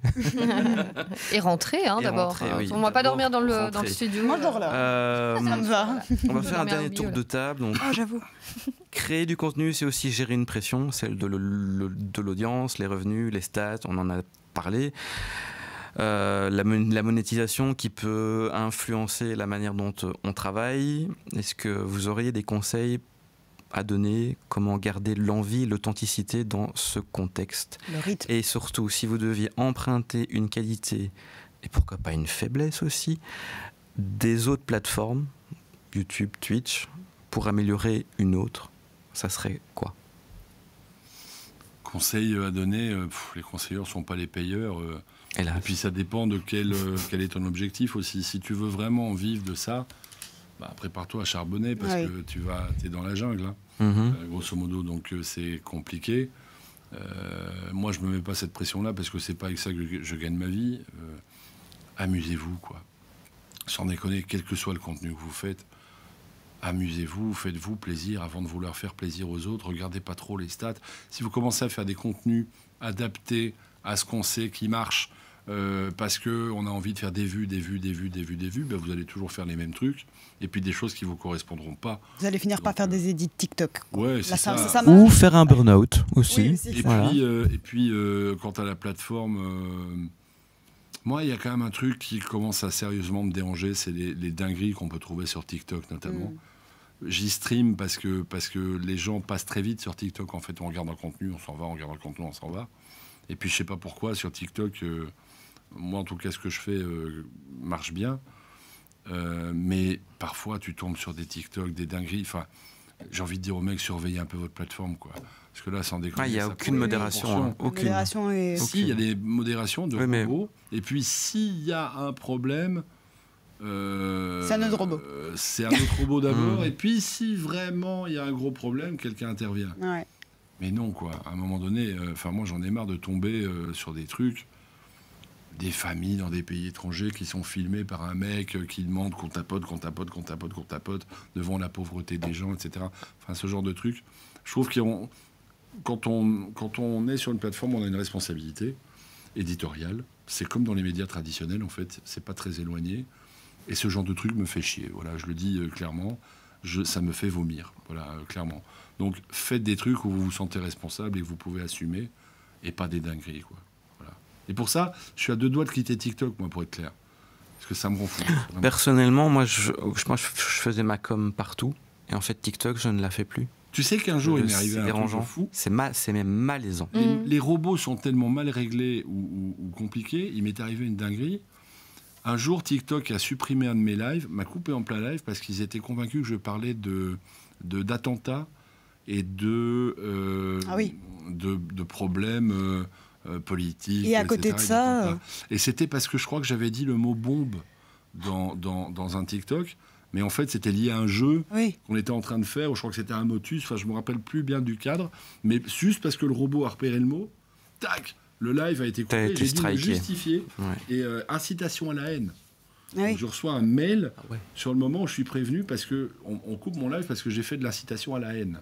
Et rentrer, d'abord. On ne va pas dormir dans le studio. Moi, je dors là. Ça me va. On va faire un dernier tour de table. Donc, j'avoue. Créer du contenu, c'est aussi gérer une pression, celle de l'audience, les revenus, les stats, on en a parlé. La monétisation qui peut influencer la manière dont on travaille. Est-ce que vous auriez des conseils à donner, comment garder l'envie, l'authenticité dans ce contexte. Le rythme. Et surtout, si vous deviez emprunter une qualité, et pourquoi pas une faiblesse aussi, des autres plateformes, YouTube, Twitch, pour améliorer une autre, ça serait quoi ? Conseil à donner, les conseilleurs ne sont pas les payeurs. Et puis ça dépend de quel est ton objectif aussi. Si tu veux vraiment vivre de ça, prépare-toi à charbonner parce que tu es dans la jungle, grosso modo, donc c'est compliqué. Moi, je me mets pas cette pression-là parce que c'est pas avec ça que je gagne ma vie. Amusez-vous, quoi. Sans déconner, quel que soit le contenu que vous faites, amusez-vous, faites-vous plaisir avant de vouloir faire plaisir aux autres. Regardez pas trop les stats. Si vous commencez à faire des contenus adaptés à ce qu'on sait qui marche, parce qu'on a envie de faire des vues, vous allez toujours faire les mêmes trucs. Et puis des choses qui ne vous correspondront pas. Vous allez finir par faire des edits TikTok. Ouais, c'est ça. Ou faire un burn-out aussi. Oui, et puis, quant à la plateforme, moi, il y a quand même un truc qui commence à sérieusement me déranger, c'est les dingueries qu'on peut trouver sur TikTok notamment. J'y stream parce que les gens passent très vite sur TikTok. En fait, on regarde un contenu, on s'en va, on regarde un contenu, on s'en va. Et puis, je ne sais pas pourquoi, sur TikTok, moi, en tout cas, ce que je fais marche bien. Mais parfois, tu tombes sur des TikTok, des dingueries. Enfin, j'ai envie de dire aux mecs, surveillez un peu votre plateforme, quoi. Parce que là, sans déconner... Il n'y a aucune modération. Aucune. Si, il y a des modérations de robots. Et puis, s'il y a un problème... c'est un autre robot. C'est un autre robot d'abord. Et puis, si vraiment il y a un gros problème, quelqu'un intervient. Ouais. Mais non, quoi. À un moment donné, moi, j'en ai marre de tomber sur des trucs... Des familles dans des pays étrangers qui sont filmées par un mec qui demande qu'on tapote devant la pauvreté des gens, etc. Enfin, ce genre de trucs. Je trouve que quand on est sur une plateforme, on a une responsabilité éditoriale. C'est comme dans les médias traditionnels, en fait. C'est pas très éloigné. Et ce genre de truc me fait chier. Voilà, je le dis clairement. Ça me fait vomir. Voilà, clairement. Donc, faites des trucs où vous vous sentez responsable et que vous pouvez assumer, et pas des dingueries, quoi. Et pour ça, je suis à 2 doigts de quitter TikTok, moi, pour être clair. Parce que ça me rend fou. Personnellement, moi, je faisais ma com partout. Et en fait, TikTok, je ne la fais plus. Tu sais qu'un jour, il m'est arrivé un truc fou. C'est même malaisant. Les robots sont tellement mal réglés ou compliqués. Il m'est arrivé une dinguerie. Un jour, TikTok a supprimé un de mes lives, m'a coupé en plein live parce qu'ils étaient convaincus que je parlais d'attentats et de problèmes politiques. Et à côté de ça... Et c'était parce que je crois que j'avais dit le mot bombe dans un TikTok. Mais en fait, c'était lié à un jeu qu'on était en train de faire, ou je crois que c'était un motus, enfin, je me rappelle plus bien du cadre, mais juste parce que le robot a repéré le mot, tac, le live a été coupé, j'ai dû me justifier, et incitation à la haine. Donc, je reçois un mail sur le moment où je suis prévenu parce qu'on coupe mon live parce que j'ai fait de l'incitation à la haine.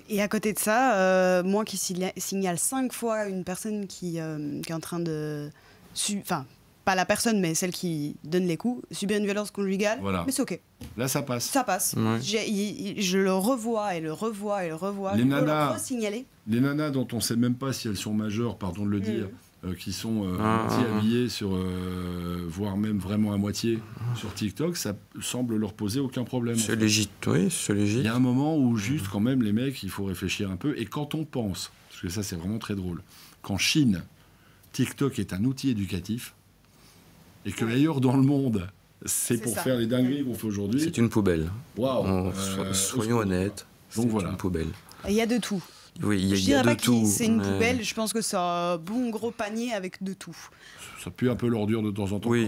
Et à côté de ça, moi qui signale 5 fois une personne qui est en train de... Enfin, pas la personne, mais celle qui donne les coups, subir une violence conjugale, mais c'est OK. Là, ça passe. Ça passe. Ouais. Je le revois et le revois et le revois. Les nanas, le signaler. Les nanas dont on ne sait même pas si elles sont majeures, pardon de le dire, qui sont à moitié habillées, voire même vraiment à moitié sur TikTok, ça semble leur poser aucun problème. C'est légitime, oui, c'est légitime. Il y a un moment où juste quand même les mecs, il faut réfléchir un peu. Et quand on pense, parce que ça c'est vraiment très drôle, qu'en Chine, TikTok est un outil éducatif, et que d'ailleurs dans le monde, c'est pour faire les dingueries qu'on fait aujourd'hui. C'est une poubelle. Waouh. Soyons honnêtes. Donc voilà. C'est une poubelle. Il y a de tout. Oui, il y a de tout. Je dirais pas que c'est une poubelle. Je pense que c'est un bon gros panier avec de tout. Ça pue un peu l'ordure de temps en temps. Oui.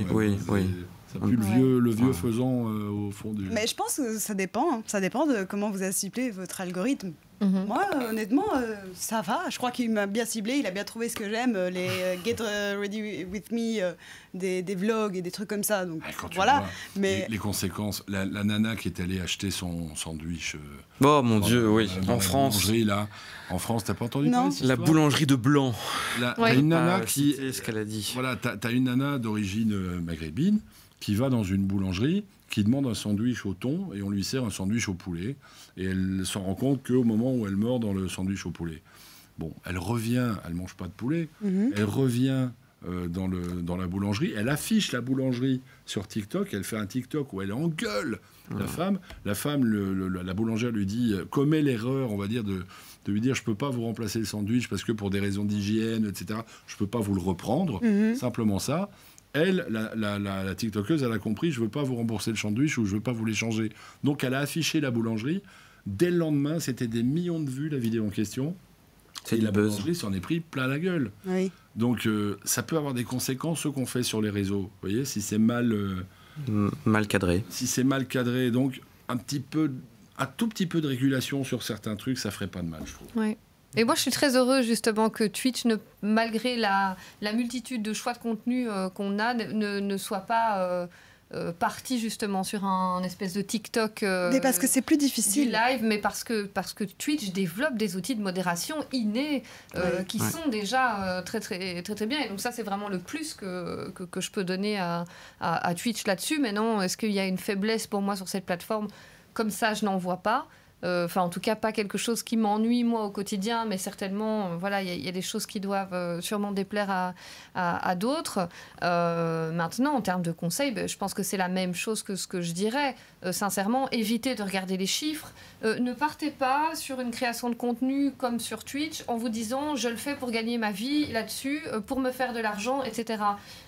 Ça pue le vieux faisant au fond du... Mais je pense que ça dépend. Hein. Ça dépend de comment vous avez ciblé votre algorithme. Moi, honnêtement, ça va. Je crois qu'il m'a bien ciblé. Il a bien trouvé ce que j'aime. Les Get Ready With Me, des vlogs et des trucs comme ça. Donc, voilà. Mais les conséquences, la nana qui est allée acheter son sandwich... oh mon Dieu, oui. En France. Là. En France, t'as pas entendu parler de cette la histoire boulangerie de Blanc. T'as une nana qui... C'est ce qu'elle a dit. Voilà, t'as une nana d'origine maghrébine qui va dans une boulangerie, qui demande un sandwich au thon, et on lui sert un sandwich au poulet. Et elle s'en rend compte qu'au moment où elle mord dans le sandwich au poulet. Bon, elle revient, elle ne mange pas de poulet, elle revient dans la boulangerie, elle affiche la boulangerie sur TikTok, elle fait un TikTok où elle engueule la femme. La boulangère lui dit, commet l'erreur, on va dire, de lui dire, je ne peux pas vous remplacer le sandwich parce que pour des raisons d'hygiène, etc., je ne peux pas vous le reprendre, simplement ça. Elle, la TikTokeuse, elle a compris, je ne veux pas vous rembourser le sandwich ou je ne veux pas vous l'échanger. Donc, elle a affiché la boulangerie. Dès le lendemain, c'était des millions de vues, la vidéo en question. C'est la boulangerie s'en est pris plein la gueule. Oui. Donc, ça peut avoir des conséquences, ce qu'on fait sur les réseaux. Vous voyez, si c'est mal cadré. Si c'est mal cadré, donc un tout petit peu de régulation sur certains trucs, ça ferait pas de mal, je trouve. Oui. Et moi, je suis très heureuse justement que Twitch, malgré la multitude de choix de contenu qu'on a, ne soit pas parti justement sur un espèce de TikTok mais parce que c'est plus difficile du live, mais parce que Twitch développe des outils de modération innés qui sont déjà très, très, très, très bien. Et donc ça, c'est vraiment le plus que je peux donner à Twitch là-dessus. Maintenant, est-ce qu'il y a une faiblesse pour moi sur cette plateforme ? Comme ça, je n'en vois pas. Enfin, en tout cas, pas quelque chose qui m'ennuie, moi, au quotidien, mais certainement, voilà, il y a des choses qui doivent sûrement déplaire à d'autres. Maintenant, en termes de conseils, je pense que c'est la même chose que ce que je dirais. Sincèrement, évitez de regarder les chiffres. Ne partez pas sur une création de contenu comme sur Twitch en vous disant « je le fais pour gagner ma vie là-dessus, pour me faire de l'argent, etc. »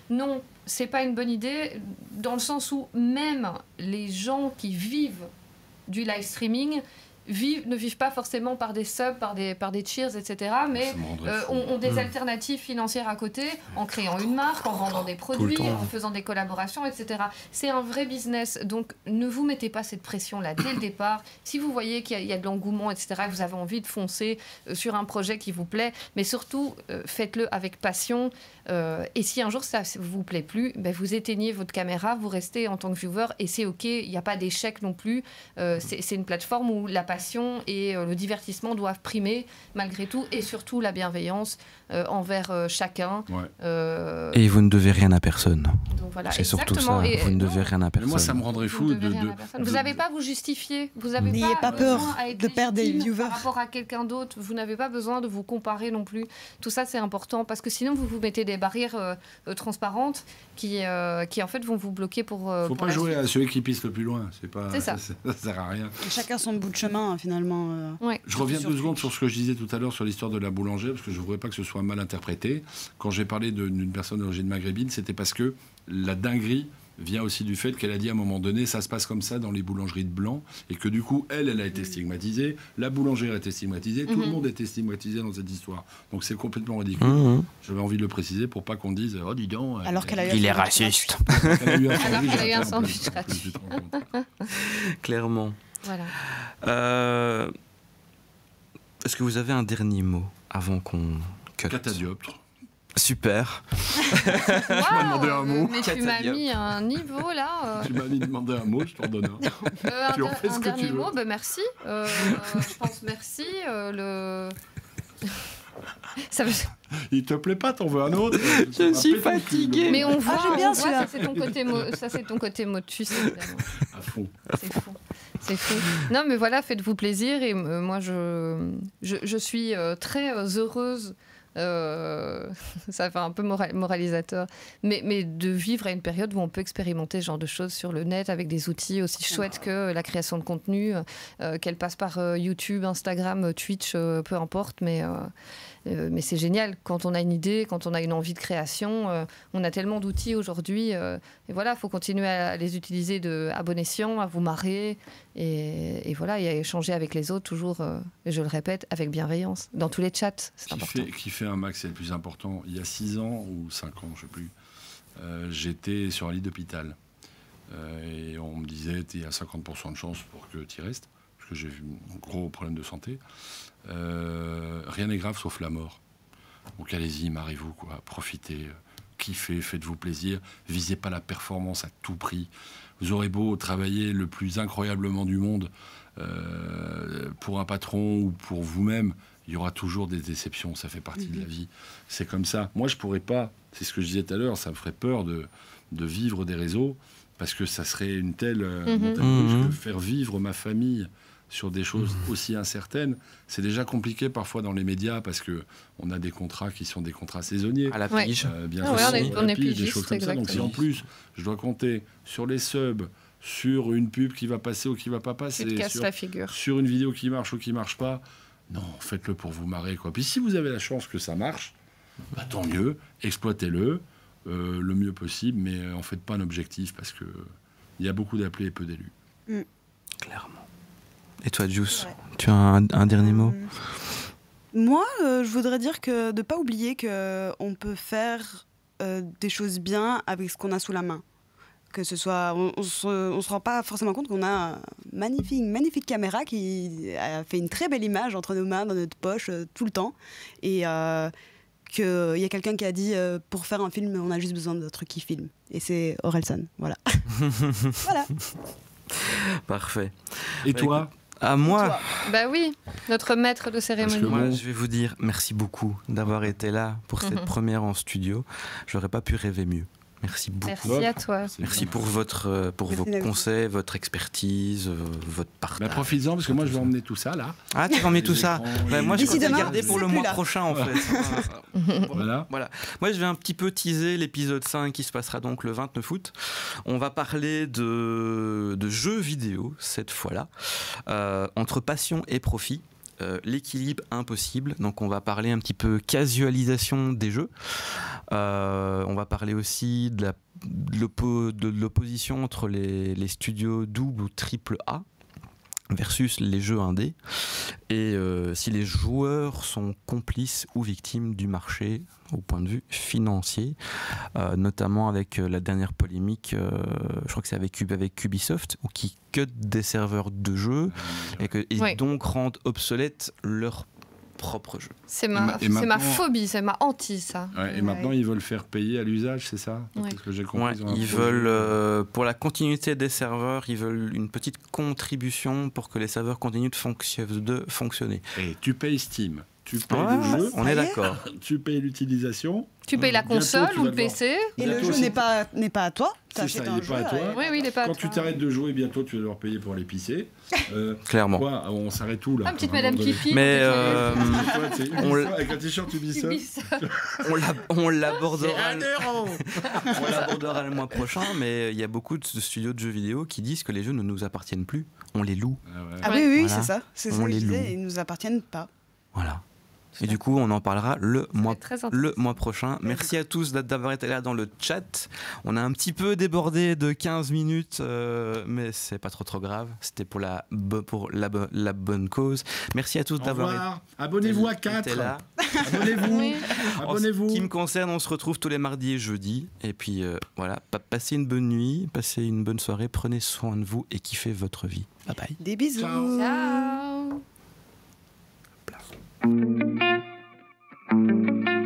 Non, c'est pas une bonne idée, dans le sens où même les gens qui vivent du live streaming ne vivent pas forcément par des subs, par des cheers, etc. Mais ont des alternatives financières à côté, en créant une marque, en vendant des produits, en faisant des collaborations, etc. C'est un vrai business. Donc, ne vous mettez pas cette pression-là dès le départ. Si vous voyez qu'il y a de l'engouement, etc., que vous avez envie de foncer sur un projet qui vous plaît, mais surtout, faites-le avec passion. Et si un jour ça ne vous plaît plus, vous éteignez votre caméra, vous restez en tant que viewer, et c'est OK, il n'y a pas d'échec non plus. C'est une plateforme où la passion et le divertissement doivent primer malgré tout, et surtout la bienveillance. envers chacun. Et vous ne devez rien à personne. Voilà, c'est surtout ça, vous ne devez rien à personne. Mais moi, ça me rendrait fou vous n'avez pas à vous justifier, vous n'avez pas peur de perdre des viewers par rapport à quelqu'un d'autre, vous n'avez pas besoin de vous comparer non plus. Tout ça, c'est important, parce que sinon, vous vous mettez des barrières transparentes qui en fait vont vous bloquer pour... Faut pas jouer à celui qui pisse le plus loin, ça sert à rien. Et chacun son bout de chemin, finalement. Je reviens 2 secondes sur ce que je disais tout à l'heure sur l'histoire de la boulangère, parce que je ne voudrais pas que ce soit mal interprété. Quand j'ai parlé d'une personne d'origine maghrébine, c'était parce que la dinguerie vient aussi du fait qu'elle a dit à un moment donné, ça se passe comme ça dans les boulangeries de blanc, et que du coup, elle a été stigmatisée, la boulangère a été stigmatisée, tout le monde a été stigmatisé dans cette histoire. Donc c'est complètement ridicule. J'avais envie de le préciser pour pas qu'on dise, oh dis donc, alors qu'elle a eu il est raciste. Alors qu'elle a eu un sandwich gratuit. Clairement. Voilà. Est-ce que vous avez un dernier mot avant qu'on cut? Catadioptre. Super. Tu m'as demandé un mot. Mais tu m'as mis un niveau là. Tu m'as demandé un mot, je t'en donne un. Tu en fais ce que dernier tu veux. mot, merci. Je pense merci. Ça veut... Il te plaît pas, t'en veux un autre? Je suis fatiguée. Mais on voit, j'aime bien ça c'est ton côté motus, évidemment. À fond. C'est fou. Non, mais voilà, faites-vous plaisir. Et moi, je suis très heureuse. Ça fait un peu moralisateur, mais de vivre à une période où on peut expérimenter ce genre de choses sur le net avec des outils aussi chouettes que la création de contenu, qu'elle passe par YouTube, Instagram, Twitch, peu importe, mais c'est génial quand on a une idée, quand on a une envie de création. On a tellement d'outils aujourd'hui, et voilà, il faut continuer à les utiliser à bon escient, à vous marrer, et voilà, et à échanger avec les autres toujours, et je le répète, avec bienveillance, dans tous les chats, c'est important. Qui fait un max, c'est le plus important. Il y a 6 ans ou 5 ans, je ne sais plus, j'étais sur un lit d'hôpital, et on me disait, il y a 50% de chance pour que tu y restes, parce que j'ai eu un gros problème de santé. Rien n'est grave sauf la mort. Donc allez-y, marrez-vous, quoi. Profitez, kiffez, faites-vous plaisir, visez pas la performance à tout prix. Vous aurez beau travailler le plus incroyablement du monde pour un patron ou pour vous-même, il y aura toujours des déceptions, ça fait partie de la vie. C'est comme ça. Moi, je pourrais pas, c'est ce que je disais tout à l'heure, ça me ferait peur de vivre des réseaux, parce que ça serait une telle montagne russe que faire vivre ma famille sur des choses aussi incertaines, c'est déjà compliqué parfois dans les médias, parce qu'on a des contrats qui sont des contrats saisonniers. À la pige. Bien sûr, on est des choses comme ça. Donc si en plus, je dois compter sur les subs, sur une pub qui va passer ou qui va pas passer, sur une vidéo qui marche ou qui marche pas, non, faites-le pour vous marrer, quoi. Puis si vous avez la chance que ça marche, bah, tant mieux, exploitez-le le mieux possible, mais en faites pas un objectif, parce que il y a beaucoup d'appelés et peu d'élus. Clairement. Et toi, Juice, tu as un dernier mot? Moi, je voudrais dire de ne pas oublier qu'on peut faire des choses bien avec ce qu'on a sous la main. Que ce soit, on se rend pas forcément compte qu'on a une magnifique caméra qui a fait une très belle image entre nos mains, dans notre poche, tout le temps. Et qu'il y a quelqu'un qui a dit pour faire un film, on a juste besoin d'un truc qui filme. Et c'est Orelsan, voilà. Voilà. Parfait. Et toi? À moi? Bah oui, notre maître de cérémonie. Moi, je vais vous dire merci beaucoup d'avoir été là pour cette première en studio. J'aurais pas pu rêver mieux. Merci beaucoup. Merci à toi. Merci pour vos conseils, votre expertise, votre partage. Bah, profites-en, parce que moi je vais emmener tout ça là. Ah, tu vas emmener tout ça? Moi je compte garder pour le mois prochain en fait. Voilà. Moi je vais un petit peu teaser l'épisode 5 qui se passera donc le 29 août. On va parler de jeux vidéo cette fois-là, entre passion et profit. L'équilibre impossible, donc on va parler un petit peu casualisation des jeux, on va parler aussi de l'opposition entre les studios double ou triple A versus les jeux indés, et si les joueurs sont complices ou victimes du marché au point de vue financier, notamment avec la dernière polémique, je crois que c'est avec Ubisoft, qui cut des serveurs de jeux et donc rendent obsolètes leurs propres jeux. C'est ma phobie, c'est ma hantise, ça. Et maintenant, ils veulent faire payer à l'usage, c'est ça? C'est ce que j'ai compris. Ils veulent, pour la continuité des serveurs, ils veulent une petite contribution pour que les serveurs continuent de fonctionner. Et tu payes Steam, Tu payes le jeu, on est d'accord. tu payes l'utilisation. Tu payes la console ou le PC. Et le jeu n'est pas à toi. C'est ça, il n'est pas à toi. Oui, il n'est pas à toi. Quand tu t'arrêtes de jouer, bientôt tu vas devoir payer pour l'épicer. Clairement. Quoi, on s'arrête où là? Ah, petite Madame Pipi. Mais avec un t-shirt Ubisoft. On l'abordera. On l'abordera le mois prochain, mais il y a beaucoup de studios de jeux vidéo qui disent que les jeux ne nous appartiennent plus. On les loue. Ah oui, voilà. c'est ça. C'est ça que je disais. Ils nous appartiennent pas. Voilà. Et du coup, on en parlera le mois prochain. Merci à tous d'avoir été là dans le chat. On a un petit peu débordé de 15 minutes, mais c'est pas trop grave. C'était pour la bonne cause. Merci à tous d'avoir été Abonnez-vous à 4. là. Abonnez-vous. Oui. Abonnez-vous. En ce qui me concerne, on se retrouve tous les mardis et jeudis. Et puis voilà, passez une bonne nuit, passez une bonne soirée, prenez soin de vous et kiffez votre vie. Bye bye. Des bisous. Ciao. Thank you.